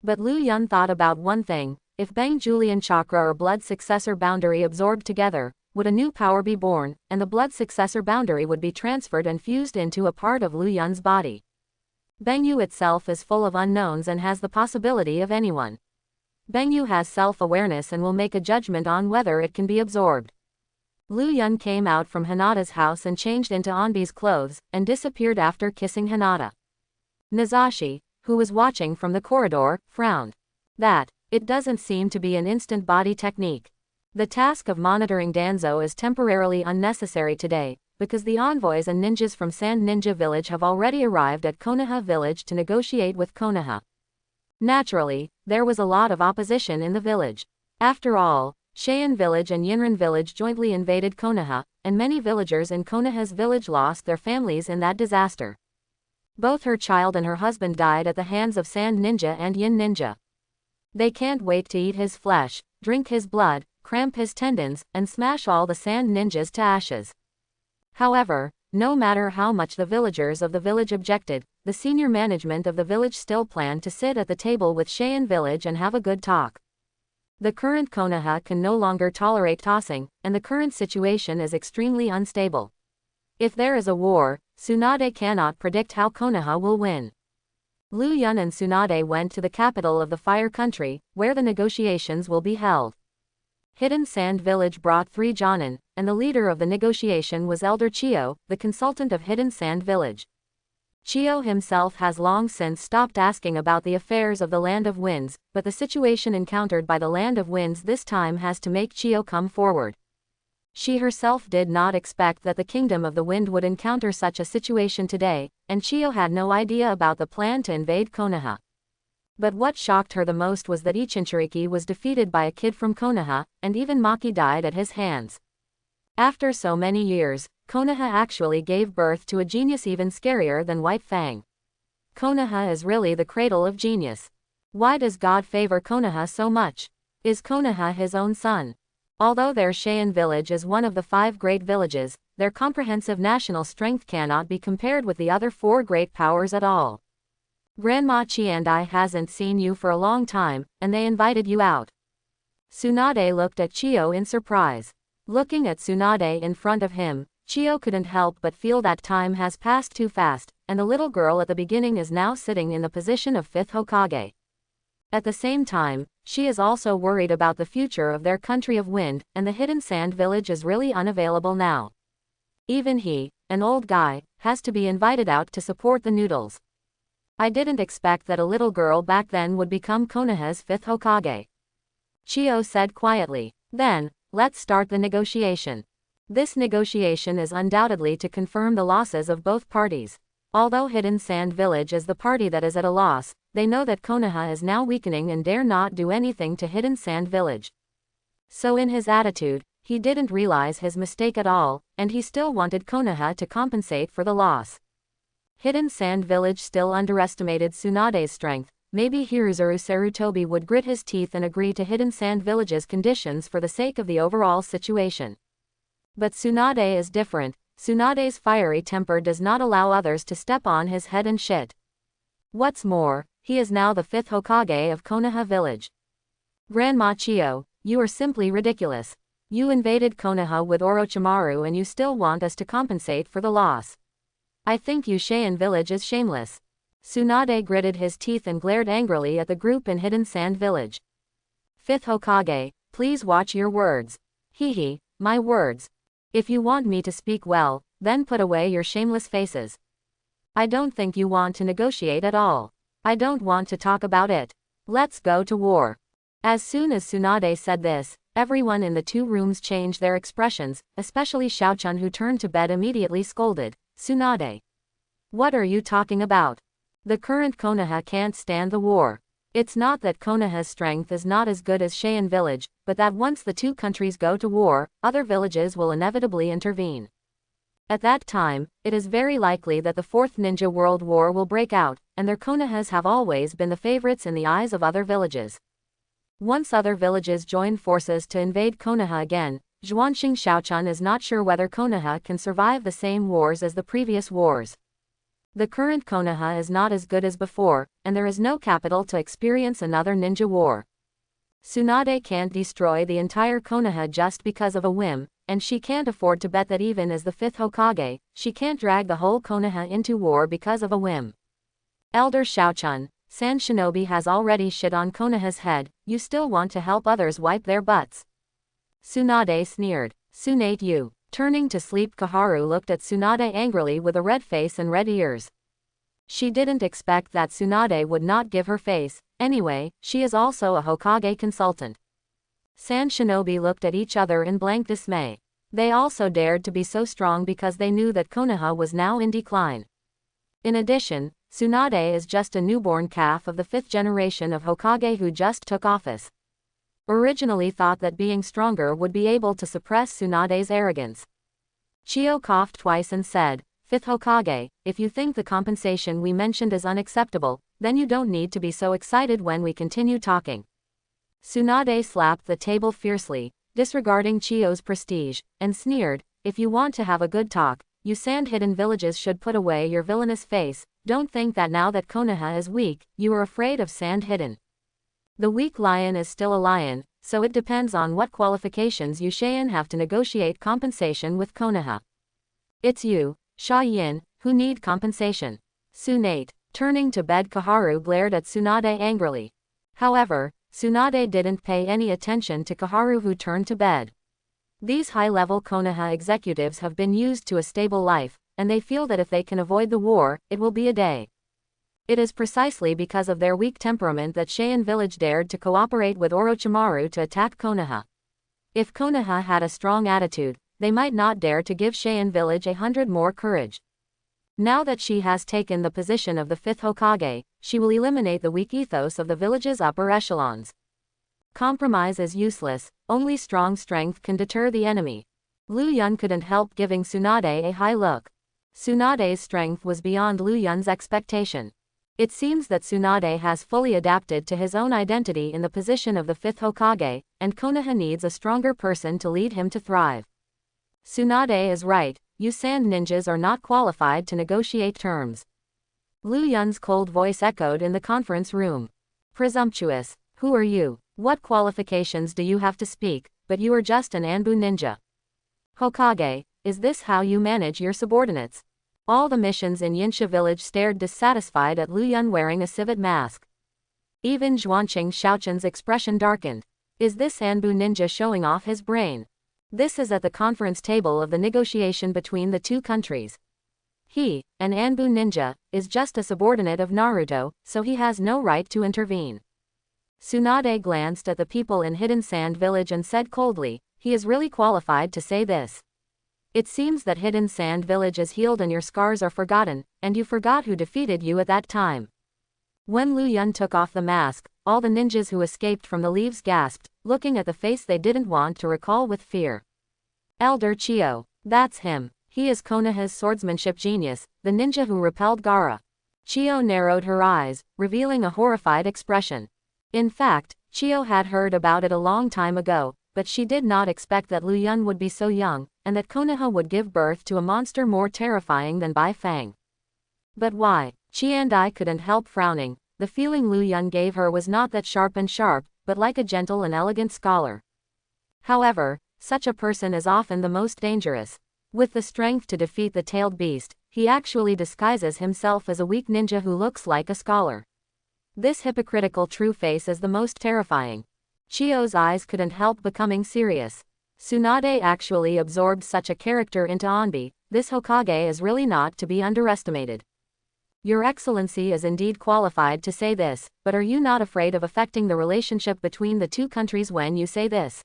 But Lu Yun thought about one thing: if Bang Julian Chakra or Blood Successor Boundary absorbed together, would a new power be born, and the Blood Successor Boundary would be transferred and fused into a part of Lu Yun's body. Bangyu itself is full of unknowns and has the possibility of anyone. Bangyu has self-awareness and will make a judgment on whether it can be absorbed. Lu Yun came out from Hinata's house and changed into Anbi's clothes, and disappeared after kissing Hinata. Nazashi, who was watching from the corridor, frowned. It doesn't seem to be an instant body technique. The task of monitoring Danzo is temporarily unnecessary today, because the envoys and ninjas from Sand Ninja Village have already arrived at Konoha Village to negotiate with Konoha. Naturally, there was a lot of opposition in the village. After all, Cheyenne Village and Yinran Village jointly invaded Konoha, and many villagers in Konoha's village lost their families in that disaster. Both her child and her husband died at the hands of Sand Ninja and Yin Ninja. They can't wait to eat his flesh, drink his blood, cramp his tendons, and smash all the Sand Ninjas to ashes. However, no matter how much the villagers of the village objected, the senior management of the village still planned to sit at the table with Cheyenne Village and have a good talk. The current Konoha can no longer tolerate tossing, and the current situation is extremely unstable. If there is a war, Tsunade cannot predict how Konoha will win. Lu Yun and Tsunade went to the capital of the Fire Country, where the negotiations will be held. Hidden Sand Village brought 3 Jonin, and the leader of the negotiation was Elder Chio, the consultant of Hidden Sand Village. Chio himself has long since stopped asking about the affairs of the Land of Winds, but the situation encountered by the Land of Winds this time has to make Chio come forward. She herself did not expect that the Kingdom of the Wind would encounter such a situation today, and Chio had no idea about the plan to invade Konoha. But what shocked her the most was that Ichinchuriki was defeated by a kid from Konoha, and even Maki died at his hands. After so many years, Konoha actually gave birth to a genius even scarier than White Fang. Konoha is really the cradle of genius. Why does God favor Konoha so much? Is Konoha his own son? Although their Cheyenne village is one of the 5 great villages, their comprehensive national strength cannot be compared with the other 4 great powers at all. Grandma Chiandai hasn't seen you for a long time, and they invited you out. Tsunade looked at Chio in surprise. Looking at Tsunade in front of him, Chio couldn't help but feel that time has passed too fast, and the little girl at the beginning is now sitting in the position of 5th Hokage. At the same time, she is also worried about the future of their country of wind, and the hidden sand village is really unavailable now. Even he, an old guy, has to be invited out to support the noodles. I didn't expect that a little girl back then would become Konoha's 5th Hokage. Chio said quietly. Then, let's start the negotiation. This negotiation is undoubtedly to confirm the losses of both parties. Although Hidden Sand Village is the party that is at a loss, they know that Konoha is now weakening and dare not do anything to Hidden Sand Village. So in his attitude, he didn't realize his mistake at all, and he still wanted Konoha to compensate for the loss. Hidden Sand Village still underestimated Tsunade's strength. Maybe Hiruzuru Sarutobi would grit his teeth and agree to Hidden Sand Village's conditions for the sake of the overall situation. But Tsunade is different. Tsunade's fiery temper does not allow others to step on his head and shit. What's more, he is now the 5th Hokage of Konoha Village. Grandma Chio, you are simply ridiculous. You invaded Konoha with Orochimaru and you still want us to compensate for the loss. I think Yushin Village is shameless. Tsunade gritted his teeth and glared angrily at the group in Hidden Sand Village. 5th Hokage, please watch your words. Hehe, my words. If you want me to speak well, then put away your shameless faces. I don't think you want to negotiate at all. I don't want to talk about it. Let's go to war. As soon as Tsunade said this, everyone in the two rooms changed their expressions, especially Xiaochun, who turned to bed immediately scolded. Tsunade. What are you talking about? The current Konoha can't stand the war. It's not that Konoha's strength is not as good as Cheyenne Village, but that once the two countries go to war, other villages will inevitably intervene. At that time, it is very likely that the Fourth Ninja World War will break out, and their Konohas have always been the favorites in the eyes of other villages. Once other villages join forces to invade Konoha again, Zhuanxing Xiaochun is not sure whether Konoha can survive the same wars as the previous wars. The current Konoha is not as good as before, and there is no capital to experience another ninja war. Tsunade can't destroy the entire Konoha just because of a whim, and she can't afford to bet that even as the 5th Hokage, she can't drag the whole Konoha into war because of a whim. Elder Xiaochun, Sand Shinobi has already shit on Konoha's head, you still want to help others wipe their butts. Tsunade sneered. Tsunade you. Turning to sleep, Kaharu looked at Tsunade angrily with a red face and red ears. She didn't expect that Tsunade would not give her face. Anyway, she is also a Hokage consultant. Sand Shinobi looked at each other in blank dismay. They also dared to be so strong because they knew that Konoha was now in decline. In addition, Tsunade is just a newborn calf of the 5th generation of Hokage who just took office. Originally thought that being stronger would be able to suppress Tsunade's arrogance. Chio coughed twice and said, 5th Hokage, if you think the compensation we mentioned is unacceptable, then you don't need to be so excited when we continue talking. Tsunade slapped the table fiercely, disregarding Chio's prestige, and sneered, if you want to have a good talk, you sand-hidden villages should put away your villainous face. Don't think that now that Konoha is weak, you are afraid of sand-hidden. The weak lion is still a lion, so it depends on what qualifications you Cheyenne have to negotiate compensation with Konoha. It's you, Sha Yin, who need compensation. Tsunade. Turning to bed, Kaharu glared at Tsunade angrily. However, Tsunade didn't pay any attention to Kaharu, who turned to bed. These high-level Konoha executives have been used to a stable life, and they feel that if they can avoid the war, it will be a day. It is precisely because of their weak temperament that Cheyenne Village dared to cooperate with Orochimaru to attack Konoha. If Konoha had a strong attitude, they might not dare to give Cheyenne Village 100 more courage. Now that she has taken the position of the 5th Hokage, she will eliminate the weak ethos of the village's upper echelons. Compromise is useless, only strong strength can deter the enemy. Lu Yun couldn't help giving Tsunade a high look. Tsunade's strength was beyond Lu Yun's expectation. It seems that Tsunade has fully adapted to his own identity in the position of the 5th Hokage, and Konoha needs a stronger person to lead him to thrive. Tsunade is right, you sand ninjas are not qualified to negotiate terms. Lu Yun's cold voice echoed in the conference room. Presumptuous. Who are you? What qualifications do you have to speak, but you are just an Anbu ninja. Hokage, is this how you manage your subordinates? All the missions in Yinsha village stared dissatisfied at Lu Yun wearing a civet mask. Even Zhuanqing Shaochun's expression darkened. Is this Anbu ninja showing off his brain? This is at the conference table of the negotiation between the two countries. He, an Anbu ninja, is just a subordinate of Naruto, so he has no right to intervene. Tsunade glanced at the people in Hidden Sand Village and said coldly, he is really qualified to say this. It seems that Hidden Sand Village is healed and your scars are forgotten, and you forgot who defeated you at that time. When Lu Yun took off the mask, all the ninjas who escaped from the leaves gasped, looking at the face they didn't want to recall with fear. Elder Chio, that's him. He is Konoha's swordsmanship genius, the ninja who repelled Gaara. Chio narrowed her eyes, revealing a horrified expression. In fact, Chio had heard about it a long time ago, but she did not expect that Lu Yun would be so young, and that Konoha would give birth to a monster more terrifying than Bai Fang. But why? Chiandai couldn't help frowning. The feeling Lu Yun gave her was not that sharp, but like a gentle and elegant scholar. However, such a person is often the most dangerous. With the strength to defeat the tailed beast, he actually disguises himself as a weak ninja who looks like a scholar. This hypocritical true face is the most terrifying. Chio's eyes couldn't help becoming serious. Tsunade actually absorbed such a character into Onbi. This Hokage is really not to be underestimated. Your Excellency is indeed qualified to say this, but are you not afraid of affecting the relationship between the two countries when you say this?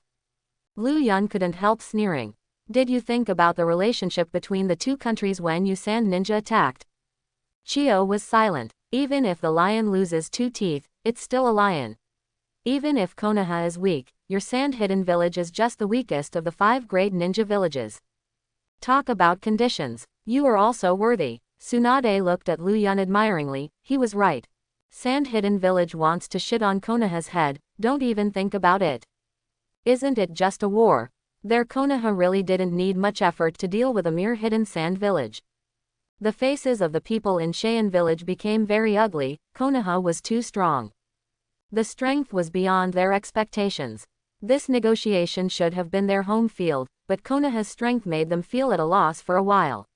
Lu Yun couldn't help sneering. Did you think about the relationship between the two countries when you Sand Ninja attacked? Chio was silent. Even if the lion loses 2 teeth, it's still a lion. Even if Konoha is weak, your Sand Hidden Village is just the weakest of the 5 great ninja villages. Talk about conditions. You are also worthy. Tsunade looked at Lu Yun admiringly. He was right. Sand Hidden Village wants to shit on Konoha's head, don't even think about it. Isn't it just a war? Their Konoha really didn't need much effort to deal with a mere hidden sand village. The faces of the people in Cheyenne village became very ugly. Konoha was too strong. The strength was beyond their expectations. This negotiation should have been their home field, but Konoha's strength made them feel at a loss for a while.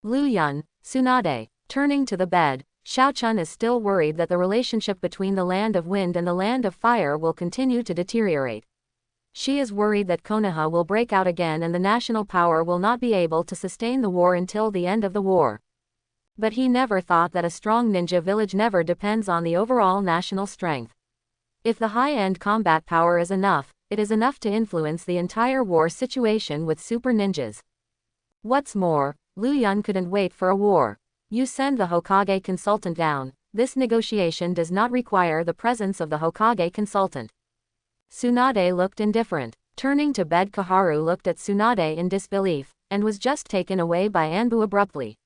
Lu Yun, Tsunade, turning to the bed, Xiaochun is still worried that the relationship between the Land of Wind and the Land of Fire will continue to deteriorate. She is worried that Konoha will break out again and the national power will not be able to sustain the war until the end of the war. But he never thought that a strong ninja village never depends on the overall national strength. If the high-end combat power is enough, it is enough to influence the entire war situation with super ninjas. What's more, Lu Yun couldn't wait for a war. You send the Hokage consultant down. This negotiation does not require the presence of the Hokage consultant. Tsunade looked indifferent. Turning to bed, Kaharu looked at Tsunade in disbelief, and was just taken away by Anbu abruptly.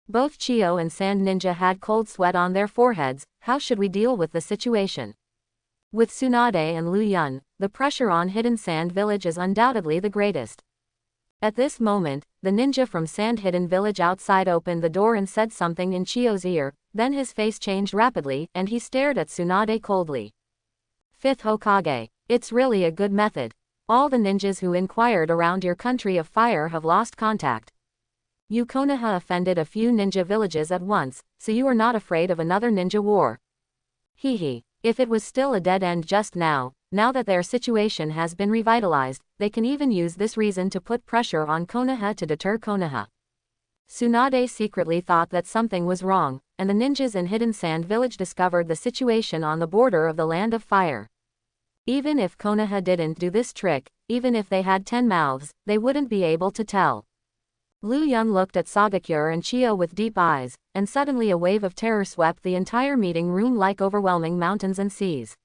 Both Chio and Sand Ninja had cold sweat on their foreheads. How should we deal with the situation? With Tsunade and Lu Yun, the pressure on Hidden Sand Village is undoubtedly the greatest. At this moment, the ninja from Sand Hidden Village outside opened the door and said something in Chio's ear, then his face changed rapidly, and he stared at Tsunade coldly. 5th Hokage, it's really a good method. All the ninjas who inquired around your country of fire have lost contact. You Konoha offended a few ninja villages at once, so you are not afraid of another ninja war. Hehe. If it was still a dead end just now that their situation has been revitalized, they can even use this reason to put pressure on Konoha to deter Konoha. Tsunade secretly thought that something was wrong, and the ninjas in Hidden Sand Village discovered the situation on the border of the Land of Fire. Even if Konoha didn't do this trick, even if they had 10 mouths, they wouldn't be able to tell. Lu Yun looked at Sagakure and Chio with deep eyes, and suddenly a wave of terror swept the entire meeting room like overwhelming mountains and seas.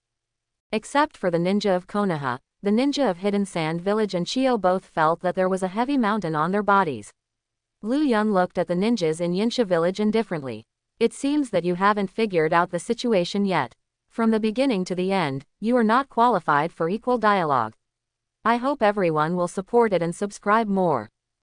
Except for the ninja of Konoha, the ninja of Hidden Sand Village and Chio both felt that there was a heavy mountain on their bodies. Lu Yun looked at the ninjas in Yinsha village indifferently. It seems that you haven't figured out the situation yet. From the beginning to the end, you are not qualified for equal dialogue. I hope everyone will support it and subscribe more.